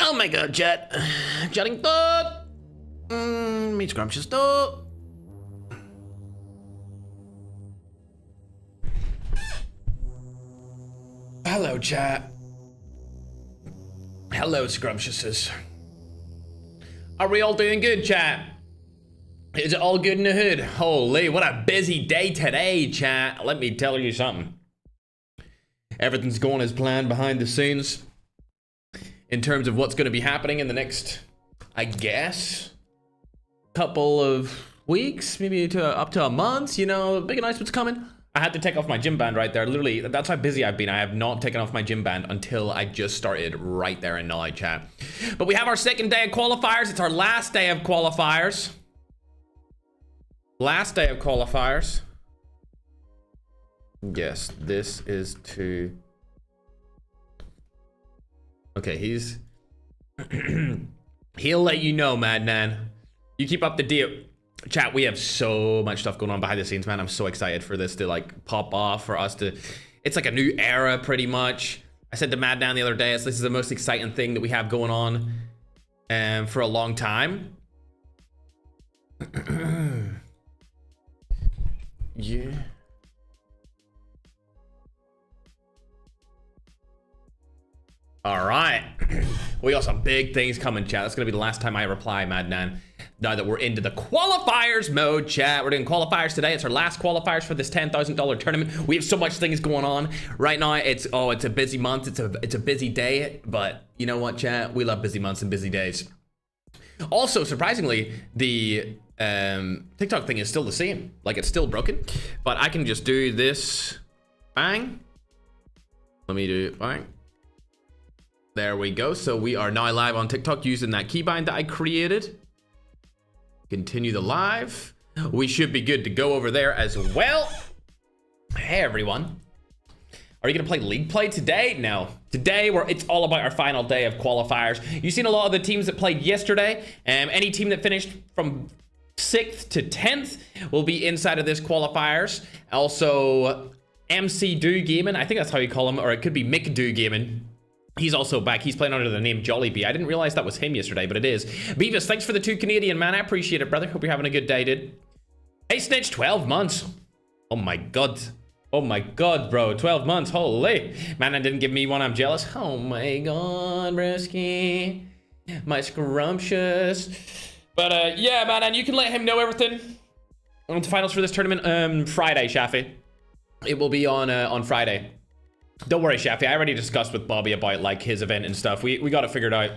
Oh my god, chat. Chatting thought. Me scrumptious though. Hello, chat. Hello, scrumptiouses. Are we all doing good, chat? Is it all good in the hood? Holy, what a busy day today, chat. Let me tell you something. Everything's going as planned behind the scenes. In terms of what's going to be happening in the next, I guess, couple of weeks, maybe up to a month, you know, big announcement's coming. I had to take off my gym band right there. Literally, that's how busy I've been. I have not taken off my gym band until I just started right there in now, chat. But we have our second day of qualifiers. It's our last day of qualifiers. Last day of qualifiers. Yes, this is to... Okay, he's... He'll let you know, Madman. You keep up the deal. Chat, we have so much stuff going on behind the scenes, man. I'm so excited for this to, like, pop off, for us to... It's like a new era, pretty much. I said to Madman the other day, this is the most exciting thing that we have going on for a long time. Yeah. All right. We got some big things coming, chat. That's going to be the last time I reply, Madman. Now that we're into the qualifiers mode, chat. We're doing qualifiers today. It's our last qualifiers for this $10,000 tournament. We have so much things going on right now. It's a busy month. It's a busy day. But you know what, chat? We love busy months and busy days. Also, surprisingly, the TikTok thing is still the same. Like, it's still broken. But I can just do this. Bang. Let me do it. Bang. There we go. So we are now live on TikTok using that keybind that I created. Continue the live. We should be good to go over there as well. Hey, everyone. Are you going to play League Play today? No. Today, it's all about our final day of qualifiers. You've seen a lot of the teams that played yesterday. Any team that finished from 6th to 10th will be inside of this qualifiers. Also, MC Do Gaming. I think that's how you call him. Or it could be Mick Do Gaming. He's also back. He's playing under the name Jollibee. I didn't realize that was him yesterday, but it is. Beavis, thanks for the 2 Canadian, man. I appreciate it, brother. Hope you're having a good day, dude. Hey, Snitch, 12 months. Oh my god. Oh my god, bro. 12 months. Holy. Man, I didn't give me one. I'm jealous. Oh my god, brisky. My scrumptious. But, yeah, man, and you can let him know everything on the finals for this tournament Friday, Shafi. It will be on Friday. Don't worry, Shafi. I already discussed with Bobby about, like, his event and stuff. We got it figured out,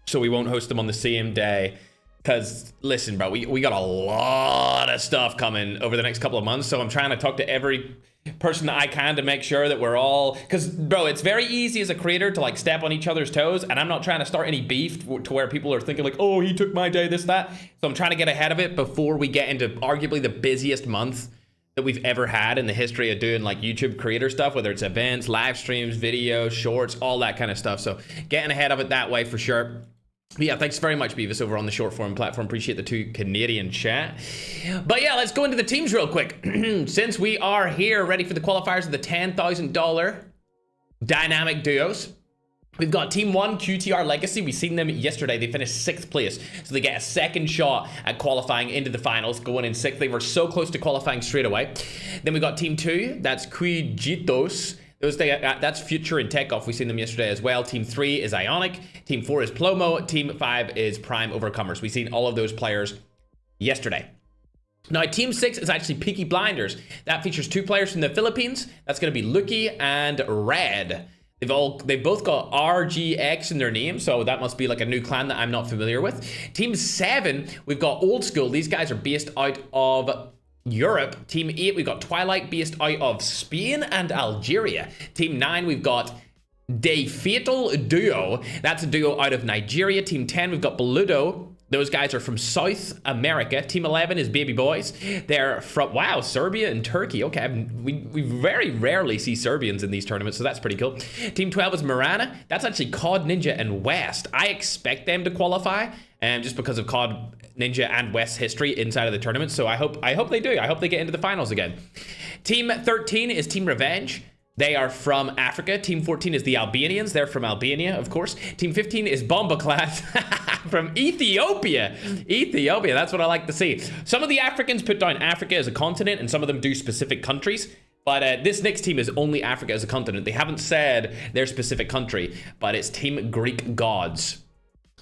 so we won't host them on the same day. Because, listen, bro, we got a lot of stuff coming over the next couple of months, so I'm trying to talk to every person that I can to make sure that we're all... Because, bro, it's very easy as a creator to, like, step on each other's toes, and I'm not trying to start any beef to where people are thinking, like, oh, he took my day, this, that. So I'm trying to get ahead of it before we get into arguably the busiest month that we've ever had in the history of doing like YouTube creator stuff, whether it's events, live streams, videos, shorts, all that kind of stuff. So getting ahead of it that way for sure. But yeah, thanks very much, Beavis, over on the short form platform. Appreciate the 2 Canadian chat. But yeah, let's go into the teams real quick. Since we are here ready for the qualifiers of the $10,000 dynamic duos, we've got Team 1, QTR Legacy. We've seen them yesterday. They finished 6th place. So they get a second shot at qualifying into the finals, going in 6th. They were so close to qualifying straight away. Then we got Team 2. That's Quijitos. That's Future and Takeoff. We've seen them yesterday as well. Team 3 is Ionic. Team 4 is Plomo. Team 5 is Prime Overcomers. We've seen all of those players yesterday. Now, Team 6 is actually Peaky Blinders. That features 2 players from the Philippines. That's going to be Lucky and Red. They've both got RGX in their name, so that must be like a new clan that I'm not familiar with. Team 7, we've got Old School. These guys are based out of Europe, Team 8, we've got Twilight based out of Spain and Algeria. Team 9, we've got De Fatal Duo. That's a duo out of Nigeria. Team 10, we've got Boludo. Those guys are from South America. Team 11 is Baby Boys. They're from, wow, Serbia and Turkey. Okay, we very rarely see Serbians in these tournaments, so that's pretty cool. Team 12 is Marana. That's actually COD Ninja and West. I expect them to qualify, just because of COD Ninja and West's history inside of the tournament. So I hope they do. I hope they get into the finals again. Team 13 is Team Revenge. They are from Africa. Team 14 is the Albanians. They're from Albania, of course. Team 15 is Bombaclat from Ethiopia. Ethiopia, that's what I like to see. Some of the Africans put down Africa as a continent, and some of them do specific countries. But this next team is only Africa as a continent. They haven't said their specific country, but it's Team Greek Gods.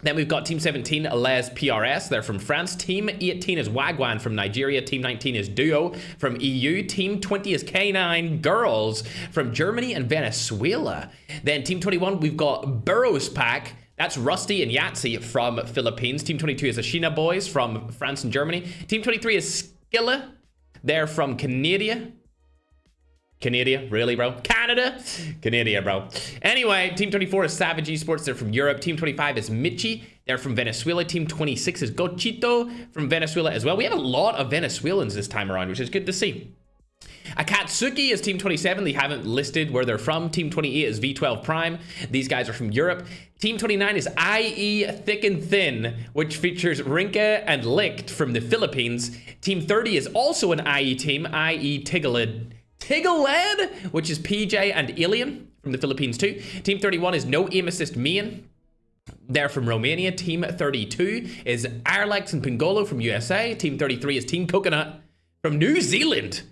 Then we've got Team 17, Les PRS. They're from France. Team 18 is Wagwan from Nigeria. Team 19 is Duo from EU. Team 20 is K9 Girls from Germany and Venezuela. Then Team 21, we've got Burrows Pack. That's Rusty and Yahtzee from Philippines. Team 22 is Ashina Boys from France and Germany. Team 23 is Skilla. They're from Canada. Canada, really, bro? Canada, bro. Anyway, Team 24 is Savage Esports. They're from Europe. Team 25 is Michi. They're from Venezuela. Team 26 is Gochito from Venezuela as well. We have a lot of Venezuelans this time around, which is good to see. Akatsuki is Team 27. They haven't listed where they're from. Team 28 is V12 Prime. These guys are from Europe. Team 29 is IE Thick and Thin, which features Rinka and Licht from the Philippines. Team 30 is also an IE team, IE Tigalid, which is PJ and Alien from the Philippines too. Team 31 is No Aim Assist Main. They're from Romania. Team 32 is Arlex and Pingolo from USA. Team 33 is Team Coconut from New Zealand.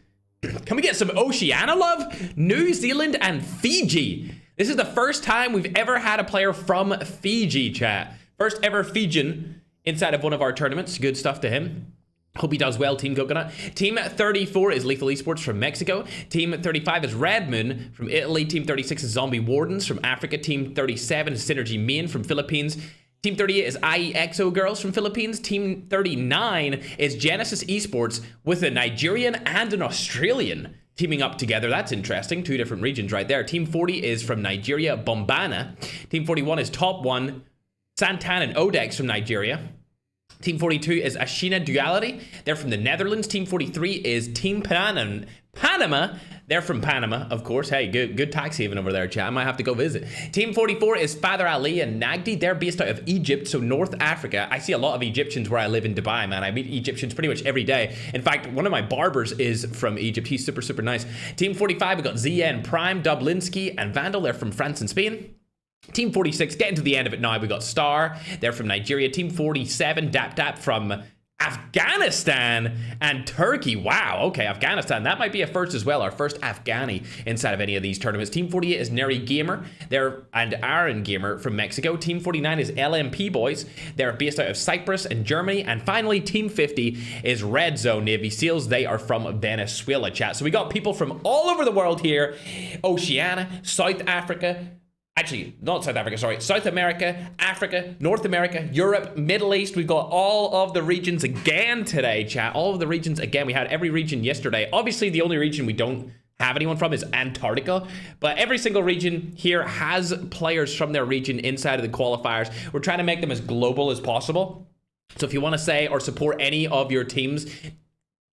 Can we get some Oceania love? New Zealand and Fiji. This is the first time we've ever had a player from Fiji, chat. First ever Fijian inside of one of our tournaments. Good stuff to him. Hope he does well, Team Coconut. Team 34 is Lethal Esports from Mexico. Team 35 is Red Moon from Italy. Team 36 is Zombie Wardens from Africa. Team 37 is Synergy Main from Philippines. Team 38 is IEXO Girls from Philippines. Team 39 is Genesis Esports with a Nigerian and an Australian teaming up together. That's interesting. Two different regions right there. Team 40 is from Nigeria, Bombana. Team 41 is Top 1, Santan and Odex from Nigeria. Team 42 is Ashina Duality. They're from the Netherlands. Team 43 is Team Panama. They're from Panama, of course. Hey, good tax haven over there, chat. I might have to go visit. Team 44 is Father Ali and Nagdi. They're based out of Egypt, so North Africa. I see a lot of Egyptians where I live in Dubai, man. I meet Egyptians pretty much every day. In fact, one of my barbers is from Egypt. He's super, super nice. Team 45, we got ZN Prime, Dublinsky, and Vandal. They're from France and Spain. Team 46, getting to the end of it now, we got Star. They're from Nigeria. Team 47, Dap from Afghanistan and Turkey. Wow, okay, Afghanistan. That might be a first as well, our first Afghani inside of any of these tournaments. Team 48 is Neri Gamer. And Aaron Gamer from Mexico. Team 49 is LMP Boys. They're based out of Cyprus and Germany. And finally, Team 50 is Red Zone Navy SEALs. They are from Venezuela, chat. So we got people from all over the world here. Oceania, South Africa, actually, not South Africa, sorry. South America, Africa, North America, Europe, Middle East. We've got all of the regions again today, chat. All of the regions again. We had every region yesterday. Obviously, the only region we don't have anyone from is Antarctica. But every single region here has players from their region inside of the qualifiers. We're trying to make them as global as possible. So if you want to say or support any of your teams,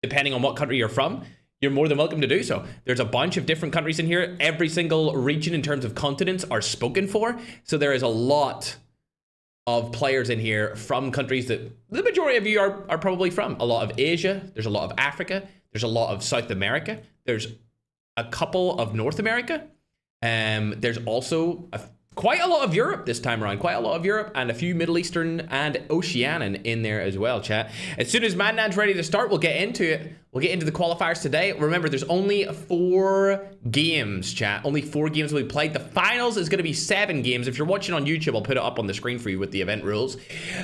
depending on what country you're from, you're more than welcome to do so. There's a bunch of different countries in here. Every single region in terms of continents are spoken for. So there is a lot of players in here from countries that the majority of you are probably from. A lot of Asia. There's a lot of Africa. There's a lot of South America. There's a couple of North America. There's also quite a lot of Europe this time around. Quite a lot of Europe and a few Middle Eastern and Oceanian in there as well, chat. As soon as Madnan's ready to start, we'll get into it. We'll get into the qualifiers today. Remember, there's only 4 games, chat. Only 4 games will be played. The finals is going to be 7 games. If you're watching on YouTube, I'll put it up on the screen for you with the event rules.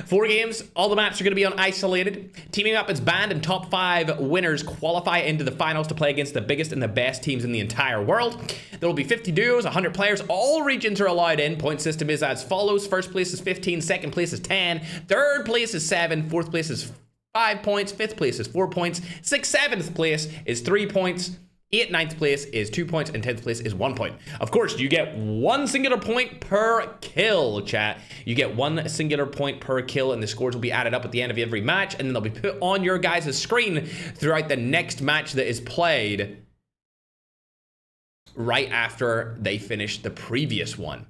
4 games. All the maps are going to be on Isolated. Teaming up is banned, and top 5 winners qualify into the finals to play against the biggest and the best teams in the entire world. There will be 50 duos, 100 players. All regions are allowed in. Point system is as follows. First place is 15. Second place is 10. Third place is 7. Fourth place is 5 points. 5th place is 4 points. 6th, 7th place is 3 points. 8th, 9th place is 2 points, and 10th place is 1 point. Of course, you get 1 singular point per kill, chat. You get 1 singular point per kill, and the scores will be added up at the end of every match, and then they'll be put on your guys' screen throughout the next match that is played right after they finish the previous one.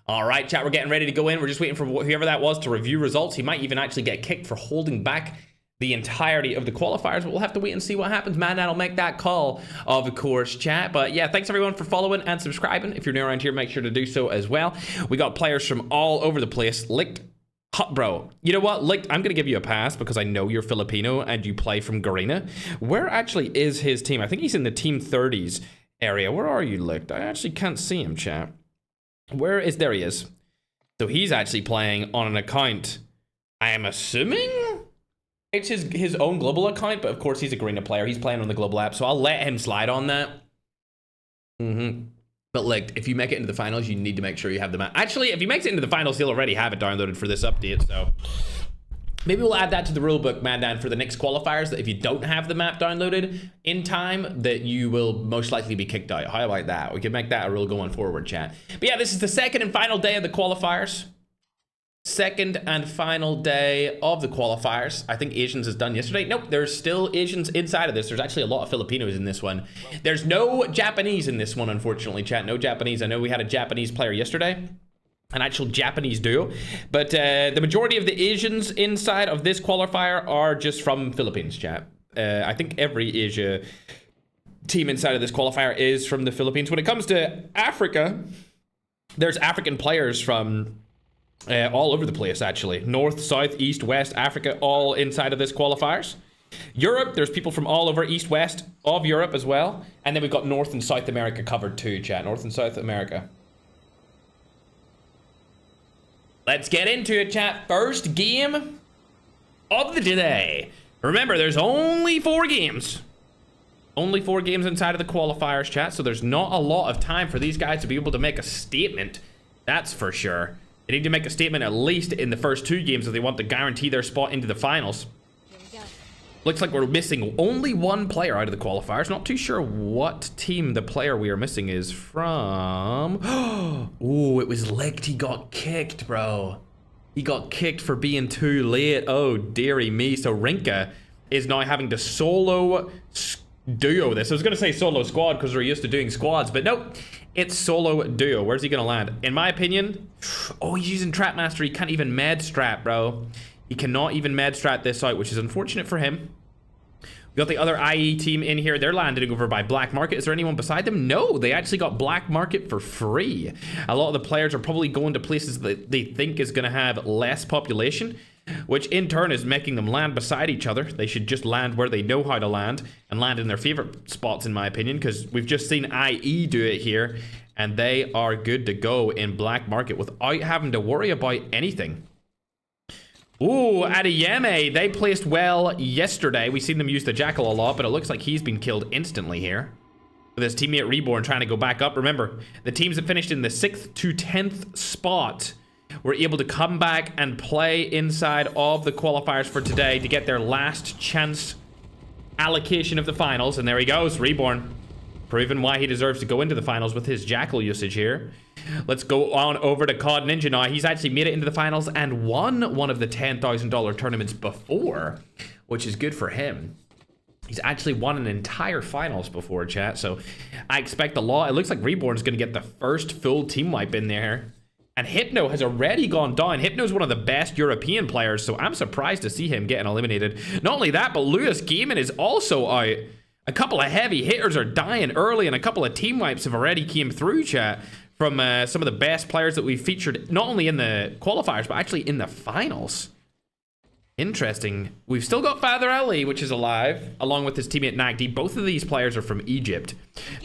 All right, chat, we're getting ready to go in. We're just waiting for whoever that was to review results. He might even actually get kicked for holding back the entirety of the qualifiers, but we'll have to wait and see what happens. Man, that'll make that call, of course, chat. But yeah, thanks everyone for following and subscribing. If you're new around here, make sure to do so as well. We got players from all over the place. Licked, bro, you know what? Licked, I'm gonna give you a pass because I know you're Filipino and you play from Garena. Where actually is his team? I think he's in the team 30s area. Where are you, Licked? I actually can't see him, chat. Where is, there he is. So he's actually playing on an account, I am assuming it's his own global account, but of course he's a Garena player. He's playing on the global app, so I'll let him slide on that. But like, if you make it into the finals, you need to make sure you have the map. Actually, if he makes it into the finals, he'll already have it downloaded for this update, so maybe we'll add that to the rulebook, Mandan, for the next qualifiers, that if you don't have the map downloaded in time, that you will most likely be kicked out. How about that? We can make that a rule going forward, chat. But yeah, this is the second and final day of the qualifiers. Second and final day of the qualifiers. I think Asians is done yesterday. Nope, there's still Asians inside of this. There's actually a lot of Filipinos in this one. There's no Japanese in this one, unfortunately, chat. No Japanese. I know we had a Japanese player yesterday, an actual Japanese duo, but the majority of the Asians inside of this qualifier are just from Philippines, chat. I think every Asia team inside of this qualifier is from the Philippines. When it comes to Africa, there's African players from all over the place, actually. North, south, east, west, Africa, all inside of this qualifiers. Europe, there's people from all over east, west of Europe as well. And then we've got North and South America covered too, chat. North and South America. Let's get into it, chat. First game of the day. Remember, there's only 4 games. Only 4 games inside of the qualifiers, chat. So there's not a lot of time for these guys to be able to make a statement. That's for sure. They need to make a statement at least in the first 2 games if they want to guarantee their spot into the finals. Looks like we're missing only 1 player out of the qualifiers. Not too sure what team the player we are missing is from. Oh, it was Licked. He got kicked, bro. He got kicked for being too late. Oh, dearie me. So Rinka is now having to solo duo this. I was going to say solo squad because we're used to doing squads, but nope. It's solo duo. Where's he going to land? In my opinion, oh, he's using Trap Master. He can't even med strat, bro. He cannot even med strat this out, which is unfortunate for him. We got the other IE team in here. They're landing over by Black Market. Is there anyone beside them? No, they actually got Black Market for free. A lot of the players are probably going to places that they think is going to have less population, which in turn is making them land beside each other. They should just land where they know how to land and land in their favorite spots, in my opinion, because we've just seen IE do it here, and they are good to go in Black Market without having to worry about anything. Ooh, Adeyemi, they placed well yesterday. We've seen them use the Jackal a lot, but it looks like he's been killed instantly here. With his teammate Reborn trying to go back up. Remember, the teams that finished in the 6th to 10th spot were able to come back and play inside of the qualifiers for today to get their last chance allocation of the finals. And there he goes, Reborn, proving why he deserves to go into the finals with his Jackal usage here. Let's go on over to COD Ninja now. He's actually made it into the finals and won one of the $10,000 tournaments before, which is good for him. He's actually won an entire finals before, chat, so I expect a lot. It looks like Reborn's going to get the first full team wipe in there. And Hypno has already gone down. Hypno's one of the best European players, so I'm surprised to see him getting eliminated. Not only that, but Lewis Gaiman is also out. A couple of heavy hitters are dying early, and a couple of team wipes have already came through, chat, from some of the best players that we've featured, not only in the qualifiers, but actually in the finals. Interesting. We've still got Father Ali, which is alive, along with his teammate Nagdi. Both of these players are from Egypt,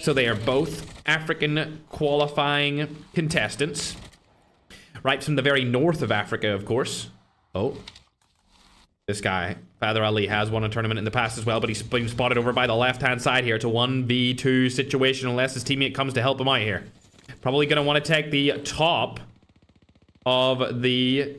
so they are both African qualifying contestants. Right from the very north of Africa, of course. Oh. This guy, Father Ali, has won a tournament in the past as well, but he's been spotted over by the left-hand side here. It's a 1v2 situation unless his teammate comes to help him out here. Probably going to want to take the top of the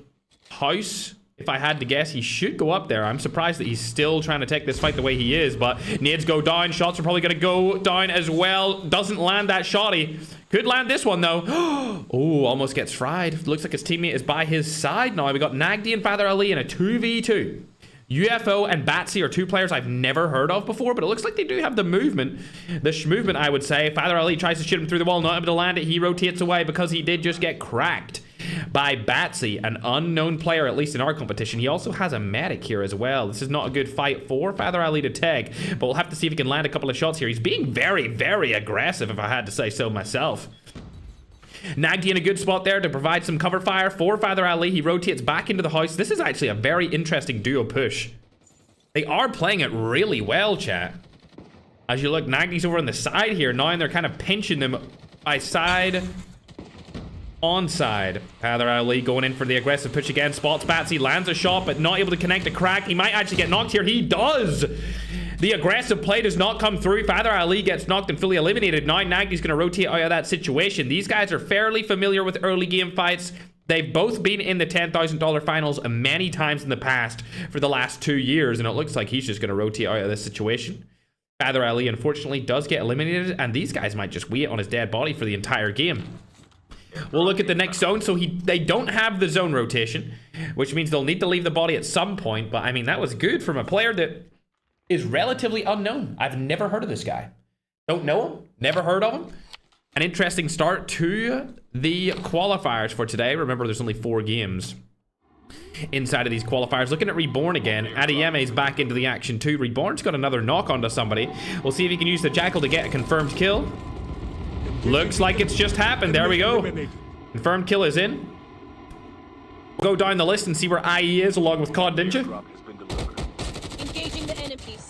house If I had to guess, he should go up there. I'm surprised that he's still trying to take this fight the way he is, but nades go down. Shots are probably going to go down as well. Doesn't land that shotty. Could land this one, though. Oh, almost gets fried. Looks like his teammate is by his side now. We got Nagdi and Father Ali in a 2v2. UFO and Batsy are two players I've never heard of before, but it looks like they do have the movement. The movement, I would say. Father Ali tries to shoot him through the wall, not able to land it. He rotates away because he did just get cracked by Batsy, an unknown player, at least in our competition. He also has a medic here as well. This is not a good fight for Father Ali to take, but we'll have to see if he can land a couple of shots here. He's being very, very aggressive, if I had to say so myself. Nagdi in a good spot there to provide some cover fire for Father Ali. He rotates back into the house. This is actually a very interesting duo push. They are playing it really well, chat. As you look, Nagdi's over on the side here now, and they're kind of pinching them by side on side. Father Ali going in for the aggressive push again. Spots Batsy, lands a shot, but not able to connect a crack. He might actually get knocked here. He does. The aggressive play does not come through. Father Ali gets knocked and fully eliminated. Now Nagdi's going to rotate out of that situation. These guys are fairly familiar with early game fights. They've both been in the $10,000 finals many times in the past for the last 2 years, and it looks like he's just going to rotate out of this situation. Father Ali, unfortunately, does get eliminated, and these guys might just wait on his dead body for the entire game. We'll look at the next zone. So they don't have the zone rotation, which means they'll need to leave the body at some point. But, I mean, that was good from a player that is relatively unknown. I've never heard of this guy. Don't know him. Never heard of him. An interesting start to the qualifiers for today. Remember, there's only 4 games inside of these qualifiers. Looking at Reborn again. Adieme's back into the action too. Reborn's got another knock onto somebody. We'll see if he can use the Jackal to get a confirmed kill. Looks like it's just happened. There we go. Confirmed kill is in. We'll go down the list and see where IE is along with COD Ninja.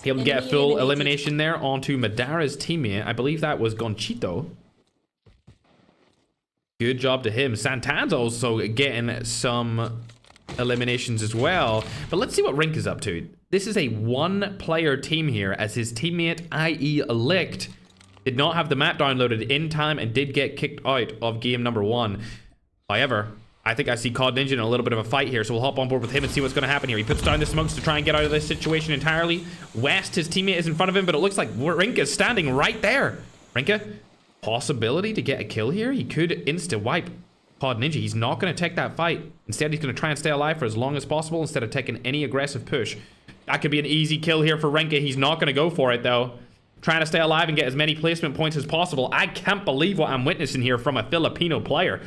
He'll get a full elimination there onto Madara's teammate. I believe that was Gonchito. Good job to him. Santan's also getting some eliminations as well. But let's see what Rink is up to. This is a 1-player team here, as his teammate IE Elect did not have the map downloaded in time and did get kicked out of game number 1. However, I think I see COD Ninja in a little bit of a fight here, so we'll hop on board with him and see what's going to happen here. He puts down the smokes to try and get out of this situation entirely. West, his teammate, is in front of him, but it looks like Rinka is standing right there. Rinka, possibility to get a kill here? He could insta-wipe COD Ninja. He's not going to take that fight. Instead, he's going to try and stay alive for as long as possible instead of taking any aggressive push. That could be an easy kill here for Rinka. He's not going to go for it, though. Trying to stay alive and get as many placement points as possible. I can't believe what I'm witnessing here from a Filipino player.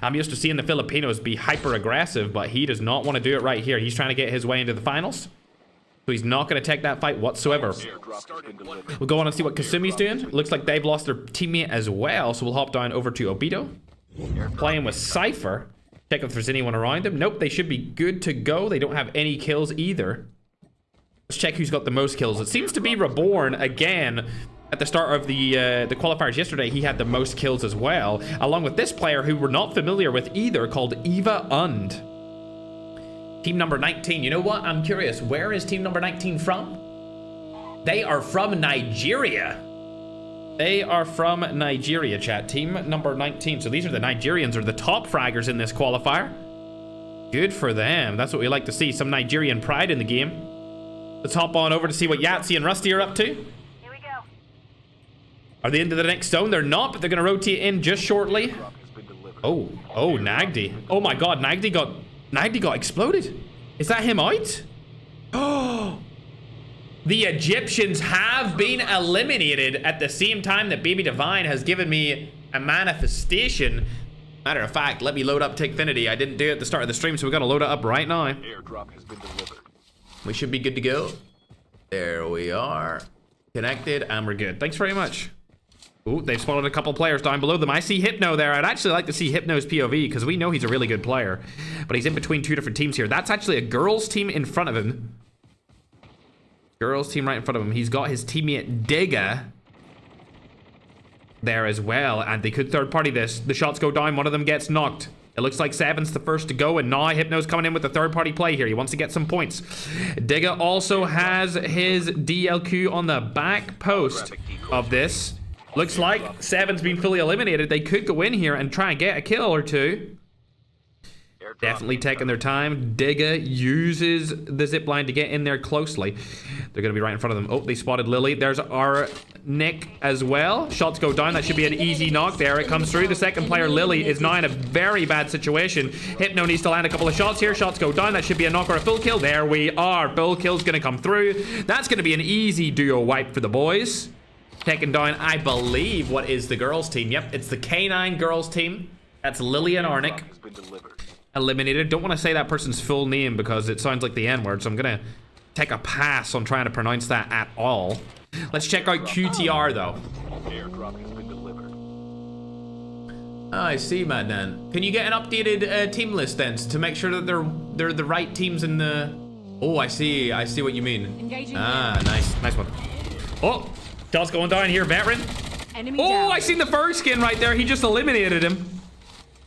I'm used to seeing the Filipinos be hyper aggressive, but he does not want to do it right here. He's trying to get his way into the finals, so he's not going to take that fight whatsoever. We'll go on and see what Kasumi's doing. Looks like they've lost their teammate as well, so we'll hop down over to Obito. Playing with Cypher. Check if there's anyone around them. Nope, they should be good to go. They don't have any kills either. Let's check who's got the most kills. It seems to be Reborn again. At the start of the qualifiers yesterday, he had the most kills as well, along with this player who we're not familiar with either, called Eva Und. Team number 19. You know what? I'm curious. Where is team number 19 from? They are from Nigeria. They are from Nigeria, chat. Team number 19. So these are the Nigerians, or the top fraggers in this qualifier. Good for them. That's what we like to see. Some Nigerian pride in the game. Let's hop on over to see what Yahtzee and Rusty are up to. Here we go. Are they into the next zone? They're not, but they're going to rotate in just shortly. Oh, Nagdi. Oh my god, Nagdi got exploded. Is that him out? Oh, the Egyptians have been eliminated at the same time that Baby Divine has given me a manifestation. Matter of fact, let me load up Tickfinity. I didn't do it at the start of the stream, so we got to load it up right now. Airdrop has been delivered. We should be good to go. There we are. Connected, and we're good. Thanks very much. Ooh, they've spotted a couple players down below them. I see Hypno there. I'd actually like to see Hypno's POV, because we know he's a really good player. But he's in between 2 different teams here. That's actually a girls' team in front of him. Girls' team right in front of him. He's got his teammate Digga there as well. And they could third-party this. The shots go down. One of them gets knocked. It looks like Seven's the first to go, and now Hypno's coming in with the third-party play here. He wants to get some points. Digga also has his DLQ on the back post of this. Looks like Seven's been fully eliminated. They could go in here and try and get a kill or two. Definitely taking their time. Digga uses the zip line to get in there closely. They're going to be right in front of them. Oh, they spotted Lily. There's our Nick as well. Shots go down. That should be an easy knock. There it comes through. The second player, Lily, is now in a very bad situation. Hypno needs to land a couple of shots here. Shots go down. That should be a knock or a full kill. There we are. Full kill's going to come through. That's going to be an easy duo wipe for the boys. Taking down, I believe, what is the girls team. Yep, it's the K9 girls team. That's Lily and Arnick. Eliminated. Don't want to say that person's full name because it sounds like the N-word, so I'm going to take a pass on trying to pronounce that at all. Let's check out QTR, though. Oh, I see, Madman. Can you get an updated team list, then, to make sure that they're the right teams in the... Oh, I see what you mean. Ah, nice one. Oh, Dell's going down here, veteran. Oh, I seen the Ferg skin right there. He just eliminated him.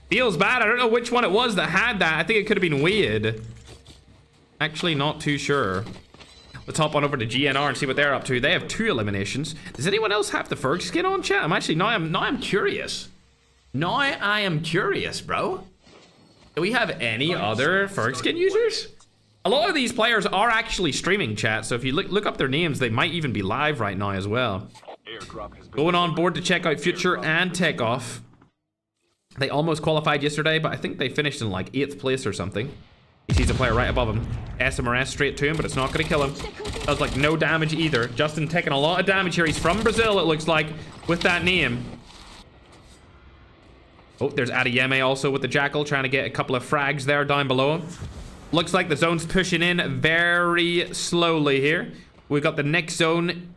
Feels bad. I don't know which one it was that had that. I think it could have been weird. Actually, not too sure. Let's hop on over to GNR and see what they're up to. They have 2 eliminations. Does anyone else have the Ferg skin on, chat? Now I'm curious. Now I am curious, bro. Do we have any other Ferg skin users? A lot of these players are actually streaming, chat. So if you look up their names, they might even be live right now as well. Going on board to check out Future and Takeoff. They almost qualified yesterday, but I think they finished in like 8th place or something. He sees a player right above him. SMRS straight to him, but it's not going to kill him. Does like no damage either. Justin taking a lot of damage here. He's from Brazil, it looks like, with that name. Oh, there's Adeyemi also with the Jackal, trying to get a couple of frags there down below him. Looks like the zone's pushing in very slowly here. We've got the next zone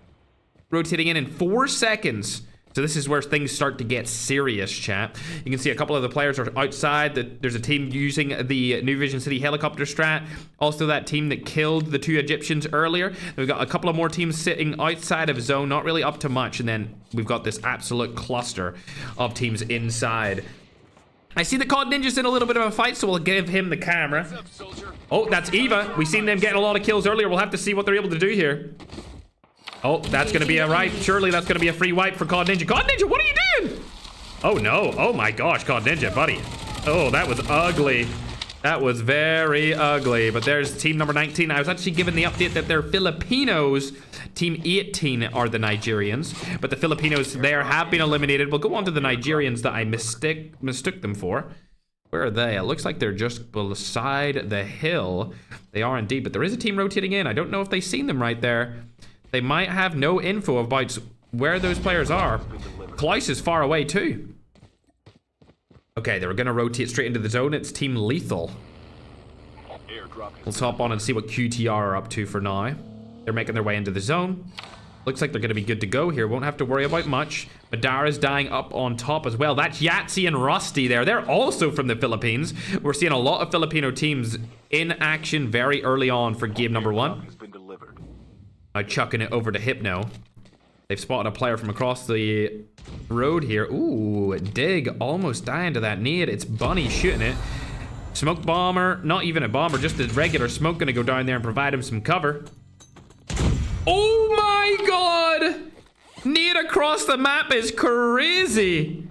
rotating in 4 seconds. So this is where things start to get serious, chat. You can see a couple of the players are outside. There's a team using the New Vision City helicopter strat. Also that team that killed the 2 Egyptians earlier. We've got a couple of more teams sitting outside of zone, not really up to much. And then we've got this absolute cluster of teams inside. I see the COD Ninja's in a little bit of a fight, so we'll give him the camera. Oh, that's Eva. We've seen them getting a lot of kills earlier. We'll have to see what they're able to do here. Oh, that's going to be a right. Surely that's going to be a free wipe for COD Ninja. COD Ninja, what are you doing? Oh, no. Oh, my gosh, COD Ninja, buddy. Oh, that was ugly. That was very ugly. But there's team number 19. I was actually given the update that they're Filipinos. Team 18 are the Nigerians. But the Filipinos there have been eliminated. We'll go on to the Nigerians that I mistook them for. Where are they? It looks like they're just beside the hill. They are indeed. But there is a team rotating in. I don't know if they've seen them right there. They might have no info about where those players are. Klaus is far away too. Okay, they were going to rotate straight into the zone. It's Team Lethal. Let's hop on and see what QTR are up to for now. They're making their way into the zone. Looks like they're going to be good to go here. Won't have to worry about much. Madara's dying up on top as well. That's Yahtzee and Rusty there. They're also from the Philippines. We're seeing a lot of Filipino teams in action very early on for game number 1. Now chucking it over to Hypno. They've spotted a player from across the road here. Ooh, Dig almost dying to that nade. It's Bunny shooting it. Smoke bomber, not even a bomber, just a regular smoke gonna go down there and provide him some cover. Oh my god! Nade across the map is crazy.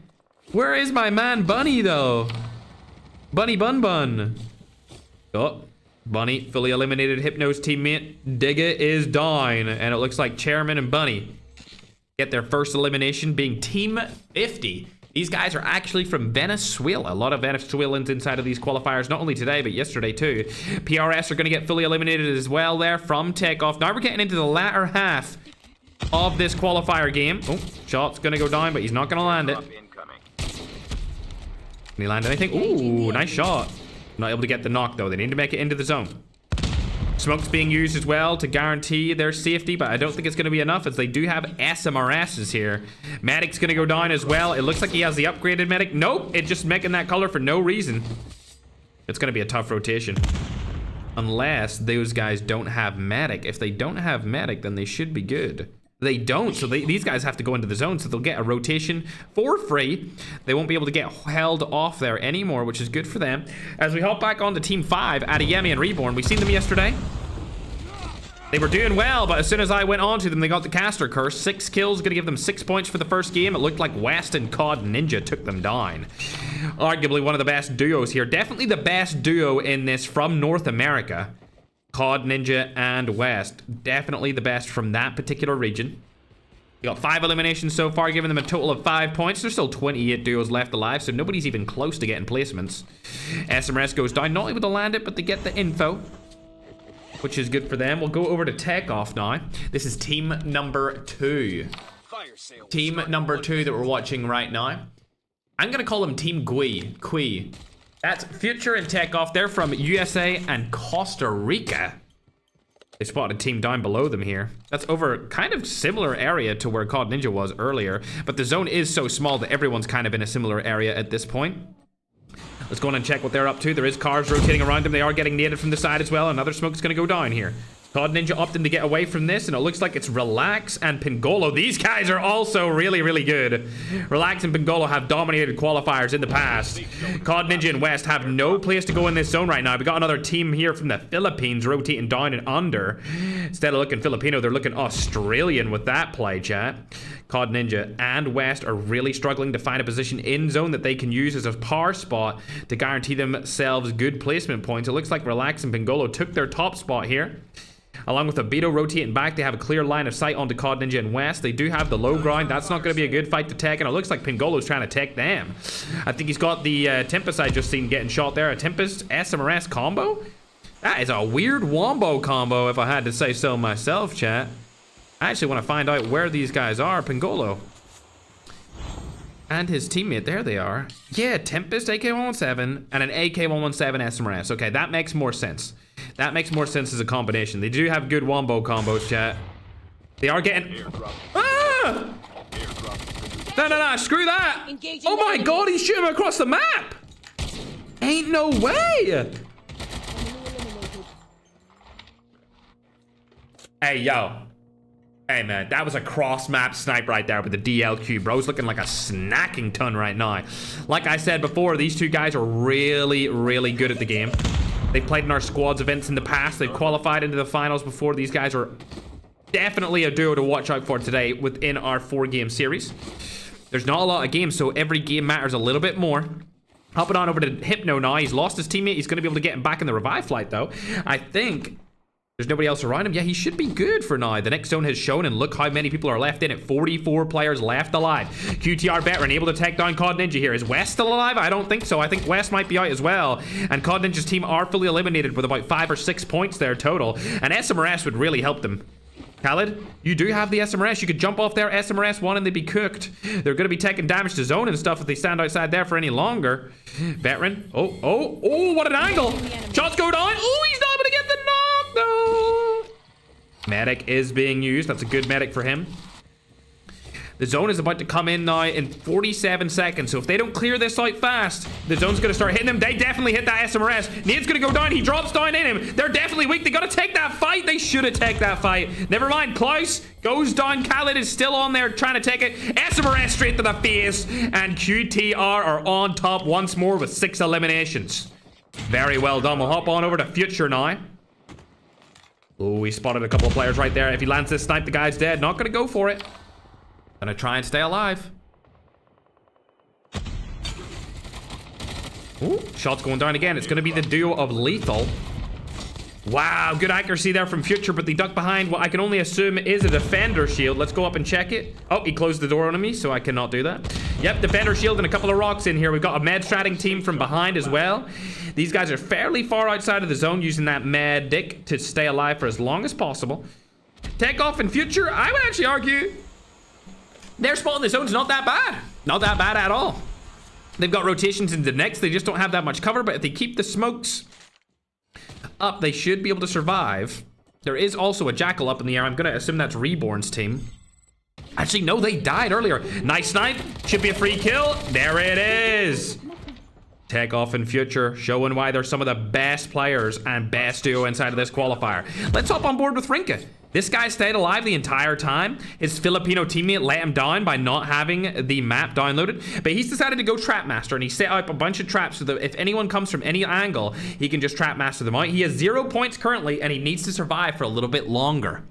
Where is my man Bunny though? Bunny Bun Bun. Oh. Bunny fully eliminated Hypno's teammate. Digga is down. And it looks like Chairman and Bunny get their first elimination, being Team 50. These guys are actually from Venezuela. A lot of Venezuelans inside of these qualifiers, not only today, but yesterday too. PRS are going to get fully eliminated as well there from Takeoff. Now we're getting into the latter half of this qualifier game. Oh, shot's going to go down, but he's not going to land it. Can he land anything? Ooh, nice shot. Not able to get the knock though. They need to make it into the zone. Smoke's being used as well to guarantee their safety, but I don't think it's going to be enough as they do have SMRSs here. Medic's going to go down as well. It looks like he has the upgraded medic. Nope, it's just making that color for no reason. It's going to be a tough rotation. Unless those guys don't have medic. If they don't have medic, then they should be good. They don't, so these guys have to go into the zone, so they'll get a rotation for free. They won't be able to get held off there anymore, which is good for them. As we hop back on to Team 5, Adeyemi and Reborn. We've seen them yesterday. They were doing well, but as soon as I went on to them, they got the caster curse. 6 kills, gonna give them 6 points for the first game. It looked like West and COD Ninja took them down. Arguably one of the best duos here. Definitely the best duo in this from North America. COD Ninja and West. Definitely the best from that particular region. You got 5 eliminations so far, giving them a total of 5 points. There's still 28 duos left alive, so nobody's even close to getting placements. SMRS goes down, not able to land it, but they get the info, which is good for them. We'll go over to Takeoff now. This is team number 2. Team number 2 that we're watching right now. I'm gonna call them Team Kui. That's Future and Takeoff. They're from USA and Costa Rica. They spotted a team down below them here. That's over kind of similar area to where COD Ninja was earlier, but the zone is so small that everyone's kind of in a similar area at this point. Let's go on and check what they're up to. There is cars rotating around them. They are getting naded from the side as well. Another smoke's gonna go down here. COD Ninja opting to get away from this, and it looks like it's Relax and Pingolo. These guys are also really, really good. Relax and Pingolo have dominated qualifiers in the past. COD Ninja and West have no place to go in this zone right now. We got another team here from the Philippines rotating down and under. Instead of looking Filipino, they're looking Australian with that play, chat. COD Ninja and West are really struggling to find a position in zone that they can use as a power spot to guarantee themselves good placement points. It looks like Relax and Pingolo took their top spot here. Along with Abito rotating back, they have a clear line of sight onto COD Ninja and West. They do have the low ground. That's not going to be a good fight to take, and it looks like Pingolo's trying to take them. I think he's got the Tempest I just seen getting shot there. A Tempest SMRS combo? That is a weird wombo combo, if I had to say so myself, chat. I actually want to find out where these guys are. Pingolo and his teammate, there they are. Yeah, Tempest AK-117 and an AK-117 SMRS. Okay, that makes more sense. That makes more sense as a combination. They do have good wombo combos, chat. They are getting... Ah! No, screw that! Oh my god, he's shooting across the map! Ain't no way! Hey, yo. Hey, man, that was a cross-map snipe right there with the DLQ. Bro's looking like a snacking ton right now. Like I said before, these two guys are really, really good at the game. They've played in our squads events in the past. They've qualified into the finals before. These guys are definitely a duo to watch out for today within our 4-game series. There's not a lot of games, so every game matters a little bit more. Hopping on over to Hypno now. He's lost his teammate. He's going to be able to get him back in the revive flight, though. I think there's nobody else around him. Yeah, he should be good for now. The next zone has shown, and look how many people are left in it. 44 players left alive. QTR veteran able to take down COD Ninja here. Is West still alive? I don't think so. I think West might be out as well. And COD Ninja's team are fully eliminated with about 5 or 6 points there total. And SMRS would really help them. Khaled, you do have the SMRS. You could jump off there, SMRS 1, and they'd be cooked. They're going to be taking damage to zone and stuff if they stand outside there for any longer. Veteran. Oh, what an angle. Shots go down. Oh, he's not able to get the knock, though. Medic is being used. That's a good medic for him. The zone is about to come in now in 47 seconds. So if they don't clear this out fast, the zone's going to start hitting them. They definitely hit that SMRS. Nade's going to go down. He drops down in him. They're definitely weak. They got to take that fight. They should have taken that fight. Never mind. Klaus goes down. Khaled is still on there trying to take it. SMRS straight to the face. And QTR are on top once more with 6 eliminations. Very well done. We'll hop on over to Future now. Oh, we spotted a couple of players right there. If he lands this snipe, the guy's dead. Not going to go for it. Gonna try and stay alive. Ooh, shots going down again. It's gonna be the duo of Lethal. Wow, good accuracy there from Future, but they ducked behind what I can only assume is a defender shield. Let's go up and check it. Oh, he closed the door on me, so I cannot do that. Yep, defender shield and a couple of rocks in here. We've got a med stratting team from behind as well. These guys are fairly far outside of the zone, using that medic to stay alive for as long as possible. Takeoff and Future, I would actually argue their spot in the zone's not that bad. Not that bad at all. They've got rotations into the next. They just don't have that much cover, but if they keep the smokes up, they should be able to survive. There is also a Jackal up in the air. I'm going to assume that's Reborn's team. Actually, no, they died earlier. Nice snipe. Should be a free kill. There it is. Takeoff and Future showing why they're some of the best players and best duo inside of this qualifier. Let's hop on board with Rinka. This guy stayed alive the entire time. His Filipino teammate let him down by not having the map downloaded, but he's decided to go Trap Master, and he set up a bunch of traps so that if anyone comes from any angle, he can just Trap Master them out. He has 0 points currently, and he needs to survive for a little bit longer.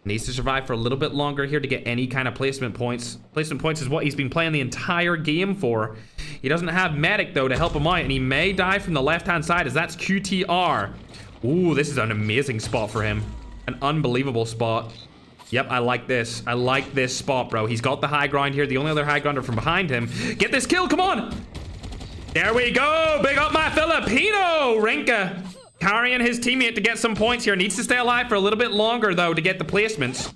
Needs to survive for a little bit longer here to get any kind of placement points. Placement points is what he's been playing the entire game for. He doesn't have medic, though, to help him out, and he may die from the left-hand side, as that's QTR. Ooh, this is an amazing spot for him. An unbelievable spot. Yep, I like this. I like this spot, bro. He's got the high ground here. The only other high grounder from behind him. Get this kill, come on! There we go! Big up my Filipino! Rinka carrying his teammate to get some points here. Needs to stay alive for a little bit longer, though, to get the placements.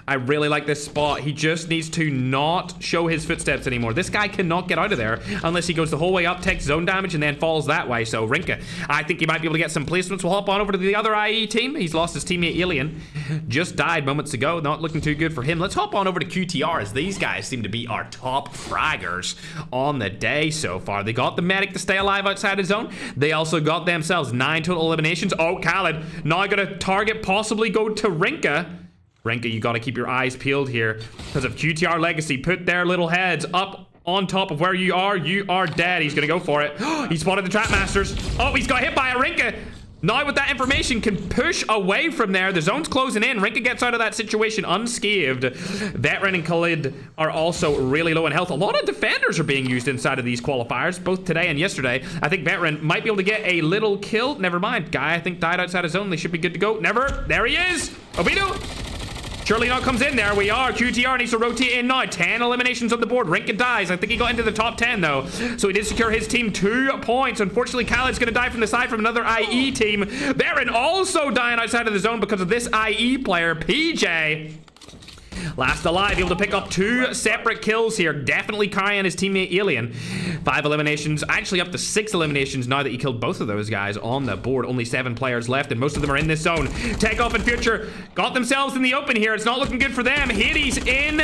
I really like this spot. He just needs to not show his footsteps anymore. This guy cannot get out of there unless he goes the whole way up, takes zone damage, and then falls that way. So Rinka, I think he might be able to get some placements. We'll hop on over to the other IE team. He's lost his teammate Alien. Just died moments ago. Not looking too good for him. Let's hop on over to QTR, as these guys seem to be our top fraggers on the day so far. They got the medic to stay alive outside his zone. They also got themselves 9 total eliminations. Oh, Khaled, now gonna target possibly go to Rinka. Rinka, you got to keep your eyes peeled here because of QTR Legacy. Put their little heads up on top of where you are dead. He's going to go for it. He spotted the Trap Masters. Oh, he's got hit by a Rinka. Now with that information, can push away from there. The zone's closing in. Rinka gets out of that situation unscathed. Veteran and Khalid are also really low in health. A lot of defenders are being used inside of these qualifiers, both today and yesterday. I think Veteran might be able to get a little kill. Never mind. Guy, I think, died outside his zone. They should be good to go. Never. There he is. Obito. Surely not comes in. There we are. QTR needs to rotate in now. 10 eliminations on the board. Rinka dies. I think he got into the top 10, though. So he did secure his team 2 points. Unfortunately, Khaled's going to die from the side from another IE team. Baron also dying outside of the zone because of this IE player, PJ. Last alive, able to pick up 2 separate kills here. Definitely carrying his teammate Alien. 5 eliminations, actually up to 6 eliminations now that he killed both of those guys on the board. Only 7 players left, and most of them are in this zone. Takeoff and Future got themselves in the open here. It's not looking good for them. Hades in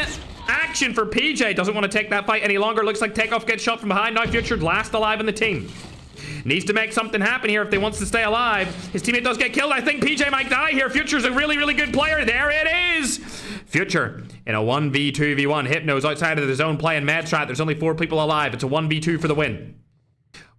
action for PJ. Doesn't want to take that fight any longer. Looks like Takeoff gets shot from behind. Now Future last alive in the team. Needs to make something happen here if they wants to stay alive. His teammate does get killed. I think PJ might die here. Future's a really, really good player. There it is. Future in a 1v2v1. Hypno's outside of the zone playing Madstrat. There's only 4 people alive. It's a 1v2 for the win.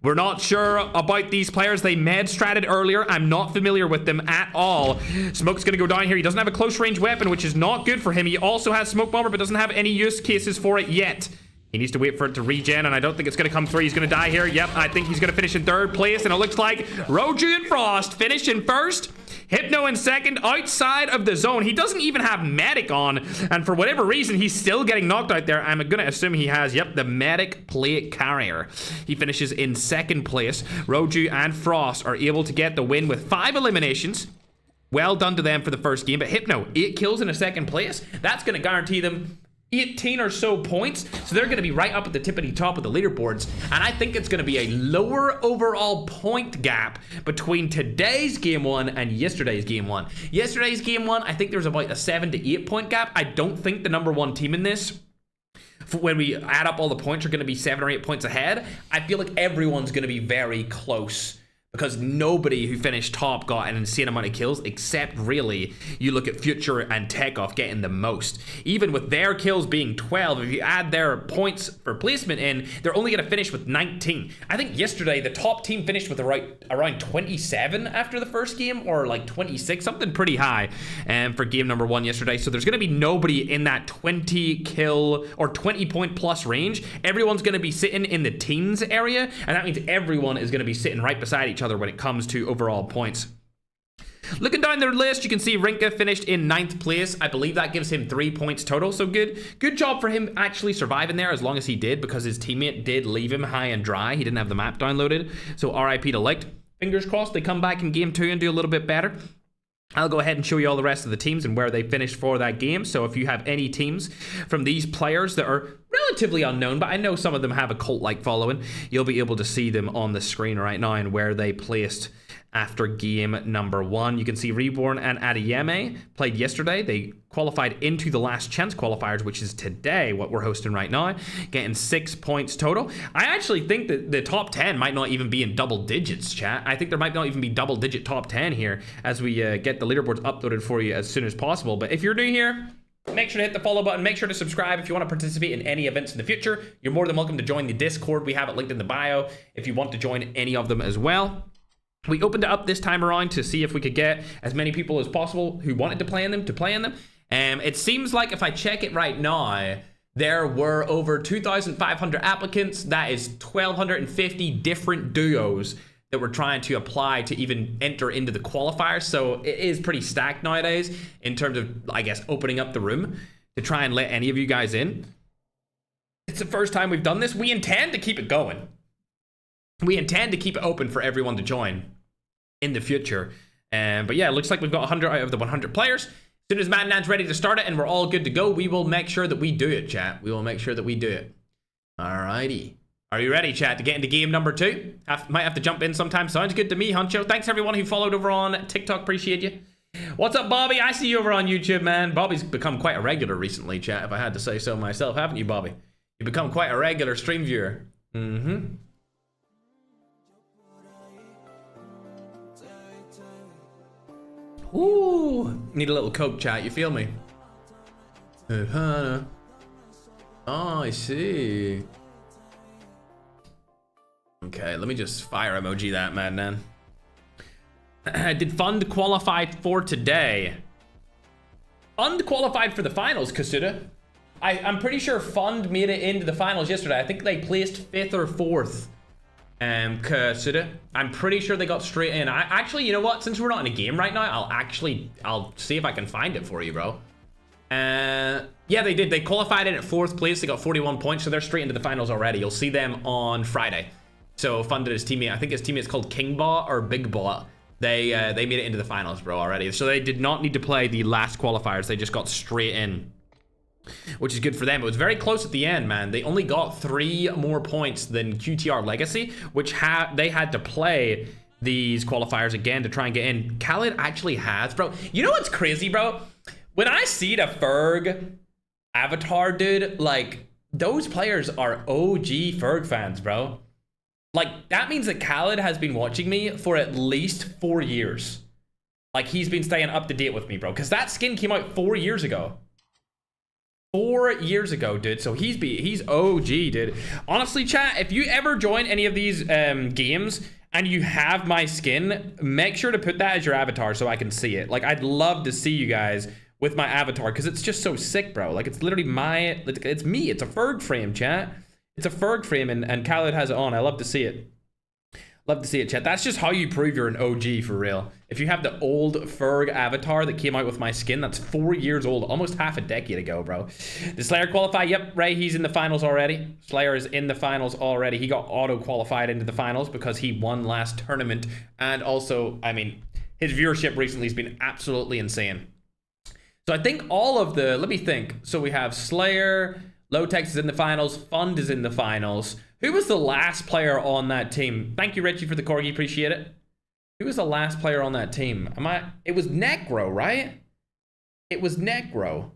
We're not sure about these players. They med-stratted earlier. I'm not familiar with them at all. Smoke's going to go down here. He doesn't have a close range weapon, which is not good for him. He also has Smoke Bomber, but doesn't have any use cases for it yet. He needs to wait for it to regen, and I don't think it's going to come through. He's going to die here. Yep, I think he's going to finish in 3rd place, and it looks like Roju and Frost finish in 1st. Hypno in 2nd, outside of the zone. He doesn't even have medic on, and for whatever reason, he's still getting knocked out there. I'm going to assume he has, yep, the medic plate carrier. He finishes in 2nd place. Roju and Frost are able to get the win with 5 eliminations. Well done to them for the first game, but Hypno, 8 kills in a 2nd place. That's going to guarantee them 18 or so points, so they're going to be right up at the tippity top of the leaderboards, and I think it's going to be a lower overall point gap between today's game 1 and yesterday's game 1. Yesterday's game 1, I think there was about a 7 to 8 point gap. I don't think the number 1 team in this, when we add up all the points, are going to be 7 or 8 points ahead. I feel like everyone's going to be very close, because nobody who finished top got an insane amount of kills, except really, you look at Future and Takeoff getting the most. Even with their kills being 12, if you add their points for placement in, they're only going to finish with 19. I think yesterday, the top team finished with around 27 after the first game, or like 26, something pretty high for game number 1 yesterday. So there's going to be nobody in that 20 kill or 20 point plus range. Everyone's going to be sitting in the teens area, and that means everyone is going to be sitting right beside each other when it comes to overall points. Looking down their list, you can see Rinka finished in 9th place. I believe that gives him 3 points total, so good job for him actually surviving there, as long as he did, because his teammate did leave him high and dry. He didn't have the map downloaded, so RIP to Licht. Fingers crossed they come back in game 2 and do a little bit better. I'll go ahead and show you all the rest of the teams and where they finished for that game. So if you have any teams from these players that are relatively unknown, but I know some of them have a cult-like following, you'll be able to see them on the screen right now and where they placed after game number 1. You can see Reborn and Adeyemi played yesterday. They qualified into the last chance qualifiers, which is today, what we're hosting right now, getting 6 points total. I actually think that the top 10 might not even be in double digits, chat. I think there might not even be double digit top 10 here as we get the leaderboards uploaded for you as soon as possible. But if you're new here, make sure to hit the follow button. Make sure to subscribe if you want to participate in any events in the future. You're more than welcome to join the Discord. We have it linked in the bio if you want to join any of them as well. We opened it up this time around to see if we could get as many people as possible who wanted to play in them. It seems like if I check it right now, there were over 2,500 applicants. That is 1,250 different duos that were trying to apply to even enter into the qualifiers. So it is pretty stacked nowadays in terms of, I guess, opening up the room to try and let any of you guys in. It's the first time we've done this. We intend to keep it going. We intend to keep it open for everyone to join in the future. But yeah, it looks like we've got 100 out of the 100 players. As soon as Madnan's ready to start it and we're all good to go, we will make sure that we do it, chat. We will make sure that we do it. Alrighty. Are you ready, chat, to get into game number 2? Might have to jump in sometime. Sounds good to me, Huncho. Thanks, everyone who followed over on TikTok. Appreciate you. What's up, Bobby? I see you over on YouTube, man. Bobby's become quite a regular recently, chat, if I had to say so myself. Haven't you, Bobby? You've become quite a regular stream viewer. Ooh, need a little coke, chat. You feel me? Oh, I see. Okay, let me just fire emoji that, Madman. Did Fund qualify for today? Fund qualified for the finals, Kasuda. I'm pretty sure Fund made it into the finals yesterday. I think they placed 5th or 4th. Kasuda. I'm pretty sure they got straight in. Actually, you know what? Since we're not in a game right now, I'll see if I can find it for you, bro. Yeah, they did. They qualified in at 4th place. They got 41 points, so they're straight into the finals already. You'll see them on Friday. So Funded his teammate. I think his teammate's called Kingbot or Bigbot. They made it into the finals, bro, already. So they did not need to play the last qualifiers. They just got straight in, which is good for them. It was very close at the end, man. They only got 3 more points than QTR Legacy, which they had to play these qualifiers again to try and get in. Khaled actually has, bro. You know what's crazy, bro? When I see the Ferg avatar, dude, like, those players are OG Ferg fans, bro. Like, that means that Khaled has been watching me for at least 4 years. Like, he's been staying up to date with me, bro. Because that skin came out 4 years ago. 4 years ago, dude. So he's OG, dude. Honestly, chat, if you ever join any of these games and you have my skin, make sure to put that as your avatar so I can see it. Like, I'd love to see you guys with my avatar because it's just so sick, bro. Like, it's literally it's me. It's a Ferg frame, chat. It's a Ferg frame, and Khaled has it on. I love to see it. Love to see it, chat. That's just how you prove you're an OG for real. If you have the old Ferg avatar that came out with my skin, that's 4 years old, almost half a decade ago, bro. Did Slayer qualify? Yep, Ray, he's in the finals already. Slayer is in the finals already. He got auto-qualified into the finals because he won last tournament. And also, I mean, his viewership recently has been absolutely insane. So I think all of the, let me think. So we have Slayer, Lowtex is in the finals, Fund is in the finals. Who was the last player on that team? Thank you, Richie, for the corgi. Appreciate it. Who was the last player on that team? It was Necro, right? It was Necro.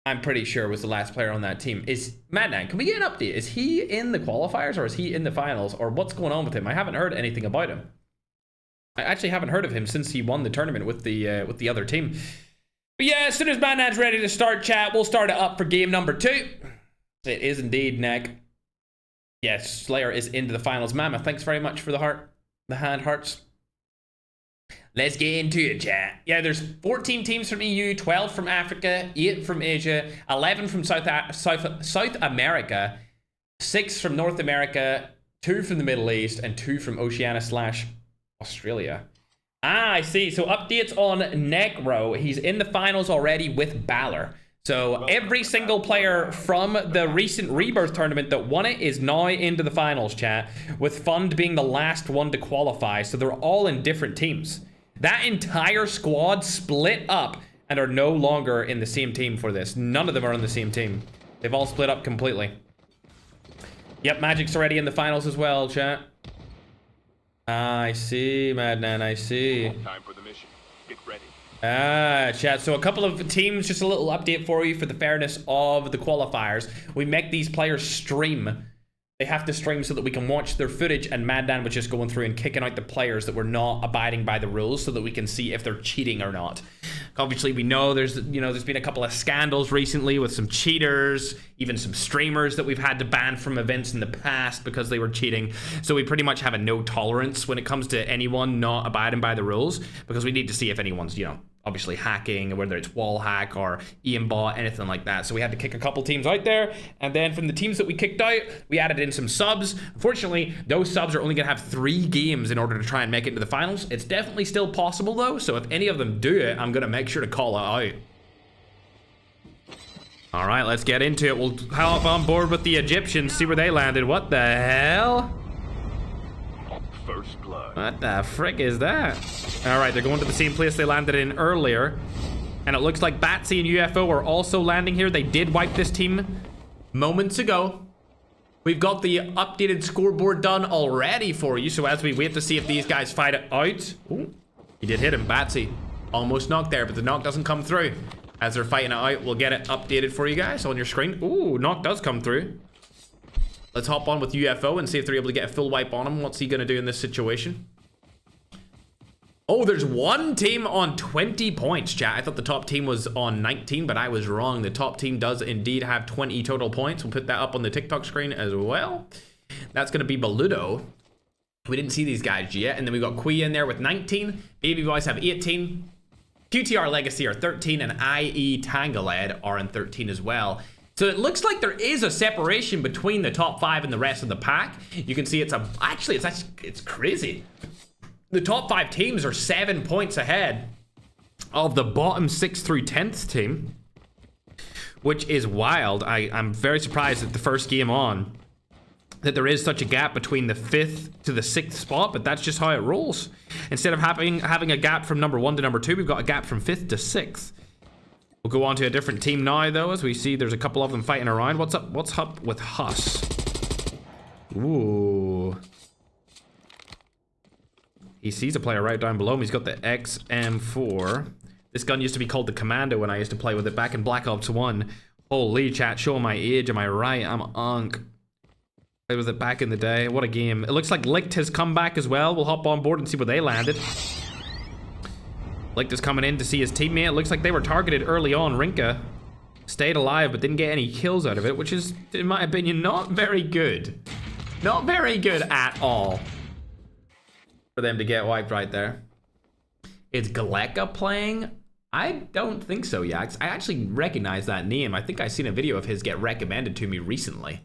I'm pretty sure was the last player on that team. Is Madnan, can we get an update? Is he in the qualifiers or is he in the finals? Or what's going on with him? I haven't heard anything about him. I actually haven't heard of him since he won the tournament with the other team. But yeah, as soon as Madnan's ready to start, chat, we'll start it up for game number 2. It is indeed Neck. Yes, Slayer is into the finals. Mama, thanks very much for the heart. The hand hearts. Let's get into it, chat. Yeah, there's 14 teams from EU, 12 from Africa, 8 from Asia, 11 from South America, 6 from North America, 2 from the Middle East, and 2 from Oceania/Australia. Ah, I see. So updates on Necro. He's in the finals already with Balor. So every single player from the recent Rebirth tournament that won it is now into the finals, chat, with Fund being the last one to qualify. So they're all in different teams. That entire squad split up and are no longer in the same team for this. None of them are on the same team. They've all split up completely. Yep, Magic's already in the finals as well, chat. I see, Madman, I see. Time for the mission. Get ready. Chat, so a couple of teams, just a little update for you for the fairness of the qualifiers. We make these players stream. They have to stream so that we can watch their footage, and Madman was just going through and kicking out the players that were not abiding by the rules so that we can see if they're cheating or not. Obviously, we know there's been a couple of scandals recently with some cheaters, even some streamers that we've had to ban from events in the past because they were cheating. So we pretty much have a no tolerance when it comes to anyone not abiding by the rules, because we need to see if anyone's, obviously hacking, whether it's wall hack or aimbot, anything like that. So we had to kick a couple teams out there, and then from the teams that we kicked out, we added in some subs. Unfortunately, those subs are only gonna have 3 games in order to try and make it to the finals. It's definitely still possible though, so if any of them do it, I'm gonna make sure to call it out. All right, let's get into it. We'll hop on board with the Egyptians, see where they landed. What the hell? First blood. What the frick is that? All right, they're going to the same place they landed in earlier. And it looks like Batsy and UFO are also landing here. They did wipe this team moments ago. We've got the updated scoreboard done already for you. So as we wait to see if these guys fight it out. Ooh, he did hit him, Batsy. Almost knocked there, but the knock doesn't come through. As they're fighting it out, we'll get it updated for you guys on your screen. Ooh, knock does come through. Let's hop on with UFO and see if they're able to get a full wipe on him. What's he gonna do in this situation? Oh, there's one team on 20 points, chat. I thought the top team was on 19, but I was wrong. The top team does indeed have 20 total points. We'll put that up on the TikTok screen as well. That's gonna be Baludo. We didn't see these guys yet. And then we got Kui in there with 19. Baby Boys have 18. QTR Legacy are 13, and IE Tangled are in 13 as well. So it looks like there is a separation between the top 5 and the rest of the pack. You can see it's crazy. The top 5 teams are 7 points ahead of the bottom 6th through 10th team, which is wild. I'm very surprised at the first game on that there is such a gap between the 5th to the 6th spot, but that's just how it rolls. Instead of having a gap from number 1 to number 2, we've got a gap from 5th to 6th. We'll go on to a different team now, though, as we see there's a couple of them fighting around. What's up with Huss? Ooh. He sees a player right down below him. He's got the XM4. This gun used to be called the Commando when I used to play with it back in Black Ops 1. Holy chat, showing my age, am I right? I'm unk. Played with it back in the day. What a game. It looks like Licht has come back as well. We'll hop on board and see where they landed. Licht is coming in to see his teammate. It looks like they were targeted early on. Rinka stayed alive but didn't get any kills out of it, which is, in my opinion, not very good. Not very good at all for them to get wiped right there. Is Galeka playing? I don't think so, Yax. I actually recognize that name. I think I've seen a video of his get recommended to me recently.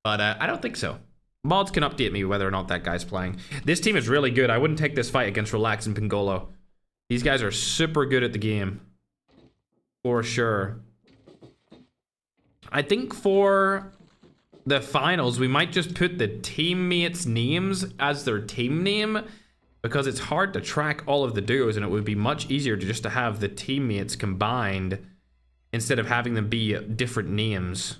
But I don't think so. Mods can update me whether or not that guy's playing. This team is really good. I wouldn't take this fight against Relax and Pingolo. These guys are super good at the game. For sure. I think for the finals, we might just put the teammates' names as their team name, because it's hard to track all of the duos, and it would be much easier to just to have the teammates combined instead of having them be different names.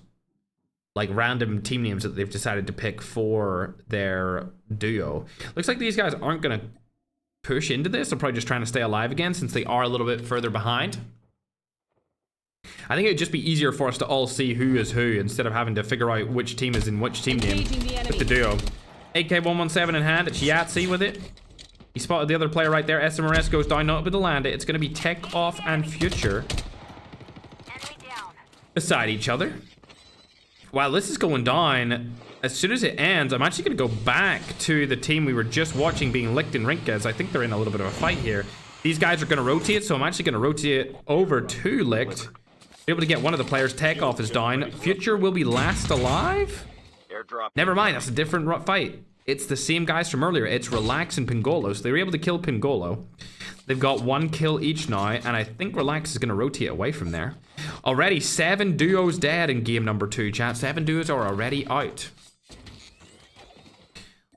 Like random team names that they've decided to pick for their duo. Looks like these guys aren't going to push into this. They're probably just trying to stay alive again since they are a little bit further behind. I think it would just be easier for us to all see who is who instead of having to figure out which team is in which team name with the duo. AK-117 in hand. It's Yahtzee with it. He spotted the other player right there. SMRS goes down, not able to land it. It's going to be Tech Off and Future beside each other. Wow, this is going down. As soon as it ends, I'm actually going to go back to the team we were just watching being Licht and Rinkas. I think they're in a little bit of a fight here. These guys are going to rotate, so I'm actually going to rotate over to Licht. Be able to get one of the players. Tech Off is down. Future will be last alive? Never mind, that's a different fight. It's the same guys from earlier. It's Relax and Pingolo, so they were able to kill Pingolo. They've got 1 kill each now, and I think Relax is going to rotate away from there. Already 7 duos dead in game number 2, chat. 7 duos are already out.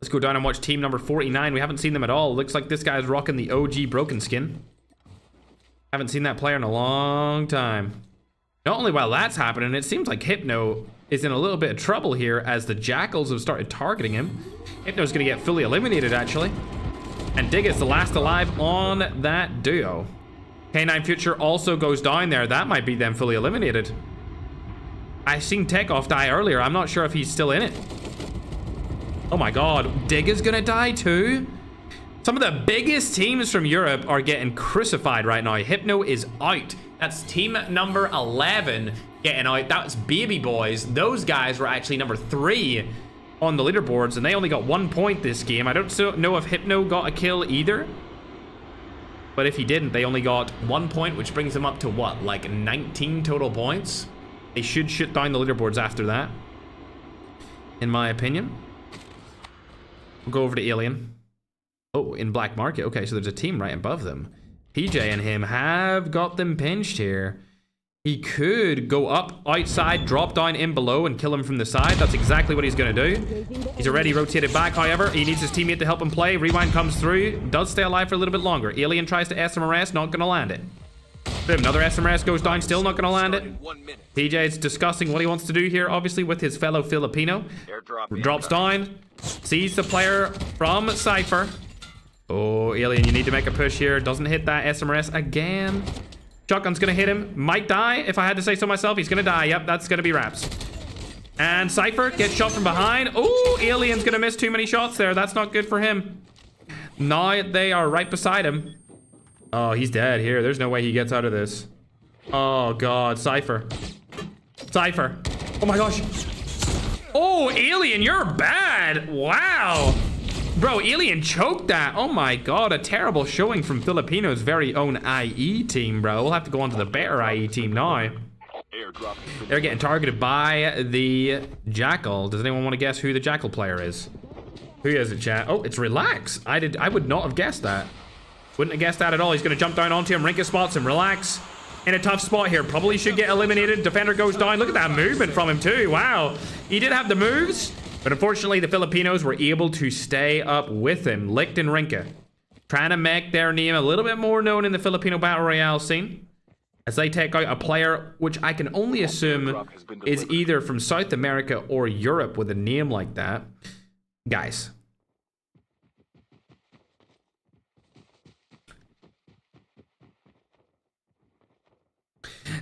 Let's go down and watch team number 49. We haven't seen them at all. Looks like this guy's rocking the OG broken skin. Haven't seen that player in a long time. Not only while that's happening, it seems like Hypno is in a little bit of trouble here as the Jackals have started targeting him. Hypno's going to get fully eliminated, actually. And Dig is the last alive on that duo. K9 Future also goes down there. That might be them fully eliminated. I seen Tech Off die earlier. I'm not sure if he's still in it. Oh my god. Dig is going to die too? Some of the biggest teams from Europe are getting crucified right now. Hypno is out. That's team number 11 getting out. That's Baby Boys. Those guys were actually number 3 on the leaderboards, and they only got 1 point this game. I don't know if Hypno got a kill either. But if he didn't, they only got 1 point, which brings them up to what, like 19 total points? They should shut down the leaderboards after that, in my opinion. We'll go over to Alien. Oh, in Black Market. Okay, so there's a team right above them. PJ and him have got them pinched here. He could go up outside, drop down in below, and kill him from the side. That's exactly what he's going to do. He's already rotated back, however. He needs his teammate to help him play. Rewind comes through. Does stay alive for a little bit longer. Alien tries to SMRS. Not going to land it. Boom, another SMRS goes down. Still not going to land it. PJ is discussing what he wants to do here, obviously, with his fellow Filipino. Drops down. Sees the player from Cypher. Oh, Alien, you need to make a push here. Doesn't hit that SMRS again. Shotgun's gonna hit him. Might die, if I had to say so myself. He's gonna die. Yep, that's gonna be Raps. And Cypher gets shot from behind. Oh, Alien's gonna miss too many shots there. That's not good for him. Now they are right beside him. Oh, he's dead here. There's no way he gets out of this. Oh, God. Cypher. Cypher. Oh, my gosh. Oh, Alien, you're bad. Wow. Bro, Alien choked that. Oh my god, a terrible showing from Filipino's very own IE team, bro. We'll have to go on to the better IE team now. They're getting targeted by the Jackal. Does anyone want to guess who the Jackal player is? Who is it, chat? Oh, it's Relax. I would not have guessed that. Wouldn't have guessed that at all. He's going to jump down onto him. Rinka spots him. Relax. In a tough spot here. Probably should get eliminated. Defender goes down. Look at that movement from him too. Wow. He did have the moves. But unfortunately, the Filipinos were able to stay up with him. Licked and Rinka. Trying to make their name a little bit more known in the Filipino Battle Royale scene. As they take out a player, which I can only assume is either from South America or Europe with a name like that. Guys.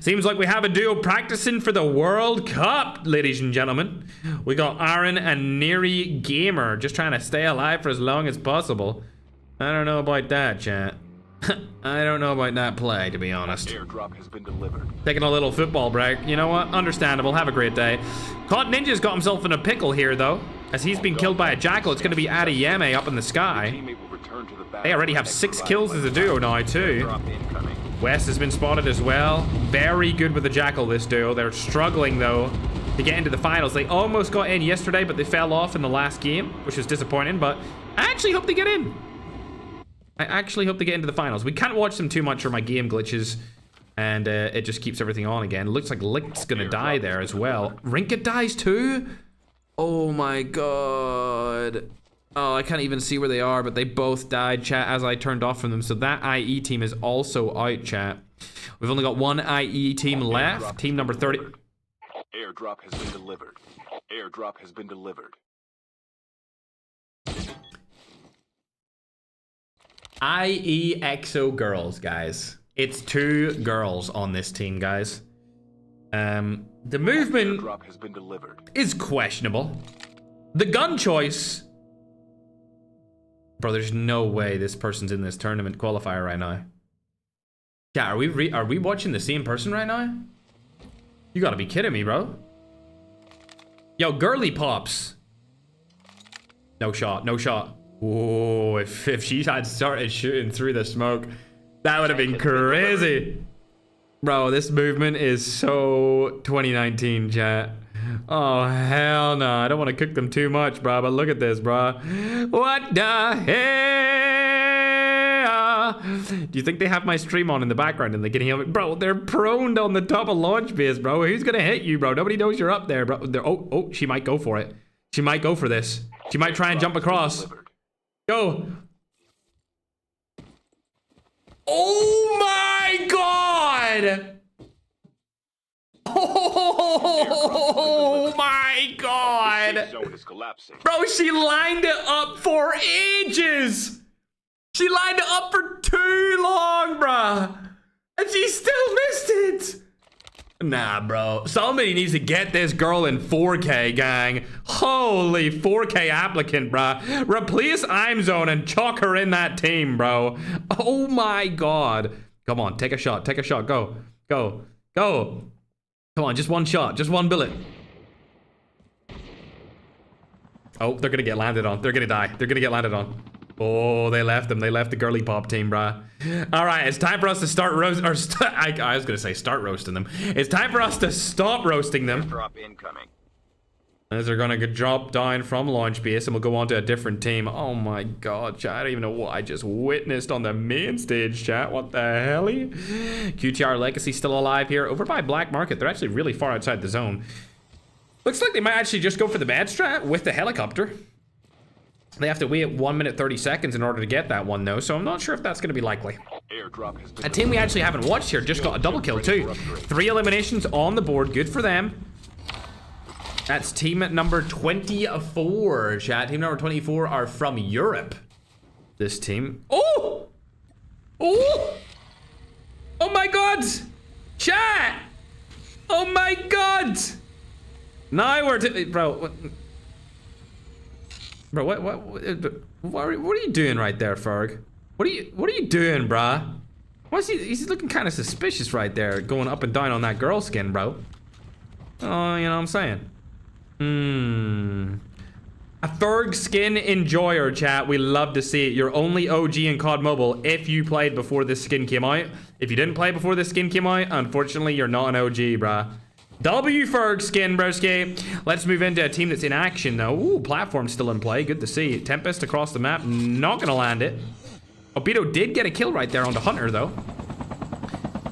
Seems like we have a duo practicing for the World Cup, ladies and gentlemen. We got Aaron and Neri Gamer just trying to stay alive for as long as possible. I don't know about that, chat. I don't know about that play, to be honest. Airdrop has been delivered. Taking a little football break. You know what? Understandable. Have a great day. COD Ninja's got himself in a pickle here, though. As he's being killed by a Jackal, it's going to be Adiyeme up in the sky. They already have 6 kills as a duo now, too. West has been spotted as well. Very good with the Jackal, this duo. They're struggling, though, to get into the finals. They almost got in yesterday, but they fell off in the last game, which was disappointing. But I actually hope they get in. I actually hope they get into the finals. We can't watch them too much for my game glitches, and it just keeps everything on again. Looks like Lick's gonna die there as well. Rinka dies too? Oh my god. Oh, I can't even see where they are, but they both died, chat, as I turned off from them. So that IE team is also out, chat. We've only got one IE team left. Team number 30. Airdrop has been delivered. Airdrop has been delivered. IEXO girls, guys. It's 2 girls on this team, guys. The movement has been delivered. is questionable. The gun choice... Bro, there's no way this person's in this tournament qualifier right now. Yeah, are we watching the same person right now? You gotta be kidding me, bro. Yo, girly pops. No shot, no shot. Whoa, if she had started shooting through the smoke, that would have been crazy. Bro, this movement is so 2019, chat. Oh, hell no. I don't want to cook them too much, bro, but look at this, bro. What the hell? Do you think they have my stream on in the background and they can hear me? Bro, they're prone on the top of launch base, bro. Who's going to hit you, bro? Nobody knows you're up there, bro. Oh, she might go for it. She might go for this. She might try and jump across. Go. Oh my god! Oh my god! Bro, she lined it up for ages! She lined it up for too long, bruh! And she still missed it! Nah, bro. Somebody needs to get this girl in 4K, gang. Holy 4K applicant, bro. Replace IMZone and chuck her in that team, bro. Oh my god. Come on, take a shot. Take a shot. Go. Go. Go. Come on, just one shot. Just one bullet. Oh, they're gonna get landed on. They're gonna die. They're gonna get landed on. Oh, they left them. They left the girly pop team, bruh. All right, it's time for us to start roasting. I was gonna say start roasting them. It's time for us to stop roasting them. Drop incoming. As they're gonna get dropped down from launch base, and we'll go on to a different team. Oh my god, chat! I don't even know what I just witnessed on the main stage, chat. What the hell? QTR Legacy still alive here, over by Black Market. They're actually really far outside the zone. Looks like they might actually just go for the bad strat with the helicopter. They have to wait 1 minute 30 seconds in order to get that one though, so I'm not sure if that's going to be likely. Airdrop has been A team we actually haven't watched here just got a double kill too. 3 eliminations on the board, good for them. That's team number 24, chat. Team number 24 are from Europe. This team. Oh! Oh! Oh my god! Chat! Oh my god! Now we're bro, what? Bro, what are you doing right there, Ferg? What are you doing, brah? Why is he's looking kind of suspicious right there, going up and down on that girl skin, bro. Oh, you know what I'm saying? A Ferg skin enjoyer, chat. We love to see it. You're only OG in COD Mobile if you played before this skin came out. If you didn't play before this skin came out, unfortunately, you're not an OG, brah. W Ferg skin, broski. Let's move into a team that's in action, though. Ooh, platform's still in play. Good to see. Tempest across the map. Not gonna land it. Obito did get a kill right there onto Hunter, though.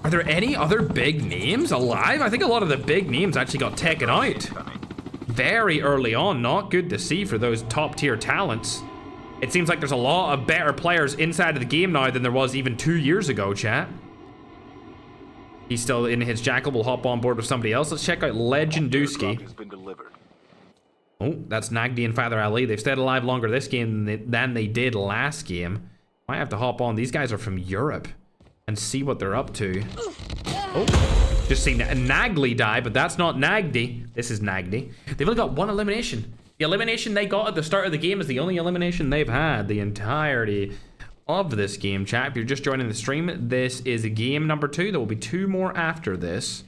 Are there any other big names alive? I think a lot of the big names actually got taken out very early on. Not good to see for those top-tier talents. It seems like there's a lot of better players inside of the game now than there was even 2 years ago, chat. He's still in his jackal. Will hop on board with somebody else. Let's check out Legenduski. Oh, that's Nagdi and Father Ali. They've stayed alive longer this game than they did last game. Might have to hop on. These guys are from Europe and see what they're up to. Oh, just seen Nagli die, but that's not Nagdi. This is Nagdi. They've only got 1 elimination. The elimination they got at the start of the game is the only elimination they've had the entirety of this game, chat. If you're just joining the stream, this is game number 2. There will be 2 more after this.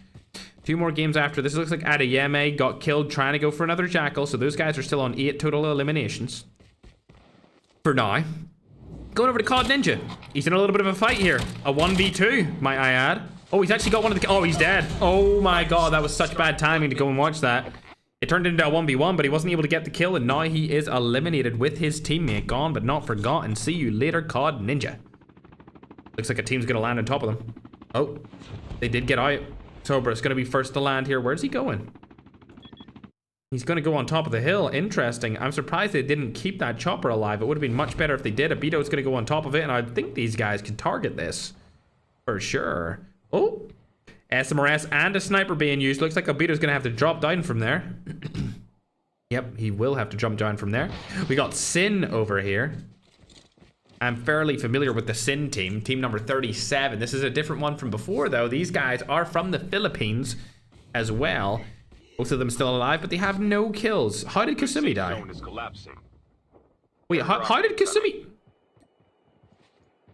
2 more games after this. It looks like Adeyemi got killed trying to go for another jackal, so those guys are still on 8 total eliminations for now. Going over to COD Ninja. He's in a little bit of a fight here. A 1v2, might I add. Oh, he's actually got one of the... Oh, he's dead. Oh my god, that was such bad timing to go and watch that. It turned into a 1v1, but he wasn't able to get the kill, and now he is eliminated with his teammate. Gone but not forgotten. See you later, COD Ninja. Looks like a team's gonna land on top of them. Oh, they did get out. Sobra's gonna be first to land here. Where's he going? He's gonna go on top of the hill. Interesting. I'm surprised they didn't keep that chopper alive. It would have been much better if they did. Abito's gonna go on top of it, and I think these guys can target this for sure. Oh, SMRS and a sniper being used. Looks like Obito's gonna have to drop down from there. Yep, he will have to jump down from there. We got Sin over here. I'm fairly familiar with the Sin team, team number 37. This is a different one from before, though. These guys are from the Philippines as well. Both of them still alive, but they have no kills. How did Kasumi die? Wait, how did Kasumi...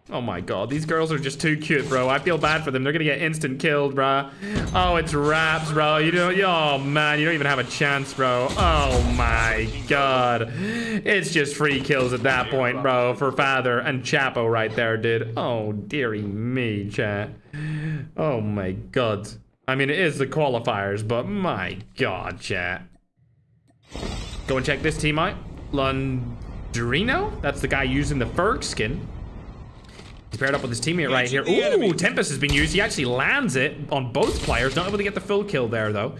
Oh my god, these girls are just too cute, bro. I feel bad for them. They're gonna get instant killed, bro. Oh, it's Raps, bro. You don't... Oh, man, you don't even have a chance, bro. Oh my god. It's just free kills at that point, bro, for Father and Chapo right there, dude. Oh, dearie me, chat. Oh my god. I mean, it is the qualifiers, but my god, chat. Go and check this team out. Lundrino? That's the guy using the Ferg skin. He's paired up with his teammate right here. Ooh, Tempest has been used. He actually lands it on both players. Not able to get the full kill there, though.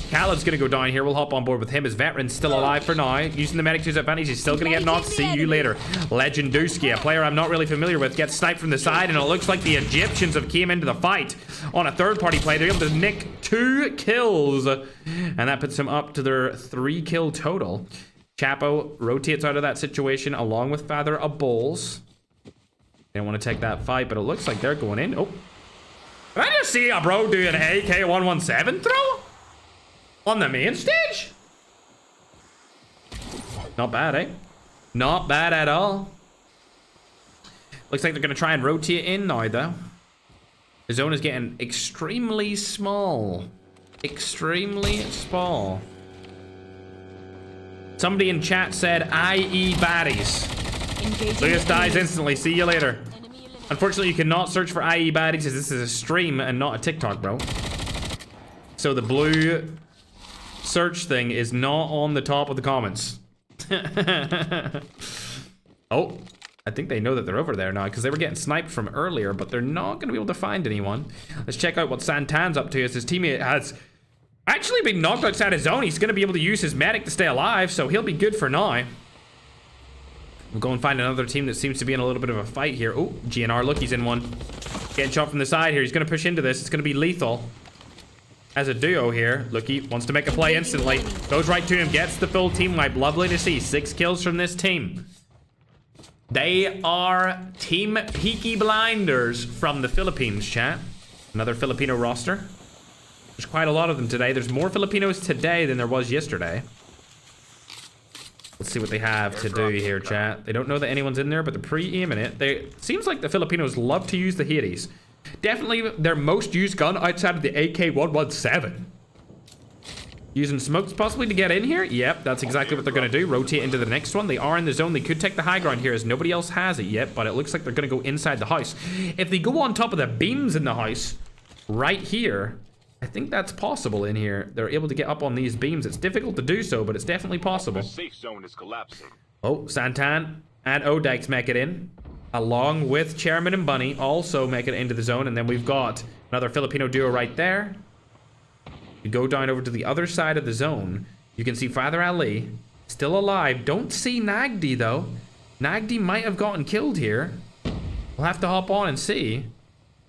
Khaled's going to go down here. We'll hop on board with him. His veteran's still alive for now. Using the medic to his advantage. He's still going to get knocked. See you later. Legenduski, a player I'm not really familiar with, gets sniped from the side, and it looks like the Egyptians have came into the fight on a third-party play. They're able to nick 2 kills, and that puts him up to their 3-kill total. Chapo rotates out of that situation along with Father Abols. They don't want to take that fight, but it looks like they're going in. Oh, Did I just see a bro do an AK-117 throw? On the main stage? Not bad, eh? Not bad at all. Looks like they're going to try and rotate in now, though. The zone is getting extremely small. Extremely small. Somebody in chat said, IE baddies. Lucas dies instantly. See you later. Unfortunately, you cannot search for IE baddies as this is a stream and not a TikTok, bro. So the blue search thing is not on the top of the comments. Oh, I think they know that they're over there now because they were getting sniped from earlier, but they're not going to be able to find anyone. Let's check out what Santan's up to as his teammate has actually been knocked outside his zone. He's going to be able to use his medic to stay alive, so he'll be good for now. We'll go and find another team that seems to be in a little bit of a fight here. Oh, GNR, look, he's in one. Getting shot from the side here. He's going to push into this. It's going to be lethal. As a duo here, Looky wants to make a play instantly. Goes right to him, gets the full team wipe. Lovely to see. 6 kills from this team. They are Team Peaky Blinders from the Philippines, chat. Another Filipino roster. There's quite a lot of them today. There's more Filipinos today than there was yesterday. Let's see what they have to do here, chat. They don't know that anyone's in there, but they're pre-aiming it. Seems like the Filipinos love to use the Hades. Definitely their most used gun outside of the AK-117. Using smokes possibly to get in here? Yep, that's exactly what they're going to do. Rotate into the next one. They are in the zone. They could take the high ground here as nobody else has it yet, but it looks like they're going to go inside the house. If they go on top of the beams in the house, right here, I think that's possible in here. They're able to get up on these beams. It's difficult to do so, but it's definitely possible. The safe zone is collapsing. Oh, Santan and Odex make it in, along with Chairman and Bunny also make it into the zone. And then we've got another Filipino duo right there. You go down over to the other side of the zone. You can see Father Ali still alive. Don't see Nagdi, though. Nagdi might have gotten killed here. We'll have to hop on and see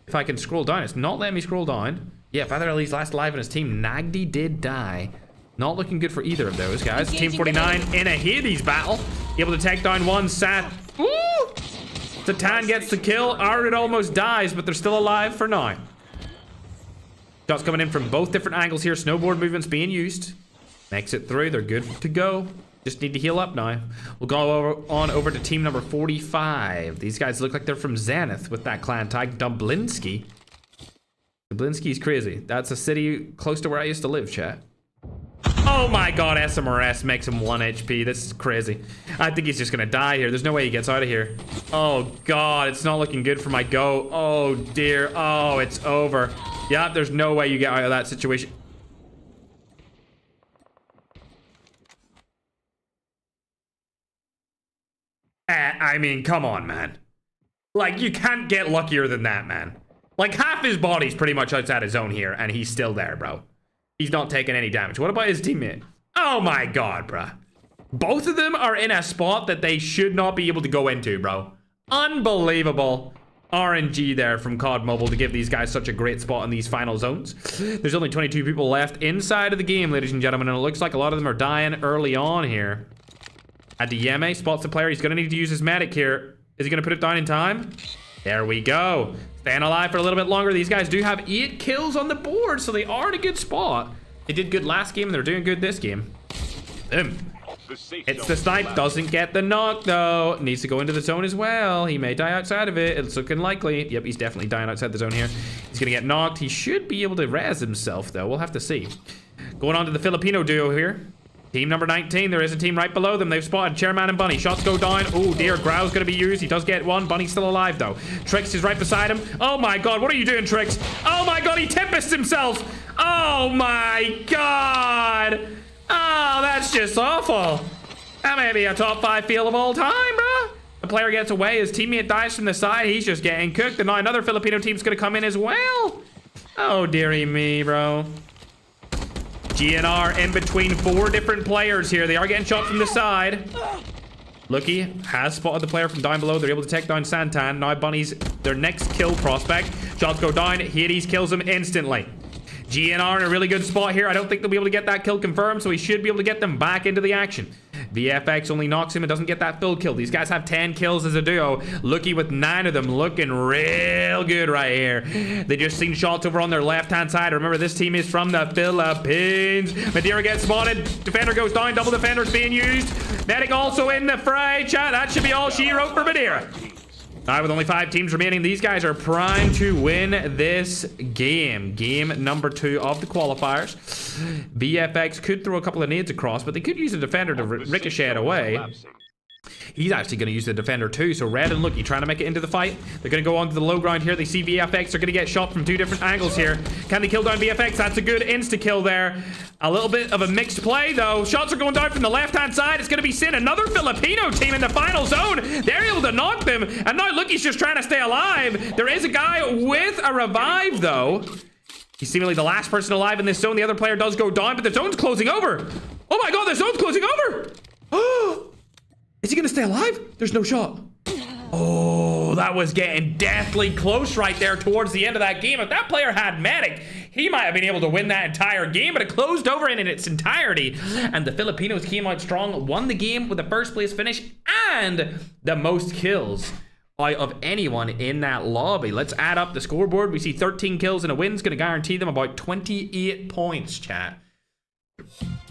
if I can scroll down. It's not letting me scroll down. Yeah, Father Ali's last alive in his team. Nagdi did die. Not looking good for either of those guys. Team 49 in a Hades battle. Able to take down one. Woo! Satan gets the kill. Arid almost dies, but they're still alive for now. Shots coming in from both different angles here. Snowboard movements being used. Makes it through. They're good to go. Just need to heal up now. We'll go on over to team number 45. These guys look like they're from Zenith with that clan tag. Dublinsky. Dublinsky's crazy. That's a city close to where I used to live, chat. Oh my god, SMRS makes him 1 HP. This is crazy. I think he's just gonna die here. There's no way he gets out of here. Oh god, it's not looking good for my go. Oh dear. Oh, it's over. Yeah, there's no way you get out of that situation. I mean, come on, man. Like, you can't get luckier than that, man. Like, half his body's pretty much outside his zone here, and he's still there, bro. He's not taking any damage. What about his teammate? Oh my god, bro. Both of them are in a spot that they should not be able to go into, bro. Unbelievable RNG there from COD Mobile to give these guys such a great spot in these final zones. There's only 22 people left inside of the game, ladies and gentlemen, and it looks like a lot of them are dying early on here. Adiyeme spots the player. He's going to need to use his medic here. Is he going to put it down in time? There we go. Staying alive for a little bit longer. These guys do have 8 kills on the board, so they are in a good spot. They did good last game, and they're doing good this game. Boom. It's the snipe. Doesn't get the knock, though. Needs to go into the zone as well. He may die outside of it. It's looking likely. Yep, he's definitely dying outside the zone here. He's going to get knocked. He should be able to res himself, though. We'll have to see. Going on to the Filipino duo here. Team number 19. There is a team right below them. They've spotted Chairman and Bunny. Shots go down. Oh, dear. Growl's going to be used. He does get one. Bunny's still alive, though. Trix is right beside him. Oh, my God. What are you doing, Trix? Oh, my God. He tempest himself. Oh, my God. Oh, that's just awful. That may be a top 5 field of all time, bro. The player gets away. His teammate dies from the side. He's just getting cooked. And now another Filipino team's going to come in as well. Oh, dearie me, bro. GNR in between 4 different players here. They are getting shot from the side. Looky has spotted the player from down below. They're able to take down Santan. Now Bunny's their next kill prospect. Shots go down. Hades kills him instantly. GNR in a really good spot here. I don't think they'll be able to get that kill confirmed, so he should be able to get them back into the action. VFX only knocks him and doesn't get that full kill. These guys have 10 kills as a duo. Lucky with 9 of them, looking real good right here. They just seen shots over on their left-hand side. Remember, this team is from the Philippines. Madeira gets spotted. Defender goes down. Double defenders being used. Medic also in the fray. Chat, that should be all she wrote for Madeira. All right, with only 5 teams remaining, these guys are primed to win this game. Game number 2 of the qualifiers. VFX could throw a couple of nades across, but they could use a defender to ricochet it away. He's actually going to use the defender too. So Red and Lucky trying to make it into the fight. They're going to go onto the low ground here. They see VFX. They're going to get shot from 2 different angles here. Can they kill down VFX? That's a good insta-kill there. A little bit of a mixed play though. Shots are going down from the left-hand side. It's going to be Sin. Another Filipino team in the final zone. They're able to knock them. And now Lucky's just trying to stay alive. There is a guy with a revive though. He's seemingly the last person alive in this zone. The other player does go down, but the zone's closing over. Oh my god, the zone's closing over. Oh. Is he gonna stay alive? There's no shot. Oh, that was getting deathly close right there towards the end of that game. If that player had medic, he might have been able to win that entire game, but it closed over in its entirety. And the Filipinos came out strong, won the game with the first place finish and the most kills out of anyone in that lobby. Let's add up the scoreboard. We see 13 kills and a win's gonna guarantee them about 28 points, chat.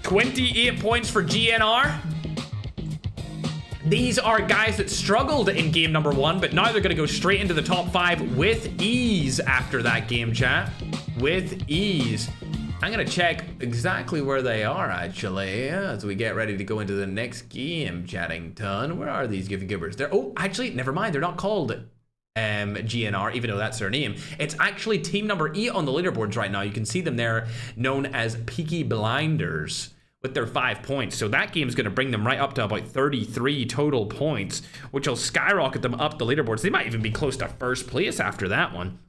28 points for GNR. These are guys that struggled in game number 1, but now they're going to go straight into the top 5 with ease after that game, chat. With ease. I'm going to check exactly where they are, actually, as we get ready to go into the next game, Chattington. Where are these Giffy Gibbers? They're, oh, actually, never mind. They're not called GNR, even though that's their name. It's actually team number 8 on the leaderboards right now. You can see them there, known as Peaky Blinders, with their 5 points. So that game is going to bring them right up to about 33 total points, which will skyrocket them up the leaderboards. They might even be close to first place after that one.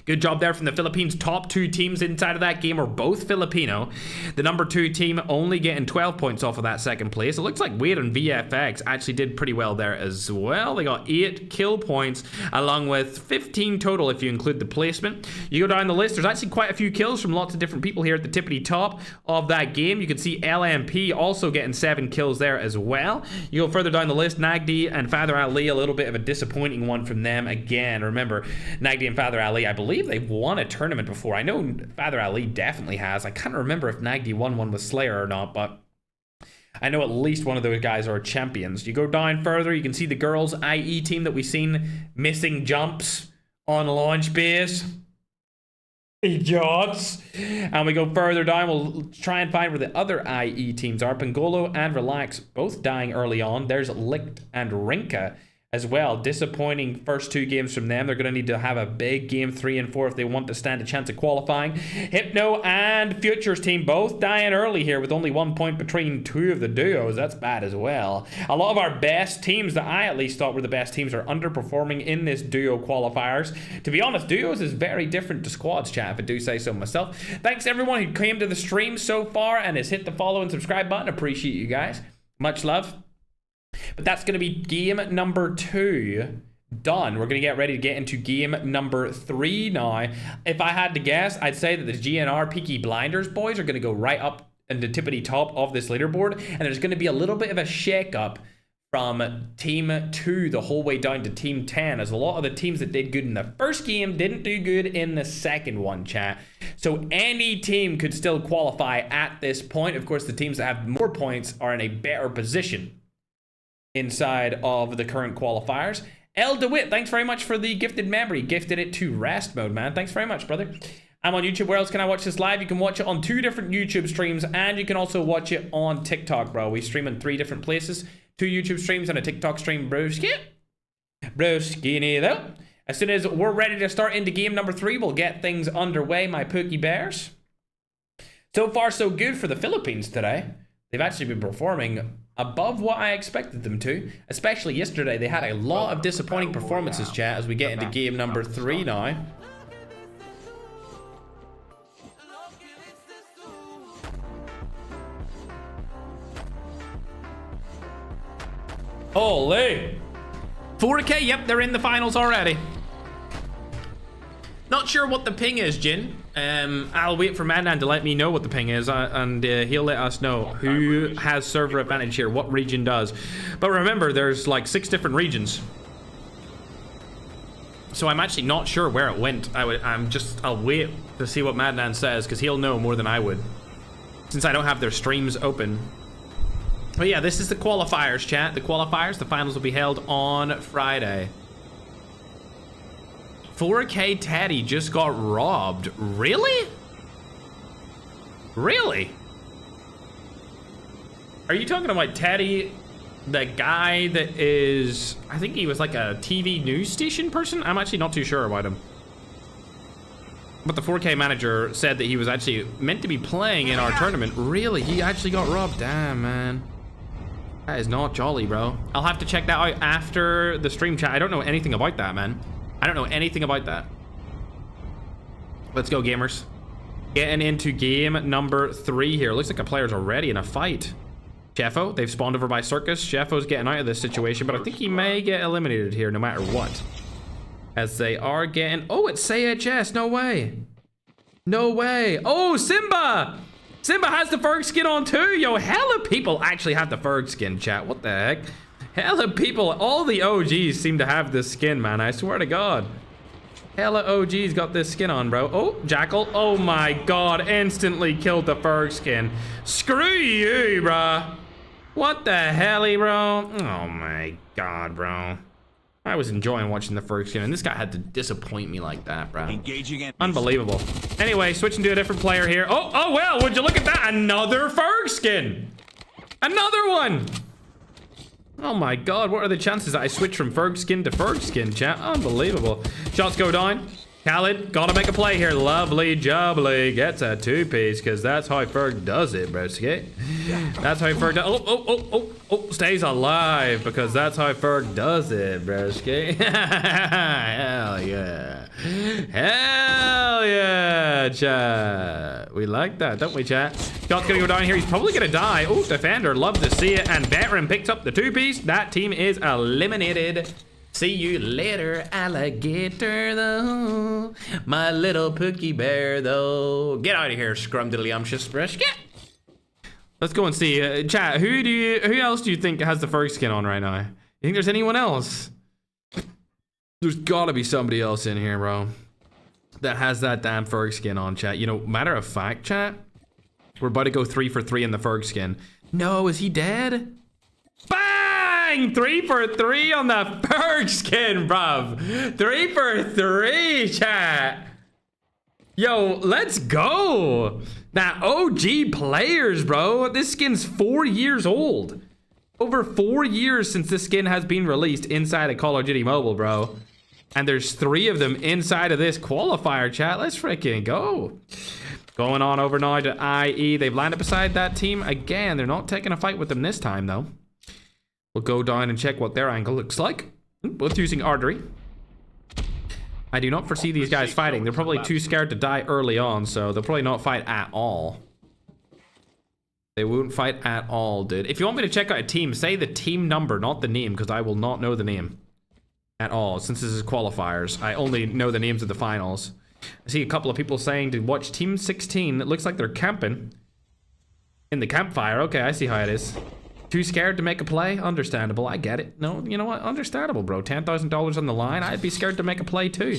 Good job there from the Philippines. Top 2 teams inside of that game are both Filipino. The number 2 team only getting 12 points off of that second place. It looks like Wade and VFX actually did pretty well there as well. They got 8 kill points along with 15 total if you include the placement. You go down the list, there's actually quite a few kills from lots of different people here at the tippity top of that game. You can see LMP also getting 7 kills there as well. You go further down the list, Nagdi and Father Ali, a little bit of a disappointing one from them again. Remember, Nagdi and Father Ali, I believe they've won a tournament before. I know Father Ali definitely has. I can't remember if Nagdi won one with Slayer or not, but I know at least one of those guys are champions. You go down further, you can see the girls' IE team that we've seen missing jumps on launch base. Idiots. And we go further down, we'll try and find where the other IE teams are. Pangolo and Relax both dying early on. There's Licht and Rinka as well. Disappointing first 2 games from them. They're going to need to have a big game 3 and 4 if they want to stand a chance of qualifying. Hypno and Futures team both dying early here with only 1 point between 2 of the duos. That's bad as well. A lot of our best teams that I at least thought were the best teams are underperforming in this duo qualifiers. To be honest, duos is very different to squads, chat, if I do say so myself. Thanks everyone who came to the stream so far and has hit the follow and subscribe button. Appreciate you guys. Much love. But that's going to be game number 2 done. We're going to get ready to get into game number 3 now. If I had to guess, I'd say that the GNR Peaky Blinders boys are going to go right up in the tippity top of this leaderboard. And there's going to be a little bit of a shake-up from team 2 the whole way down to team 10, as a lot of the teams that did good in the first game didn't do good in the second one, chat. So any team could still qualify at this point. Of course, the teams that have more points are in a better position inside of the current qualifiers. El DeWitt, thanks very much for the gifted memory. Gifted it to rest mode, man. Thanks very much, brother. I'm on YouTube. Where else can I watch this live? You can watch it on 2 different YouTube streams, and you can also watch it on TikTok, bro. We stream in 3 different places. 2 YouTube streams and a TikTok stream, broski. Broski, though. As soon as we're ready to start into game number 3, we'll get things underway, my Pookie Bears. So far, so good for the Philippines today. They've actually been performing above what I expected them to. Especially yesterday, they had a lot of disappointing performances, chat, as we get into game number 3 now. Holy! 4K, yep, they're in the finals already. Not sure what the ping is, Jin. I'll wait for Madnan to let me know what the ping is, and he'll let us know who has server advantage here, what region does. But remember, there's like 6 different regions. So I'm actually not sure where it went. I'll wait to see what Madnan says, because he'll know more than I would, since I don't have their streams open. But yeah, this is the qualifiers, chat. The qualifiers, the finals will be held on Friday. 4K Teddy just got robbed. Really? Really? Are you talking about Teddy, the guy that is, I think he was like a TV news station person? I'm actually not too sure about him. But the 4K manager said that he was actually meant to be playing in our tournament. Really? He actually got robbed? Damn, man. That is not jolly, bro. I'll have to check that out after the stream, chat. I don't know anything about that, man. I don't know anything about that. Let's go, gamers. Getting into game number 3 here. Looks like a player's already in a fight. Jeffo, they've spawned over by Circus. Jeffo's getting out of this situation, but I think he may get eliminated here no matter what. As they are getting... Oh, it's CHS. No way. No way. Oh, Simba! Simba has the Ferg skin on too. Yo, hella people actually have the Ferg skin, chat. What the heck? Hella people, all the OGs seem to have this skin, man. I swear to God. Hella OGs got this skin on, bro. Oh, Jackal. Oh my God, instantly killed the Ferg skin. Screw you, bruh. What the helly, bro? Oh my God, bro. I was enjoying watching the Ferg skin, and this guy had to disappoint me like that, bro. Engaging Unbelievable. Anyway, switching to a different player here. Oh, well, would you look at that? Another Ferg skin. Another one. Oh my God, what are the chances that I switch from Ferg skin to Ferg skin, chat? Unbelievable. Shots go down. Khaled, gotta make a play here. Lovely jubbly. Gets a 2-piece, because that's how Ferg does it, broski. That's how Ferg does. Oh, stays alive, because that's how Ferg does it, broski. Hell yeah. Hell yeah, chat. We like that, don't we, chat? Shot's gonna go down here. He's probably gonna die. Oh, defender, love to see it. And veteran picks up the 2-piece. That team is eliminated. See you later, alligator, though. My little pookie bear, though. Get out of here, scrumdiddlyumptious brush. Get. Let's go and see. Chat, who else do you think has the Ferg skin on right now? You think there's anyone else? There's gotta be somebody else in here, bro, that has that damn Ferg skin on, chat. You know, matter of fact, chat, we're about to go 3 for 3 in the Ferg skin. No, is he dead? Bang! 3 for 3 on the Ferg skin, bruv. 3 for 3, chat. Yo, let's go. That OG players, bro. This skin's 4 years old. Over 4 years since this skin has been released inside of Call of Duty Mobile, bro. And there's 3 of them inside of this qualifier, chat. Let's freaking go. Going on over now to IE. They've landed beside that team again. They're not taking a fight with them this time, though. We'll go down and check what their angle looks like. Both using artery. I do not foresee these guys fighting. They're probably too scared to die early on, so they'll probably not fight at all. They won't fight at all, dude. If you want me to check out a team, say the team number, not the name, because I will not know the name at all, since this is qualifiers. I only know the names of the finals. I see a couple of people saying to watch Team 16. It looks like they're camping in the campfire. Okay, I see how it is. Too scared to make a play? Understandable. I get it. No, you know what? Understandable, bro. $10,000 on the line. I'd be scared to make a play too.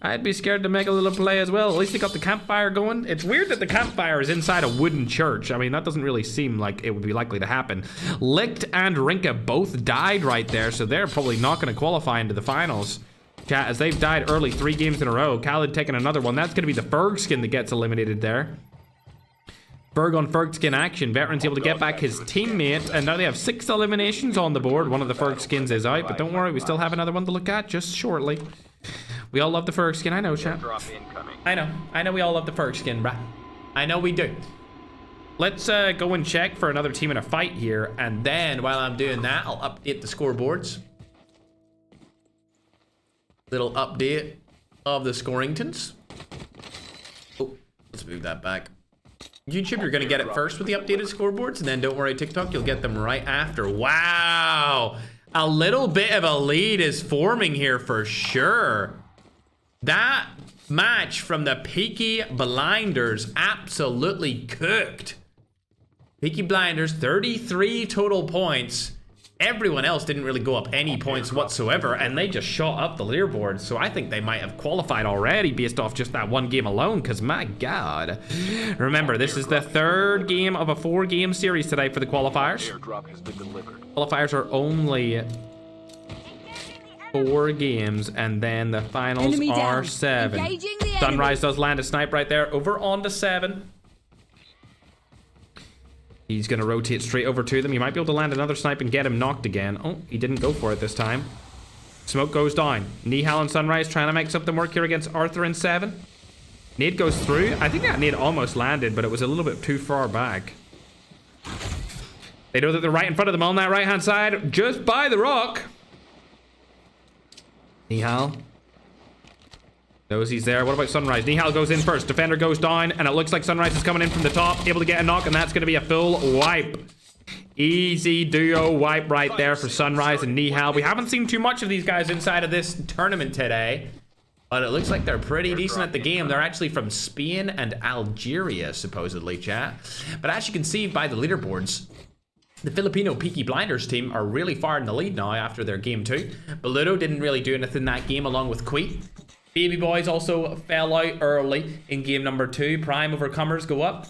I'd be scared to make a little play as well. At least they got the campfire going. It's weird that the campfire is inside a wooden church. I mean, that doesn't really seem like it would be likely to happen. Licht and Rinka both died right there, so they're probably not going to qualify into the finals. Chat, as they've died early 3 games in a row. Khaled taking another one. That's going to be the Ferg skin that gets eliminated there. Ferg on Ferg skin action. Veteran's able to get back his teammate, and now they have 6 eliminations on the board. One of the Ferg skins is out, but don't worry, we still have another one to look at just shortly. We all love the Ferg skin. I know, chat. I know we all love the Ferg skin, bruh. I know we do. Let's go and check for another team in a fight here, and then while I'm doing that, I'll update the scoreboards. Little update of the scoringtons. Oh, let's move that back. YouTube, you're gonna get it first with the updated scoreboards, and then don't worry, TikTok, you'll get them right after. Wow, a little bit of a lead is forming here for sure. That match from the Peaky Blinders absolutely cooked. Peaky Blinders, 33 total points. Everyone else didn't really go up any points whatsoever, and they just shot up the leaderboard. So I think they might have qualified already based off just that one game alone, because my God. Remember, this is the third game of a 4-game series today for the qualifiers. Qualifiers are only 4 games, and then the finals are 7. Sunrise does land a snipe right there, over on to 7. He's going to rotate straight over to them. He might be able to land another snipe and get him knocked again. Oh, he didn't go for it this time. Smoke goes down. Nihal and Sunrise trying to make something work here against Arthur and 7. Nade goes through. I think that nade almost landed, but it was a little bit too far back. They know that they're right in front of them on that right-hand side, just by the rock. Nihal knows he's there. What about Sunrise? Nihal goes in first. Defender goes down, and it looks like Sunrise is coming in from the top, able to get a knock, and that's going to be a full wipe. Easy duo wipe right there for Sunrise and Nihal. We haven't seen too much of these guys inside of this tournament today, but it looks like they're pretty decent at the game. They're actually from Spain and Algeria, supposedly, chat. But as you can see by the leaderboards, the Filipino Peaky Blinders team are really far in the lead now after their game 2. Baluto didn't really do anything that game along with Quee. Baby Boys also fell out early in game number 2. Prime Overcomers go up.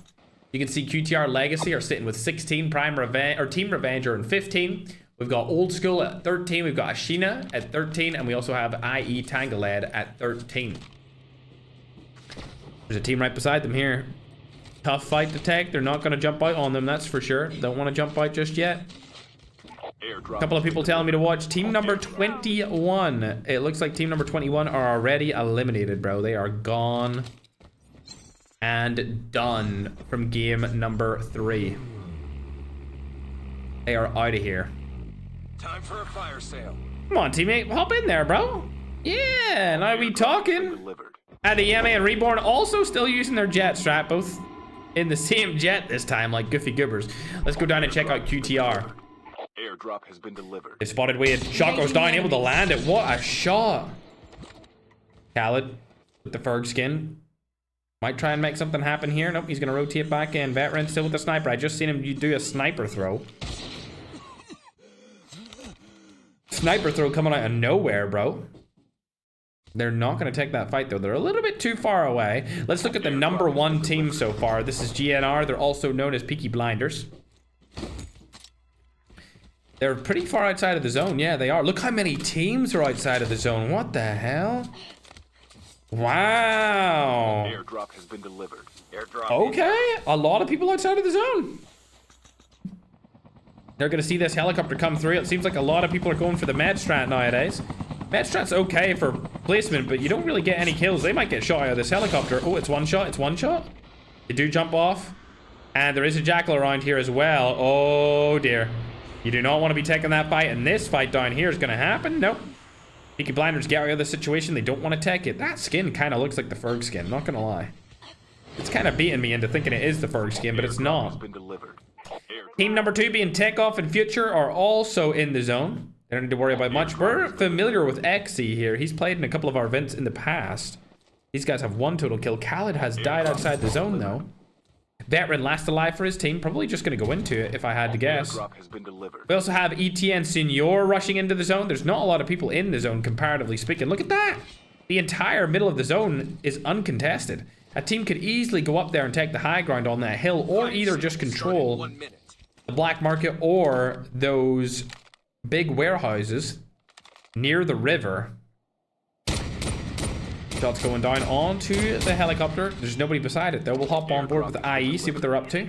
You can see QTR Legacy are sitting with 16. Prime Revenge or Team Revenge are in 15. We've got Old School at 13. We've got Ashina at 13. And we also have IE Tangled at 13. There's a team right beside them here. Tough fight to take. They're not going to jump out on them, that's for sure. Don't want to jump out just yet. A couple of people telling me to watch team number 21. It looks like team number 21 are already eliminated, bro. They are gone and done from game number 3. They are out of here. Time for a fire sale. Come on, teammate. Hop in there, bro. Yeah, now we talking. And the Yame and Reborn also still using their jet strap, both in the same jet this time, like Goofy Goobers. Let's go down and check out QTR. Airdrop has been delivered. They spotted Wade. Shot goes down, able to land it. What a shot. Khaled with the Ferg skin. Might try and make something happen here. Nope, he's going to rotate back in. Veteran still with the sniper. I just seen him do a sniper throw. Sniper throw coming out of nowhere, bro. They're not going to take that fight, though. They're a little bit too far away. Let's look at the number 1 team so far. This is GNR. They're also known as Peaky Blinders. They're pretty far outside of the zone. Yeah, they are. Look how many teams are outside of the zone. What the hell? Wow. Airdrop has been delivered. Airdrop. Okay. A lot of people outside of the zone. They're going to see this helicopter come through. It seems like a lot of people are going for the med strat nowadays. Med strat's okay for placement, but you don't really get any kills. They might get shot out of this helicopter. Oh, it's one shot. It's one shot. They do jump off. And there is a jackal around here as well. Oh, dear. You do not want to be taking that fight, and this fight down here is going to happen. Nope. Peaky Blinders get out of the situation. They don't want to take it. That skin kind of looks like the Ferg skin, not going to lie. It's kind of beating me into thinking it is the Ferg skin, but it's not. Team number 2 being Takeoff and Future are also in the zone. They don't need to worry about much. We're familiar with XE here. He's played in a couple of our events in the past. These guys have 1 total kill. Khaled has died outside the zone, though. Veteran last alive for his team. Probably just going to go into it if I had to guess. We also have ETN Senior rushing into the zone. There's not a lot of people in the zone, comparatively speaking. Look at that. The entire middle of the zone is uncontested. A team could easily go up there and take the high ground on that hill, or either just control the black market or those big warehouses near the river. Shots going down onto the helicopter. There's nobody beside it, though. We'll hop on board with the IE, see what they're up to.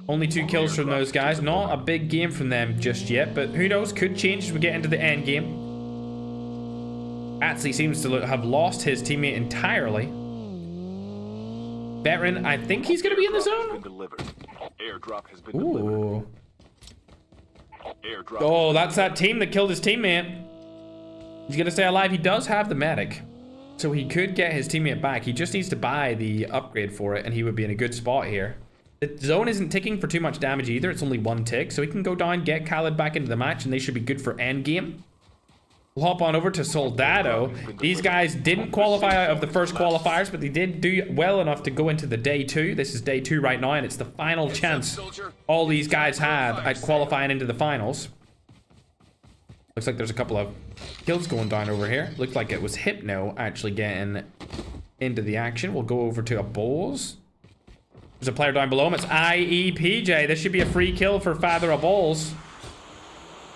Only 2 kills from those guys. Not a big game from them just yet, but who knows? Could change as we get into the end game. Atsy seems to have lost his teammate entirely. Veteran, I think he's going to be in the zone. Ooh. Oh, that's that team that killed his teammate. He's going to stay alive. He does have the medic, so he could get his teammate back. He just needs to buy the upgrade for it, and he would be in a good spot here. The zone isn't ticking for too much damage either. It's only 1 tick, so he can go down, get Khaled back into the match, and they should be good for end game. We'll hop on over to Soldado. These guys didn't qualify out of the first qualifiers, but they did do well enough to go into the day 2. This is day 2 right now, and it's the final chance all these guys have at qualifying into the finals. Looks like there's a couple of kills going down over here. Looked like it was Hypno actually getting into the action. We'll go over to a Bulls. There's a player down below him. It's IEPJ. This should be a free kill for Father of Bulls.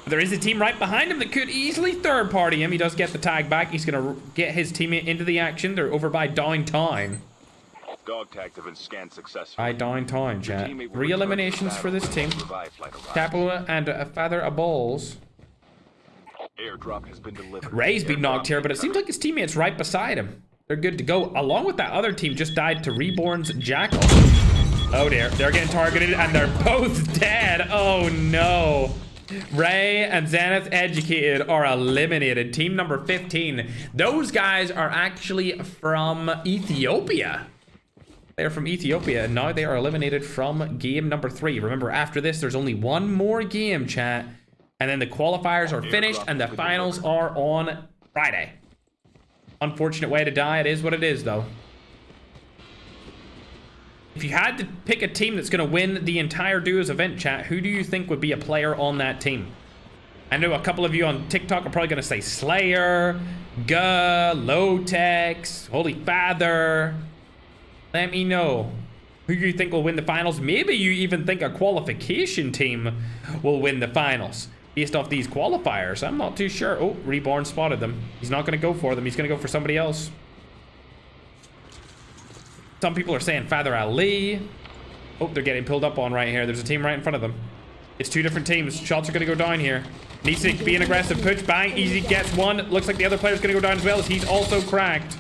There is a team right behind him that could easily third party him. He does get the tag back. He's going to get his teammate into the action. They're over by downtown. Dog tags have been scanned successfully. By downtown, chat. 3 eliminations for this team. Capola and Father of Bulls. Airdrop has been delivered. Ray's been knocked here, but it seems like his teammate's right beside him. They're good to go. Along with that other team just died to Reborn's Jackal. Oh dear, they're getting targeted and they're both dead. Oh no. Ray and Zenith Educated are eliminated. Team number 15. Those guys are actually from Ethiopia. They're from Ethiopia and now they are eliminated from game number 3. Remember, after this, there's only one more game, chat. And then the qualifiers are finished and the finals are on Friday. Unfortunate way to die. It is what it is, though. If you had to pick a team that's going to win the entire Duos event, chat, who do you think would be a player on that team? I know a couple of you on TikTok are probably going to say Slayer, Guh, Lotex, Holy Father. Let me know who you think will win the finals. Maybe you even think a qualification team will win the finals based off these qualifiers. I'm not too sure. Oh, Reborn spotted them. He's not going to go for them. He's going to go for somebody else. Some people are saying Father Ali. Oh, they're getting pulled up on right here. There's a team right in front of them. It's 2 different teams. Shots are going to go down here. Needs to be an aggressive push. Bang. Easy gets one. Looks like the other player's going to go down as well as he's also cracked.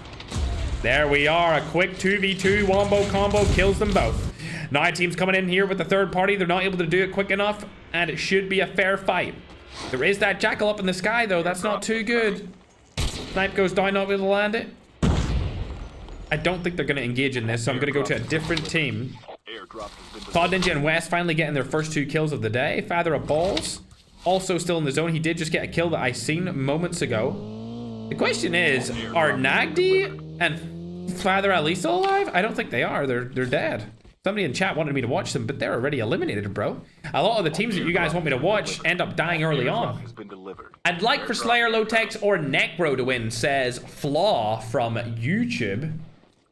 There we are. A quick 2v2 wombo combo kills them both. Now team's coming in here with the third party. They're not able to do it quick enough, and it should be a fair fight. There is that Jackal up in the sky, though. That's not too good. Snipe goes down, not able to land it. I don't think they're going to engage in this, so I'm going to go to a different team. COD Ninja and West finally getting their first 2 kills of the day. Father of Balls also still in the zone. He did just get a kill that I seen moments ago. The question is, are Nagdi and Father Ali still alive? I don't think they are. They're dead. Somebody in chat wanted me to watch them, but they're already eliminated, bro. A lot of the teams that you guys want me to watch end up dying early on. I'd like for Slayer, Lotex, or Necro to win, says Flaw from YouTube.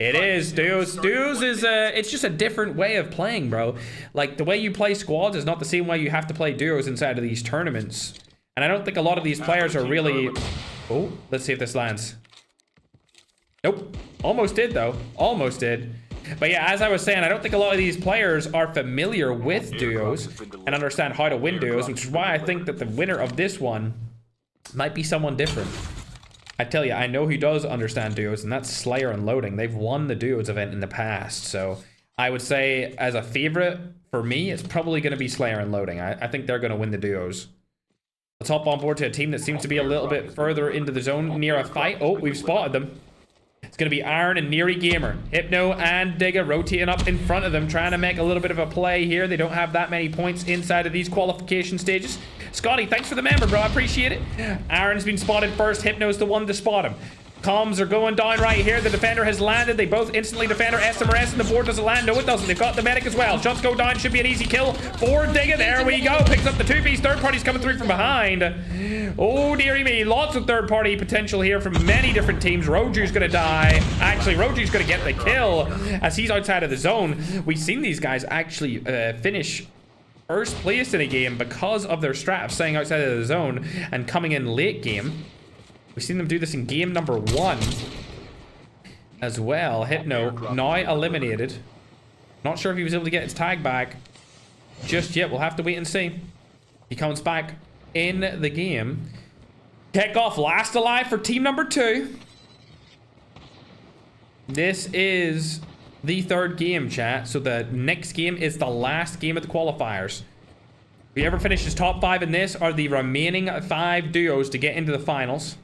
It is, Duos. Duos is, it's just a different way of playing, bro. Like, the way you play squads is not the same way you have to play duos inside of these tournaments. And I don't think a lot of these players are really... Oh, let's see if this lands. Nope. Almost did, though. Almost did. But yeah, as I was saying, I don't think a lot of these players are familiar with duos and understand how to win duos, which is why I think that the winner of this one might be someone different. I tell you, I know who does understand duos, and that's Slayer and Loading. They've won the duos event in the past, so I would say as a favorite for me, it's probably going to be Slayer and Loading. I think they're going to win the duos. Let's hop on board to a team that seems to be a little bit further into the zone near a fight. Oh, we've spotted them. It's going to be Iron and Neri Gamer. Hypno and Digga rotating up in front of them, trying to make a little bit of a play here. They don't have that many points inside of these qualification stages. Scotty, thanks for the member, bro. I appreciate it. Iron's been spotted first. Hypno's the one to spot him. Comms are going down right here. The defender has landed. They both instantly defender SMRS, and the board doesn't land. No, it doesn't. They've got the medic as well. Shots go down. Should be an easy kill for Digga. There we go. Picks up the 2-piece. Third party's coming through from behind. Oh, dearie me. Lots of third party potential here from many different teams. Roju's going to die. Actually, Roju's going to get the kill as he's outside of the zone. We've seen these guys actually finish first place in a game because of their straps staying outside of the zone and coming in late game. We've seen them do this in game number 1 as well. Hypno now eliminated. Not sure if he was able to get his tag back just yet. We'll have to wait and see. He comes back in the game. Kickoff last alive for team number 2. This is the 3rd game, chat. So the next game is the last game of the qualifiers. Whoever finishes top 5 in this are the remaining 5 duos to get into the finals.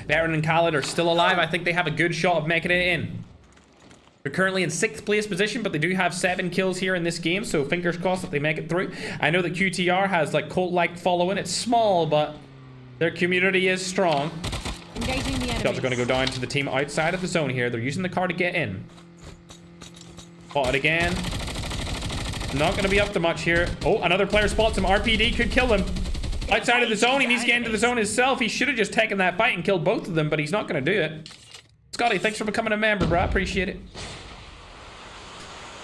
Baron and Khaled are still alive. I think they have a good shot of making it in. They're currently in 6th place position, but they do have 7 kills here in this game, so fingers crossed that they make it through. I know that QTR has like cult-like following. It's small, but Their community is strong. Engaging the Shots are going to go down to the team outside of the zone here. They're using the car to get in. Spotted again. Not going to be up to much here. Oh, another player spots him. RPD could kill him. Outside of the zone. He needs to get into the zone himself. He should have just taken that fight and killed both of them, but he's not going to do it. Scotty, thanks for becoming a member, bro. I appreciate it.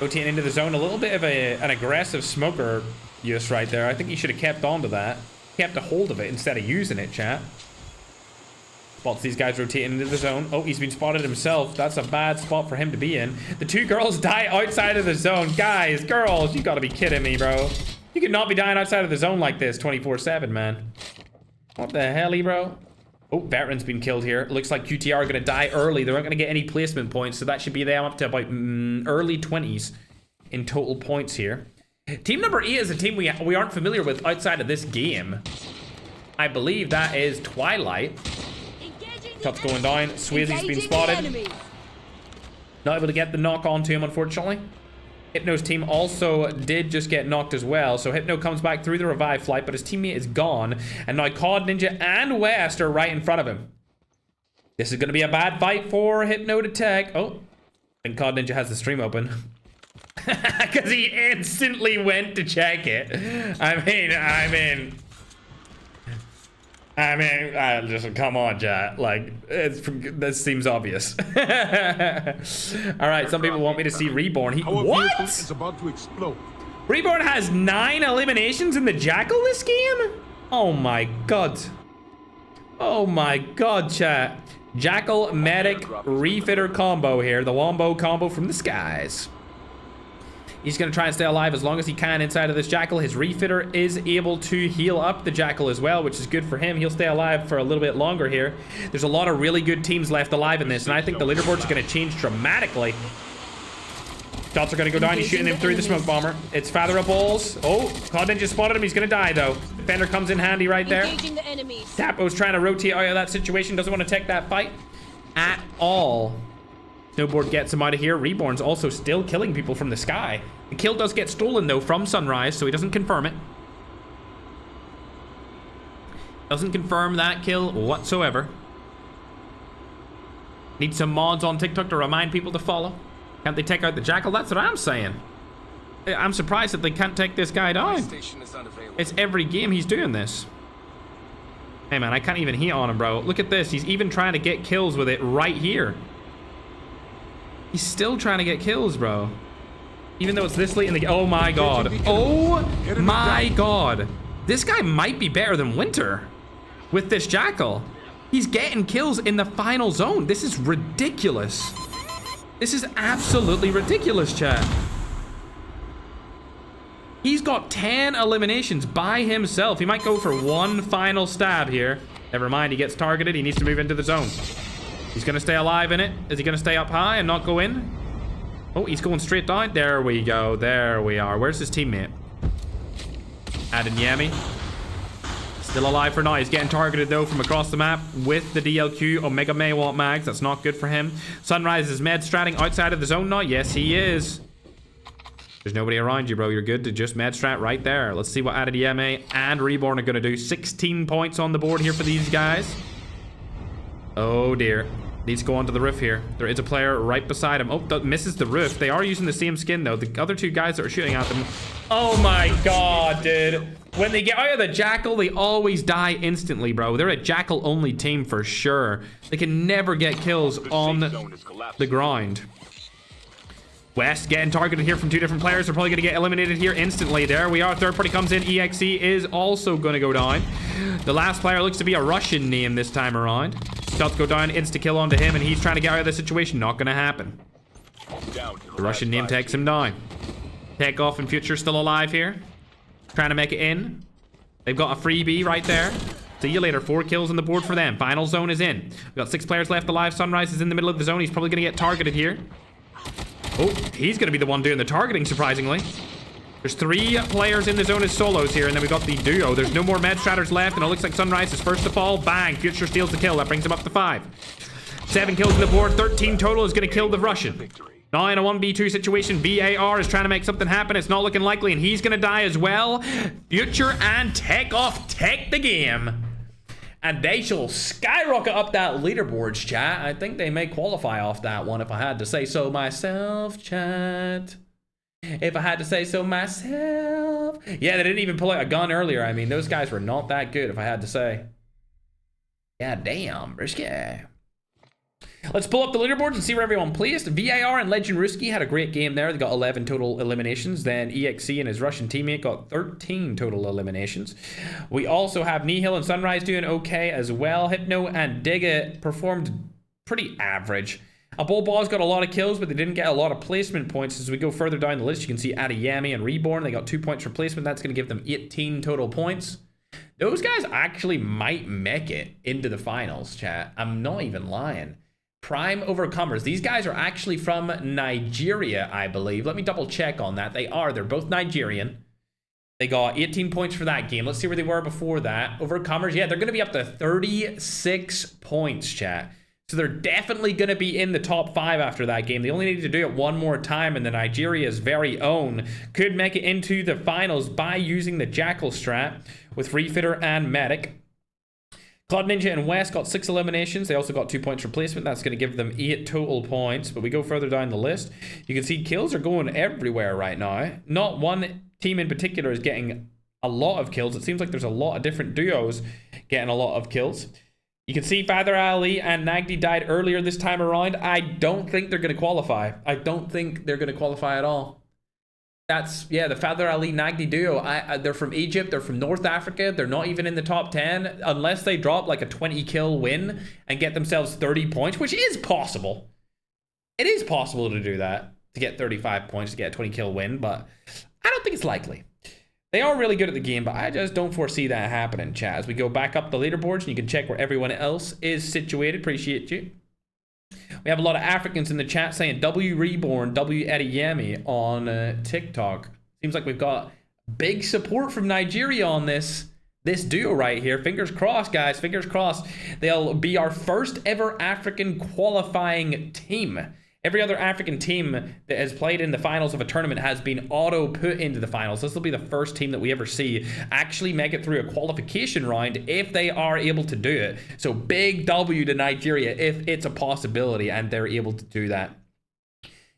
Rotating into the zone. A little bit of an aggressive smoker use right there. I think he should have kept on to that. Kept a hold of it instead of using it, chat. Spots these guys rotating into the zone. Oh, he's been spotted himself. That's a bad spot for him to be in. The two girls die outside of the zone. Guys, girls, you gotta be kidding me, bro. You cannot be dying outside of the zone like this 24/7, man. What the hell, bro? Oh, veteran's been killed here. Looks like QTR are gonna die early. They're not gonna get any placement points, so that should be them up to about early 20s in total points here. Team number 8 is a team we aren't familiar with outside of this game. I believe that is Twilight. Shots going down. Swayze's been spotted. Not able to get the knock onto him, unfortunately. Hypno's team also did just get knocked as well. So Hypno comes back through the revive flight, but his teammate is gone. And now COD Ninja and West are right in front of him. This is going to be a bad fight for Hypno to tech. Oh, and COD Ninja has the stream open. Because he instantly went to check it. I mean, just come on, chat. Like, this seems obvious. All right, some people want me to see Reborn. What? It's about to explode. Reborn has 9 eliminations in the Jackal this game? Oh my god. Oh my god, chat. Jackal, Medic, Refitter combo here. The Wombo combo from the skies. He's going to try and stay alive as long as he can inside of this Jackal. His Refitter is able to heal up the Jackal as well, which is good for him. He'll stay alive for a little bit longer here. There's a lot of really good teams left alive in this, and I think the leaderboards are going to change dramatically. Shots are going to go down. He's shooting him through the smoke bomber. It's Father Up Balls. Oh, COD Ninja spotted him. He's going to die, though. Defender comes in handy right there. Tapo's trying to rotate out of that situation. Doesn't want to take that fight at all. Snowboard gets him out of here. Reborn's also still killing people from the sky. The kill does get stolen, though, from Sunrise, so he doesn't confirm it. Doesn't confirm that kill whatsoever. Need some mods on TikTok to remind people to follow. Can't they take out the Jackal? That's what I'm saying. I'm surprised that they can't take this guy down. It's every game he's doing this. Hey, man, I can't even hit on him, bro. Look at this. He's even trying to get kills with it right here. He's still trying to get kills, bro. Even though it's this late in the game. Oh my god. Oh my god. This guy might be better than Winter with this Jackal. He's getting kills in the final zone. This is ridiculous. This is absolutely ridiculous, chat. He's got 10 eliminations by himself. He might go for one final stab here. Never mind, he gets targeted. He needs to move into the zone. He's going to stay alive in it. Is he going to stay up high and not go in? Oh, he's going straight down. There we go. There we are. Where's his teammate? Adanyemi. Still alive for now. He's getting targeted, though, from across the map with the DLQ. Omega may want mags. That's not good for him. Sunrise is med stratting outside of the zone now. Yes, he is. There's nobody around you, bro. You're good to just med strat right there. Let's see what Adanyemi and Reborn are going to do. 16 points on the board here for these guys. Oh, dear. Needs to go onto the roof here. There is a player right beside him. Oh, that misses the roof. They are using the same skin, though. The other two guys that are shooting at them. Oh, my God, dude. When they get out of the Jackal, they always die instantly, bro. They're a Jackal-only team for sure. They can never get kills on the ground. West getting targeted here from two different players. They're probably going to get eliminated here instantly. There we are. Third party comes in. EXE is also going to go down. The last player looks to be a Russian name this time around. Shots go down. Insta-kill onto him, and he's trying to get out of the situation. Not going to happen. The Russian name takes him down. Takeoff and Future still alive here. Trying to make it in. They've got a freebie right there. See you later. 4 kills on the board for them. Final zone is in. We've got 6 players left alive. Sunrise is in the middle of the zone. He's probably going to get targeted here. Oh, he's going to be the one doing the targeting, surprisingly. There's 3 players in the zone as solos here, and then we've got the duo. There's no more med stratters left, and it looks like Sunrise is first to fall. Bang! Future steals the kill. That brings him up to 5. 7 kills on the board. 13 total is going to kill the Russian. Now in a 1v2 situation, VAR is trying to make something happen. It's not looking likely, and he's going to die as well. Future and Takeoff take the game. And they shall skyrocket up that leaderboards, chat. I think they may qualify off that one if I had to say so myself, chat. If I had to say so myself. Yeah, they didn't even pull out a gun earlier. I mean, those guys were not that good, if I had to say. Yeah, damn, risky. Let's pull up the leaderboards and see where everyone placed. VAR and Legend Ruski had a great game there. They got 11 total eliminations. Then EXC and his Russian teammate got 13 total eliminations. We also have Nihil and Sunrise doing okay as well. Hypno and Digga performed pretty average. Bullball's got a lot of kills, but they didn't get a lot of placement points. As we go further down the list, you can see Adiyami and Reborn. They got 2 points for placement. That's going to give them 18 total points. Those guys actually might make it into the finals, chat. I'm not even lying. Prime Overcomers. These guys are actually from Nigeria, I believe. Let me double check on that. They are. They're both Nigerian. They got 18 points for that game. Let's see where they were before that. Overcomers. Yeah, they're going to be up to 36 points, chat. So they're definitely going to be in the top 5 after that game. They only need to do it one more time, and the Nigeria's very own could make it into the finals by using the Jackal strat with Refitter and Medic. Cloud Ninja and West got 6 eliminations. They also got 2 points for placement. That's going to give them 8 total points. But we go further down the list. You can see kills are going everywhere right now. Not one team in particular is getting a lot of kills. It seems like there's a lot of different duos getting a lot of kills. You can see Father Ali and Nagdi died earlier this time around. I don't think they're going to qualify. I don't think they're going to qualify at all. That's, yeah, the Father Ali Nagdi duo. They're from Egypt. They're from North Africa. They're not even in the top 10 unless they drop like a 20 kill win and get themselves 30 points, which is possible. It is possible to do that, to get 35 points to get a 20 kill win, but I don't think it's likely. They are really good at the game, but I just don't foresee that happening, chat. As we go back up the leaderboards and you can check where everyone else is situated. Appreciate you. We have a lot of Africans in the chat saying W Reborn, W Eddie Yemi on TikTok. Seems like we've got big support from Nigeria on this duo right here. Fingers crossed, guys. Fingers crossed. They'll be our first ever African qualifying team. Every other African team that has played in the finals of a tournament has been auto put into the finals. This will be the first team that we ever see actually make it through a qualification round if they are able to do it. So big W to Nigeria if it's a possibility and they're able to do that.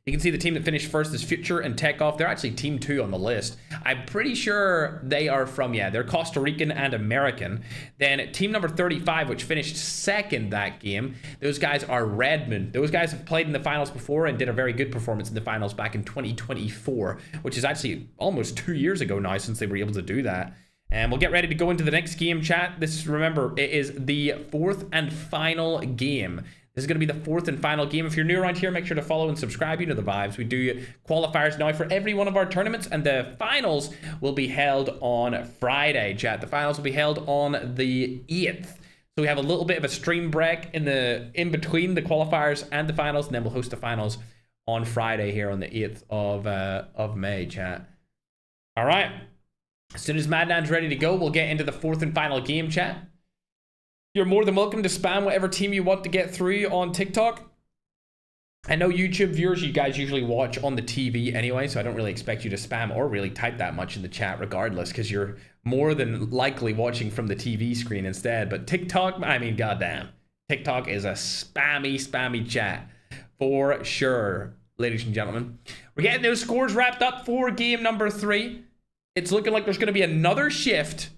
You can see the team that finished first is Future and Takeoff. They're actually team 2 on the list. I'm pretty sure they are from, yeah, they're Costa Rican and American. Then team number 35, which finished second that game, those guys are Redmond. Those guys have played in the finals before and did a very good performance in the finals back in 2024, which is actually almost 2 years ago now since they were able to do that. And we'll get ready to go into the next game, chat. This, remember, it is the 4th and final game. This is going to be the 4th and final game. If you're new around here, make sure to follow and subscribe. You know the vibes. We do qualifiers now for every one of our tournaments, and the finals will be held on Friday, chat. The finals will be held on the 8th. So we have a little bit of a stream break in between the qualifiers and the finals, and then we'll host the finals on Friday here on the 8th of May, chat. All right. As soon as Madnan's ready to go, we'll get into the 4th and final game, chat. You're more than welcome to spam whatever team you want to get through on TikTok. I know YouTube viewers, you guys usually watch on the TV anyway, so I don't really expect you to spam or really type that much in the chat regardless, because you're more than likely watching from the TV screen instead. But TikTok, I mean, goddamn. TikTok is a spammy chat for sure, ladies and gentlemen. We're getting those scores wrapped up for game number 3. It's looking like there's going to be another shift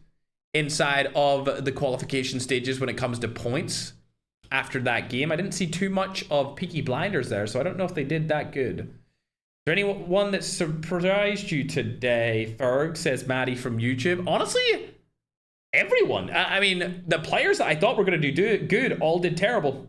inside of the qualification stages when it comes to points after that game. I didn't see too much of Peaky Blinders there, so I don't know if they did that good. Is there anyone that surprised you today? Ferg, says Maddie from YouTube. Honestly, everyone. I mean, the players that I thought were going to do good all did terrible.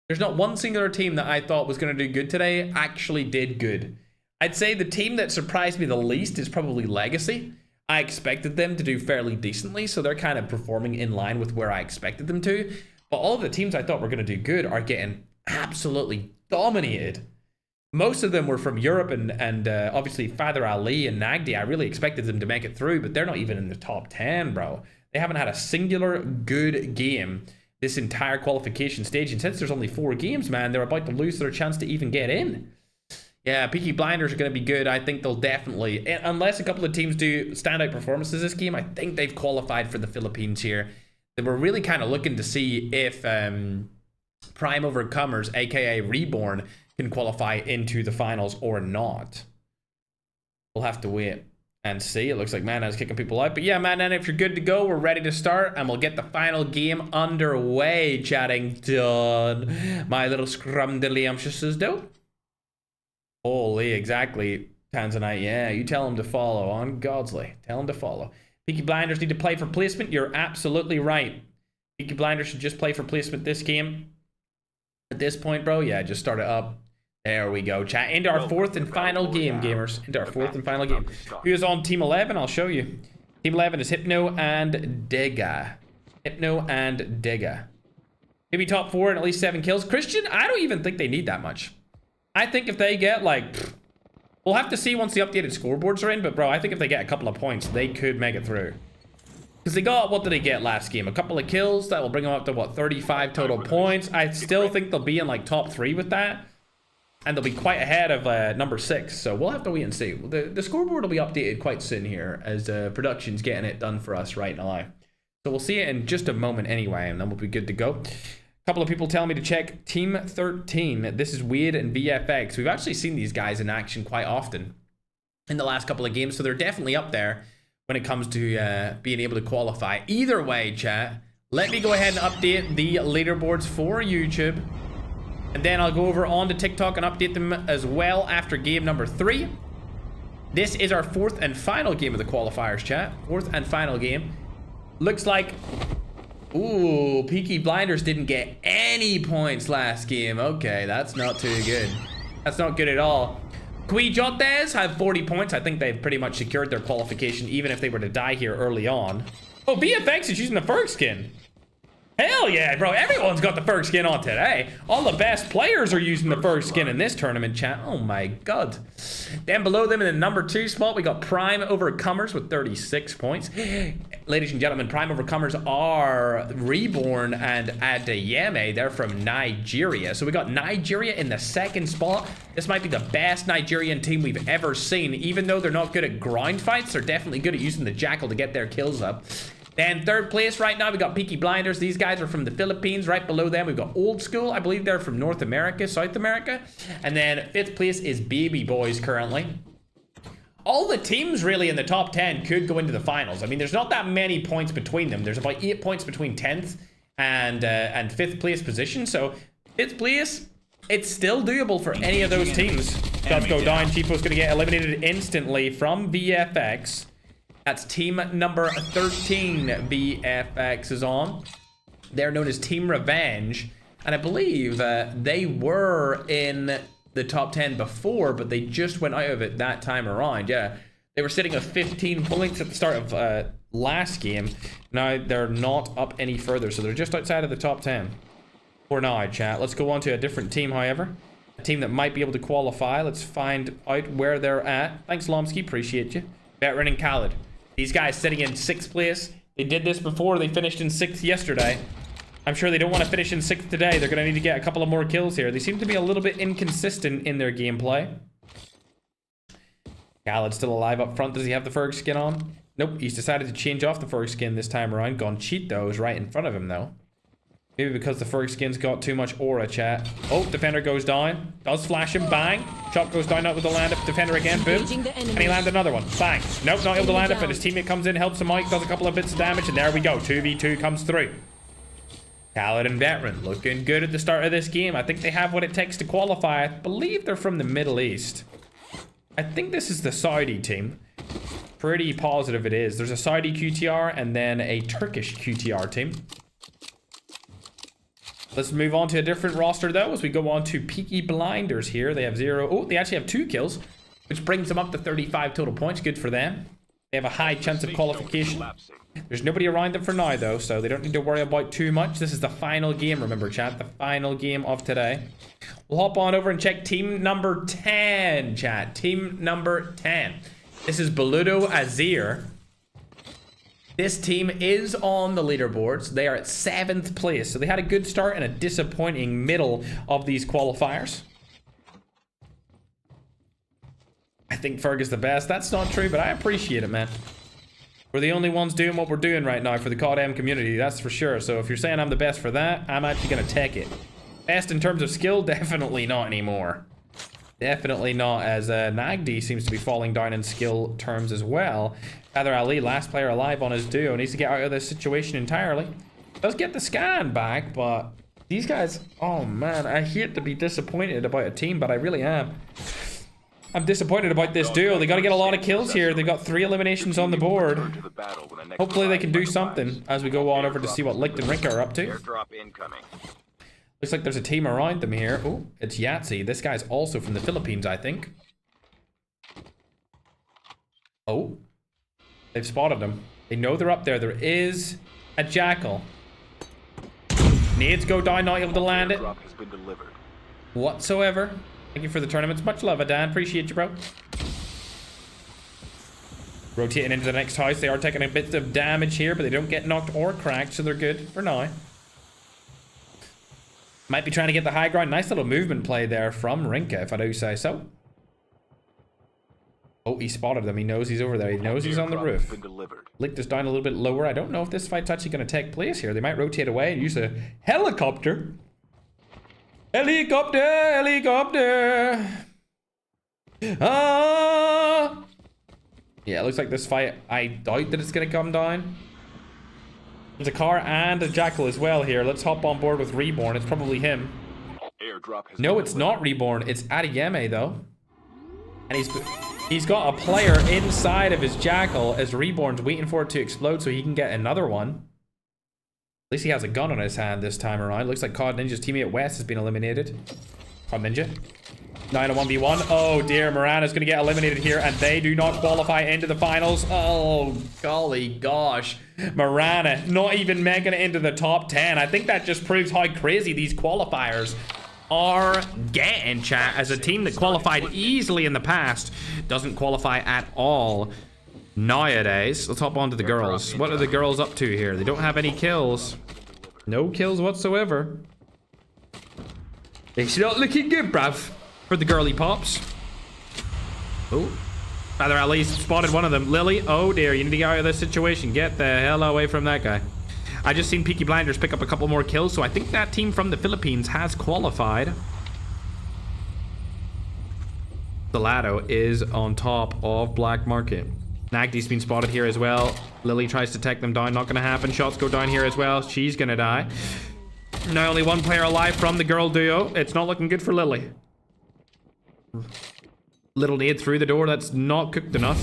There's not one singular team that I thought was going to do good today actually did good. I'd say the team that surprised me the least is probably Legacy. I expected them to do fairly decently, so they're kind of performing in line with where I expected them to. But all of the teams I thought were going to do good are getting absolutely dominated. Most of them were from Europe, and obviously Father Ali and Nagdi. I really expected them to make it through, but they're not even in the top 10, bro. They haven't had a singular good game this entire qualification stage. And since there's only 4 games, man, they're about to lose their chance to even get in. Yeah, Peaky Blinders are going to be good. I think they'll definitely, unless a couple of teams do standout performances this game, I think they've qualified for the Philippines here. we're really kind of looking to see if Prime Overcomers, aka Reborn, can qualify into the finals or not. We'll have to wait and see. It looks like Manna's kicking people out. But yeah, Manna, if you're good to go, we're ready to start. And we'll get the final game underway. Chatting done. My little scrumdiddlyumptious is dope. Holy, exactly. Tanzanite, yeah. You tell him to follow. On Godsley. Tell him to follow. Peaky Blinders need to play for placement. You're absolutely right. Peaky Blinders should just play for placement this game. At this point, bro, yeah, just start it up. There we go, chat. Into our fourth and final game, gamers. Into our fourth and final game. Who is on Team 11? I'll show you. Team 11 is Hypno and Digga. Hypno and Digga. Maybe top 4 and at least 7 kills. Christian, I don't even think they need that much. I think if they get, like... We'll have to see once the updated scoreboards are in, but bro, I think if they get a couple of points, they could make it through. Because they got, what did they get last game? A couple of kills. That will bring them up to, what, 35 total points. I still think they'll be in, like, top 3 with that. And they'll be quite ahead of number 6. So we'll have to wait and see. The scoreboard will be updated quite soon here as production's getting it done for us right now. So we'll see it in just a moment anyway, and then we'll be good to go. A couple of people telling me to check Team 13. This is Weird and VFX. We've actually seen these guys in action quite often in the last couple of games. So they're definitely up there when it comes to being able to qualify. Either way, chat, let me go ahead and update the leaderboards for YouTube. And then I'll go over onto TikTok and update them as well after game number 3. This is our 4th and final game of the qualifiers, chat. 4th and final game. Looks like... Ooh, Peaky Blinders didn't get any points last game. Okay, that's not too good. That's not good at all. Quijotes have 40 points. I think they've pretty much secured their qualification even if they were to die here early on. Oh, BFX is using the Ferg skin. Hell yeah, bro. Everyone's got the Ferg skin on today. All the best players are using the Ferg skin in this tournament, chat. Oh my god. Then below them in the number 2 spot, we got Prime Overcomers with 36 points. Ladies and gentlemen, Prime Overcomers are Reborn and Adeyemi. They're from Nigeria. So we got Nigeria in the 2nd spot. This might be the best Nigerian team we've ever seen. Even though they're not good at grind fights, they're definitely good at using the Jackal to get their kills up. Then 3rd place right now, we got Peaky Blinders. These guys are from the Philippines. Right below them, we've got Old School. I believe they're from North America, South America. And then 5th place is Baby Boys currently. All the teams really in the top 10 could go into the finals. I mean, there's not that many points between them. There's about 8 points between 10th and 5th place position. So 5th place, it's still doable for any of those teams. Does go down. Chifo's going to get eliminated instantly from VFX. That's team number 13 VFX is on. They're known as Team Revenge. And I believe they were in the top 10 before, but they just went out of it that time around. Yeah, they were sitting at 15 points at the start of last game. Now they're not up any further, so they're just outside of the top 10 for now, chat. Let's go on to a different team, however. A team that might be able to qualify. Let's find out where they're at. Thanks, Lomsky. Appreciate you. Veteran and Khaled. These guys sitting in 6th place. They did this before. They finished in 6th yesterday. I'm sure they don't want to finish in 6th today. They're going to need to get a couple of more kills here. They seem to be a little bit inconsistent in their gameplay. Khaled's still alive up front. Does he have the Ferg skin on? Nope. He's decided to change off the Ferg skin this time around. Gone Cheeto is right in front of him, though. Maybe because the Ferg skin's got too much aura, chat. Oh, defender goes down. Does flash him. Bang. Shot goes down out with the land up. Defender again. Boom. And he landed another one. Bang. Nope, not able to land it, but his teammate comes in, helps him out, does a couple of bits of damage, and there we go. 2v2 comes through. Khaled and Veteran looking good at the start of this game. I think they have what it takes to qualify. I believe they're from the Middle East. I think this is the Saudi team. Pretty positive it is. There's a Saudi QTR and then a Turkish QTR team. Let's move on to a different roster, though, as we go on to Peaky Blinders here. They have 0. Oh, they actually have 2 kills, which brings them up to 35 total points. Good for them. They have a high chance of qualification. There's nobody around them for now, though, so they don't need to worry about too much. This is the final game, remember, chat. The final game of today. We'll hop on over and check team number 10, chat. Team number 10. This is Beludo Azir. This team is on the leaderboards. They are at 7th place. So they had a good start and a disappointing middle of these qualifiers. I think Ferg is the best. That's not true, but I appreciate it, man. We're the only ones doing what we're doing right now for the COD community, that's for sure. So if you're saying I'm the best for that, I'm actually gonna take it. Best in terms of skill, definitely not anymore. Definitely not, as Nagdi seems to be falling down in skill terms as well. Father Ali, last player alive on his duo, needs to get out of this situation entirely. Does get the scan back, but these guys, oh man, I hate to be disappointed about a team, but I really am. I'm disappointed about this duo. They got to get a lot of kills here. They've got 3 eliminations on the board. Hopefully they can do something as we go on over to see what Licht and Rinka are up to. Looks like there's a team around them here. Oh, it's Yahtzee. This guy's also from the Philippines, I think. Oh, they've spotted him. They know they're up there. There is a Jackal. Nades go down, not able to land it whatsoever. Thank you for the tournaments. Much love, Dan. Appreciate you, bro. Rotating into the next house. They are taking a bit of damage here, but they don't get knocked or cracked, so they're good for now. Might be trying to get the high ground. Nice little movement play there from Rinka, if I do say so. Oh, he spotted them. He knows he's over there. He knows he's on the roof. Licht is down a little bit lower. I don't know if this fight's actually going to take place here. They might rotate away and use a helicopter. Helicopter, helicopter. Ah. Yeah, it looks like this fight, I doubt that it's going to come down. There's a car and a Jackal as well here. Let's hop on board with Reborn. It's probably him. No, it's not Reborn. It's Adeyemi, though. And he's got a player inside of his Jackal as Reborn's waiting for it to explode so he can get another one. At least he has a gun on his hand this time around. Looks like COD Ninja's teammate West has been eliminated. COD Ninja. 9 on 1v1. Oh dear, Morana's going to get eliminated here, and they do not qualify into the finals. Oh, golly gosh. Morana not even making it into the top 10. I think that just proves how crazy these qualifiers are getting, chat, as a team that qualified easily in the past doesn't qualify at all nowadays. Let's hop on to the girls. What are the girls up to here? They don't have any kills. No kills whatsoever. It's not looking good, bruv, for the girly pops. Oh, Father Ali spotted one of them. Lily, oh dear, you need to get out of this situation. Get the hell away from that guy. I just seen Peaky Blinders pick up a couple more kills, so I think that team from the Philippines has qualified. Salado is on top of Black Market. Nagdi's been spotted here as well. Lily tries to take them down. Not going to happen. Shots go down here as well. She's going to die. Now only one player alive from the girl duo. It's not looking good for Lily. Little nade through the door. That's not cooked enough.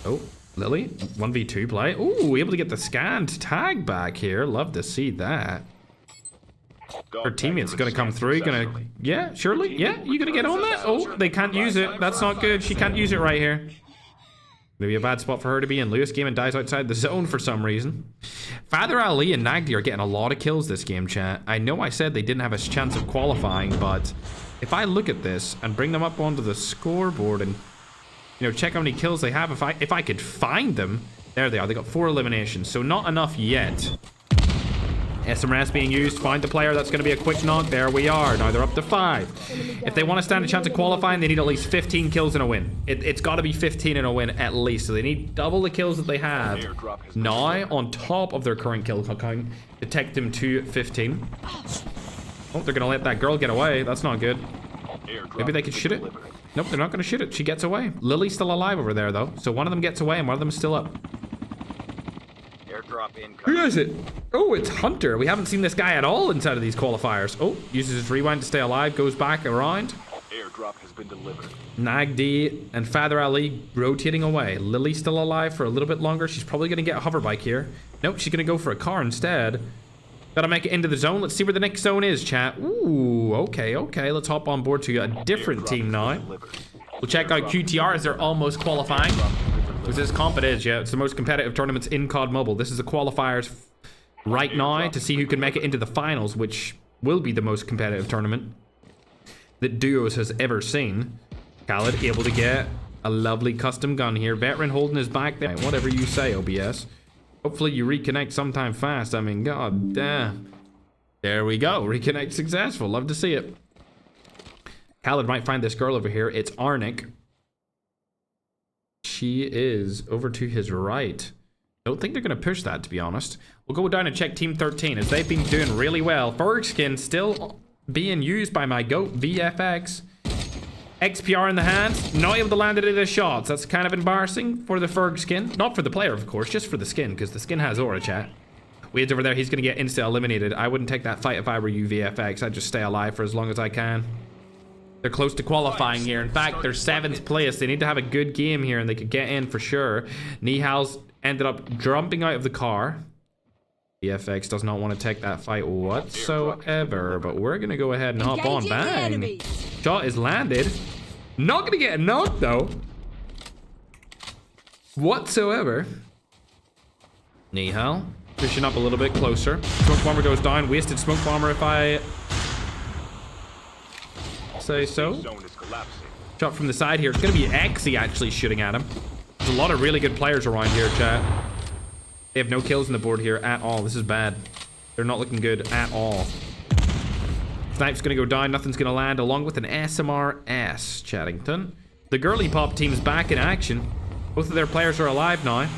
Oh, Lily. 1v2 play. Ooh, able to get the scanned tag back here. Love to see that. Her teammate's going to come through. Going to... Yeah, surely. Yeah, you going to get on that? Oh, they can't use it. That's not good. She can't use it right here. Maybe a bad spot for her to be in. Lewis game and dies outside the zone for some reason. Father Ali and Nagdi are getting a lot of kills this game, chat. I know I said they didn't have a chance of qualifying, but if I look at this and bring them up onto the scoreboard and, you know, check how many kills they have, if I could find them, there they are. They got 4 eliminations, so not enough yet. SMRS being used. Find the player. That's going to be a quick knock. There we are. Now they're up to 5. If they want to stand a chance of qualifying, they need at least 15 kills in a win. It's got to be 15 in a win at least. So they need double the kills that they have now on top of their current kill count to take them to 15. Oh, they're going to let that girl get away. That's not good. Maybe they could shoot it. Nope, they're not going to shoot it. She gets away. Lily's still alive over there, though. So one of them gets away and one of them is still up. Who is it? Oh, it's Hunter. We haven't seen this guy at all inside of these qualifiers. Oh, uses his rewind to stay alive, goes back around. Airdrop has been delivered. Nagdi and Father Ali rotating away. Lily's still alive for a little bit longer. She's probably going to get a hover bike here. Nope, she's going to go for a car instead. Gotta make it into the zone. Let's see where the next zone is, chat. Ooh, okay. Let's hop on board to a different team now. We'll check out QTR as they're almost qualifying. Because this comp it is, yeah. It's the most competitive tournaments in COD Mobile. This is the qualifiers right now to see who can make it into the finals, which will be the most competitive tournament that Duos has ever seen. Khaled able to get a lovely custom gun here. Veteran holding his back there. Whatever you say, OBS. Hopefully you reconnect sometime fast. I mean, god damn. There we go. Reconnect successful. Love to see it. Khaled might find this girl over here. It's Arnik. She is over to his right. Don't think they're going to push that, to be honest. We'll go down and check Team 13, as they've been doing really well. Ferg skin still being used by my GOAT, VFX. XPR in the hand. Not able to land it in the shots. That's kind of embarrassing for the Ferg skin. Not for the player, of course, just for the skin, because the skin has aura, chat. Wade's over there. He's going to get insta-eliminated. I wouldn't take that fight if I were you, VFX. I'd just stay alive for as long as I can. They're close to qualifying here. In fact, they're 7th place. They need to have a good game here, and they could get in for sure. Nihal's ended up jumping out of the car. VFX does not want to take that fight whatsoever, but we're going to go ahead and hop on. Bang. Shot is landed. Not going to get knocked, though. Whatsoever. Nihal pushing up a little bit closer. Smoke bomber goes down. Wasted smoke bomber if I say so. Shot from the side here. It's going to be Exy actually shooting at him. There's a lot of really good players around here, chat. They have no kills on the board here at all. This is bad. They're not looking good at all. Snipe's going to go down. Nothing's going to land, along with an SMRS, Chattington. The girly pop team's back in action. Both of their players are alive now.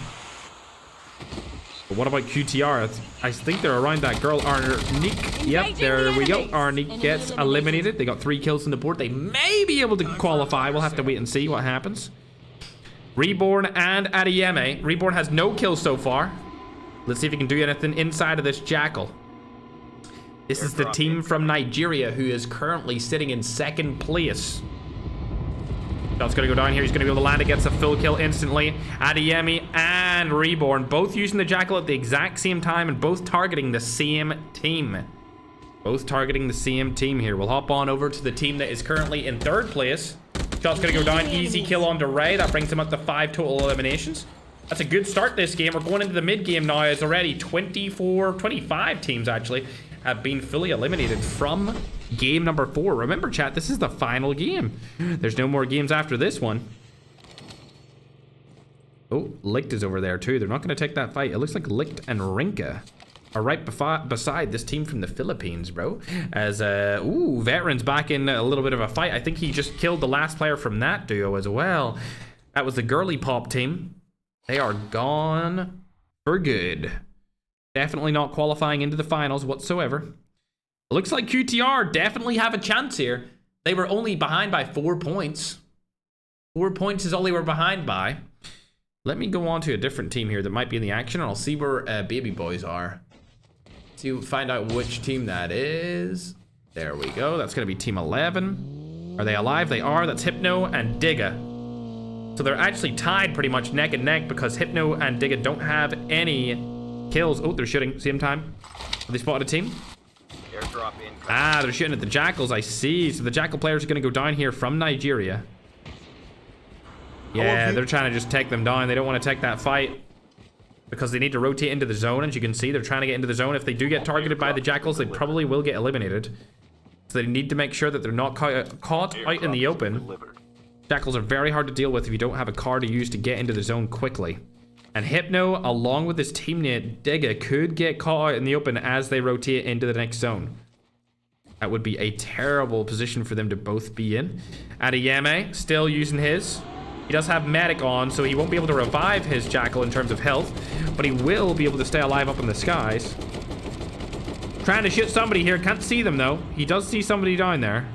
But what about QTR? I think they're around that girl, Arnique. Yep, there we go. Arnique gets eliminated. They got 3 kills on the board. They may be able to qualify. We'll have to wait and see what happens. Reborn and Adeyemi. Reborn has no kills so far. Let's see if he can do anything inside of this Jackal. This is the team from Nigeria who is currently sitting in 2nd place. Shot's gonna go down here. He's gonna be able to land against a full kill instantly. Adeyemi and Reborn both using the Jackal at the exact same time and both targeting the same team. Both targeting the same team here. We'll hop on over to the team that is currently in 3rd place. Shot's gonna go down. Easy kill onto Ray. That brings him up to 5 total eliminations. That's a good start this game. We're going into the mid game now, as already 25 teams actually have been fully eliminated from game number 4. Remember, chat, this is the final game. There's no more games after this one. Oh, Licht is over there too. They're not going to take that fight. It looks like Licht and Rinka are right beside this team from the Philippines, bro. As, Veteran's back in a little bit of a fight. I think he just killed the last player from that duo as well. That was the girly pop team. They are gone for good. Definitely not qualifying into the finals whatsoever. It looks like QTR definitely have a chance here. They were only behind by 4 points. 4 points is all they were behind by. Let me go on to a different team here that might be in the action, and I'll see where baby boys are. Find out which team that is. There we go. That's going to be team 11. Are they alive? They are. That's Hypno and Digga. So they're actually tied pretty much neck and neck because Hypno and Digga don't have any kills. Oh, they're shooting same time. Have they spotted a team? Ah, they're shooting at the Jackals. I see. So the Jackal players are going to go down here from Nigeria. Yeah, they're trying to just take them down. They don't want to take that fight because they need to rotate into the zone. As you can see, they're trying to get into the zone. If they do get targeted by the Jackals, they probably will get eliminated. So they need to make sure that they're not caught out in the open. Jackals are very hard to deal with if you don't have a car to use to get into the zone quickly. And Hypno, along with his teammate Digga, could get caught out in the open as they rotate into the next zone. That would be a terrible position for them to both be in. Adeyemi, still using his. He does have Medic on, so he won't be able to revive his Jackal in terms of health, but he will be able to stay alive up in the skies. Trying to shoot somebody here. Can't see them, though. He does see somebody down there.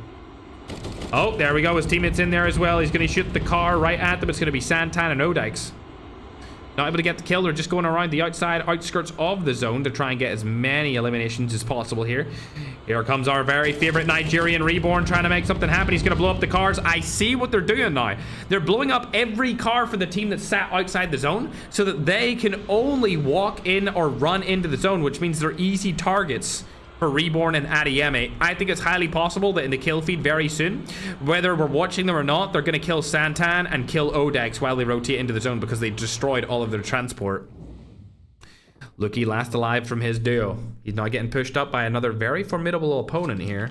Oh, there we go. His teammate's in there as well. He's going to shoot the car right at them. It's going to be Santan and Odex. Not able to get the kill. They're just going around the outskirts of the zone to try and get as many eliminations as possible here. Here comes our very favorite Nigerian Reborn trying to make something happen. He's going to blow up the cars. I see what they're doing now. They're blowing up every car for the team that's sat outside the zone so that they can only walk in or run into the zone, which means they're easy targets for Reborn and Adeyemi. I think it's highly possible that in the kill feed very soon, whether we're watching them or not, they're going to kill Santan and kill Odex while they rotate into the zone because they destroyed all of their transport. Lucky last alive from his duo. He's now getting pushed up by another very formidable opponent here.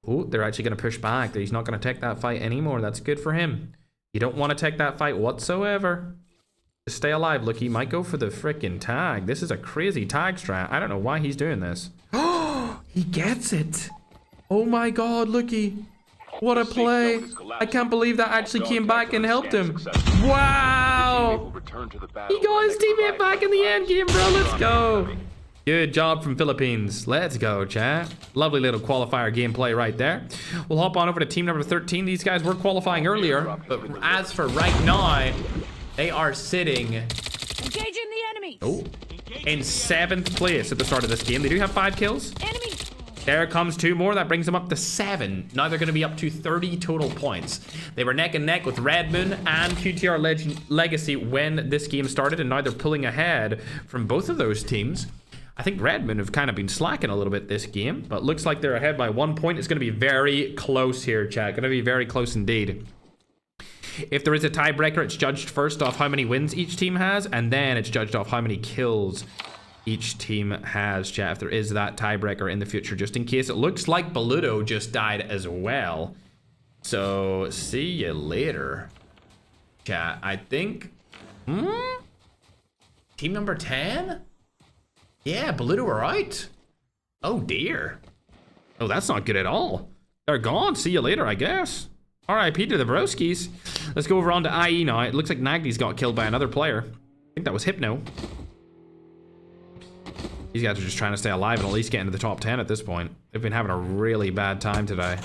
Oh, they're actually going to push back. He's not going to take that fight anymore. That's good for him. You don't want to take that fight whatsoever. Just stay alive. Look, he might go for the freaking tag. This is a crazy tag strat. I don't know why he's doing this. He gets it. Oh my god, looky. What a play. I can't believe that actually came back and helped him. Wow. He got his teammate back in the end game, bro. Let's go. Good job from Philippines. Let's go, chat. Lovely little qualifier gameplay right there. We'll hop on over to team number 13. These guys were qualifying earlier, but as for right now, they are sitting Engaging the enemy. in 7th place at the start of this game. They do have 5 kills. Enemy. There comes 2 more. That brings them up to 7. Now they're going to be up to 30 total points. They were neck and neck with Redmoon and QTR Legacy when this game started, and now they're pulling ahead from both of those teams. I think Redmond have kind of been slacking a little bit this game, but looks like they're ahead by 1 point. It's going to be very close here, chat. Going to be very close indeed. If there is a tiebreaker, it's judged first off how many wins each team has, and then it's judged off how many kills each team has, chat, if there is that tiebreaker in the future, just in case. It looks like Baluto just died as well. So, see you later, chat. I think... Team number 10? Yeah, Baluto are out. Oh, dear. Oh, that's not good at all. They're gone. See you later, I guess. RIP to the broskies. Let's go over on to IE now. It looks like Nagdy's got killed by another player. I think that was Hypno. These guys are just trying to stay alive and at least get into the top 10 at this point. They've been having a really bad time today.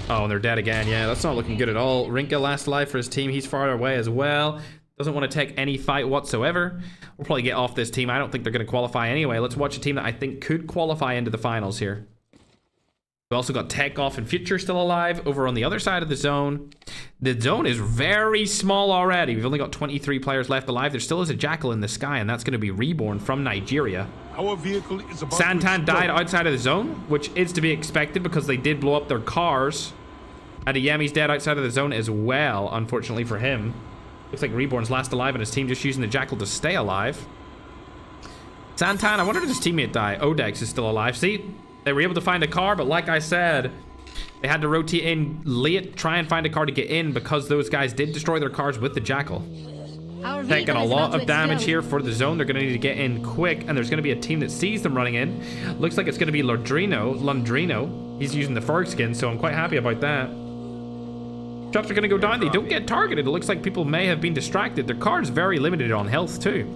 Oh, and they're dead again. Yeah, that's not looking good at all. Rinka last alive for his team. He's far away as well. Doesn't want to take any fight whatsoever. We'll probably get off this team. I don't think they're going to qualify anyway. Let's watch a team that I think could qualify into the finals here. We also got Tech Off and Future still alive over on the other side of the zone. The zone is very small already. We've only got 23 players left alive. There still is a Jackal in the sky, and that's going to be Reborn from Nigeria. Our vehicle is about Santan died outside of the zone, which is to be expected because they did blow up their cars. Adeyemi's dead outside of the zone as well, unfortunately for him. Looks like Reborn's last alive and his team just using the Jackal to stay alive. Santan, I wonder if his teammate died. Odex is still alive. See, they were able to find a car, but like I said, they had to rotate in late, try and find a car to get in because those guys did destroy their cars with the Jackal. Taking a lot of damage here for the zone. They're going to need to get in quick, and there's going to be a team that sees them running in. Looks like it's going to be Lundrino. He's using the Ferg skin, so I'm quite happy about that. Shots are going to go down. They don't get targeted. It looks like people may have been distracted. Their car is very limited on health, too.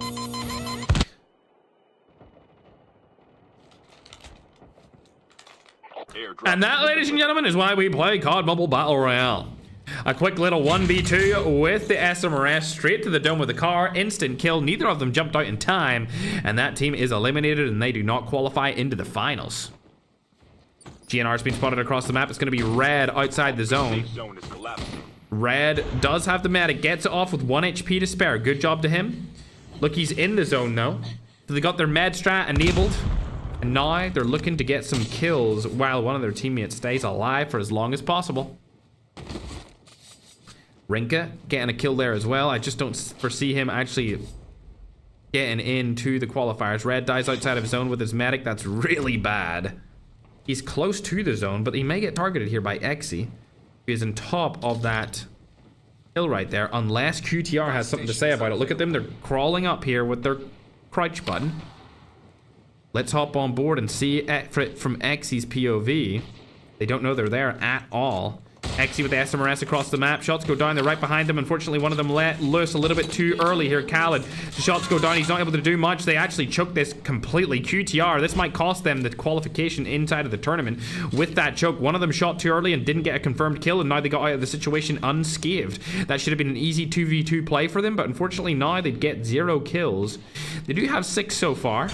And that, ladies and gentlemen, is why we play COD Mobile Battle Royale. A quick little 1v2 with the SMRS straight to the dome with the car. Instant kill. Neither of them jumped out in time. And that team is eliminated, and they do not qualify into the finals. GNR's been spotted across the map. It's going to be Red outside the zone. Red does have the medic. Gets it off with 1 HP to spare. Good job to him. Look, he's in the zone now. So they got their med strat enabled. And now they're looking to get some kills while one of their teammates stays alive for as long as possible. Rinka getting a kill there as well. I just don't foresee him actually getting into the qualifiers. Red dies outside of his zone with his medic. That's really bad. He's close to the zone, but he may get targeted here by Exy. He is on top of that hill right there, unless QTR has something to say about it. Look at them. They're crawling up here with their crouch button. Let's hop on board and see it from Exy's POV. They don't know they're there at all. Exy with the SMRS across the map. Shots go down. They're right behind them. Unfortunately, one of them let loose a little bit too early here. Khaled. The shots go down. He's not able to do much. They actually choke this completely. QTR. This might cost them the qualification inside of the tournament with that choke. One of them shot too early and didn't get a confirmed kill, and now they got out of the situation unscathed. That should have been an easy 2v2 play for them, but unfortunately now they'd get 0 kills. They do have 6 so far.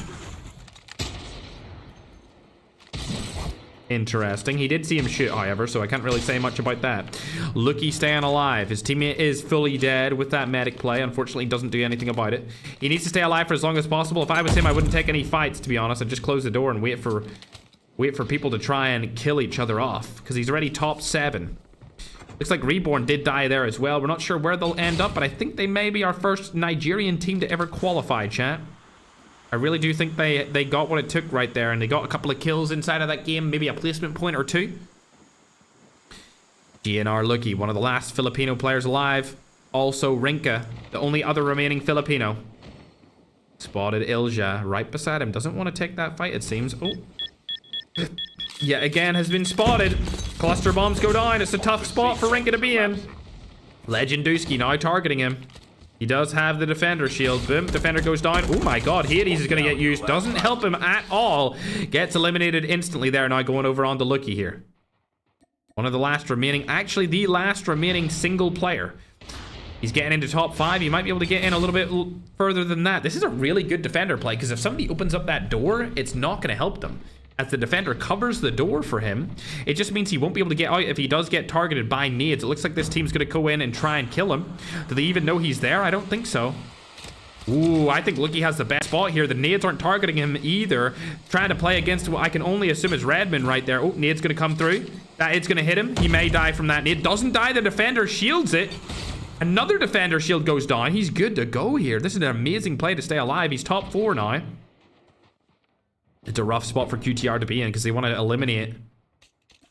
Interesting. He did see him shoot, however, so I can't really say much about that. Lucky staying alive. His teammate is fully dead with that medic play. Unfortunately, doesn't do anything about it. He needs to stay alive for as long as possible. If I was him, I wouldn't take any fights, to be honest. I'd just close the door and wait for people to try and kill each other off, because he's already top 7. Looks like Reborn did die there as well. We're not sure where they'll end up, but I think they may be our first Nigerian team to ever qualify, chat. I really do think they got what it took right there, and they got a couple of kills inside of that game, maybe a placement point or 2. GNR Lucky, one of the last Filipino players alive. Also Rinka, the only other remaining Filipino. Spotted Ilja right beside him. Doesn't want to take that fight, it seems. Oh. Yeah, again, has been spotted. Cluster bombs go down. It's a tough spot for Rinka to be in. Legendowski now targeting him. He does have the defender shield. Boom, defender goes down. Oh my god, Hades is going to get used. Doesn't help him at all. Gets eliminated instantly there. Now going over on to Lucky here. One of the last remaining, actually the last remaining single player. He's getting into top 5. He might be able to get in a little bit further than that. This is a really good defender play, because if somebody opens up that door, it's not going to help them. As the defender covers the door for him, it just means he won't be able to get out if he does get targeted by nades. It looks like this team's going to go in and try and kill him. Do they even know he's there? I don't think so. Ooh, I think Lucky has the best spot here. The nades aren't targeting him either. Trying to play against what I can only assume is Redman right there. Oh, nade's going to come through. That nade's going to hit him. He may die from that nade. Doesn't die. The defender shields it. Another defender shield goes down. He's good to go here. This is an amazing play to stay alive. He's top 4 now. It's a rough spot for QTR to be in because they want to eliminate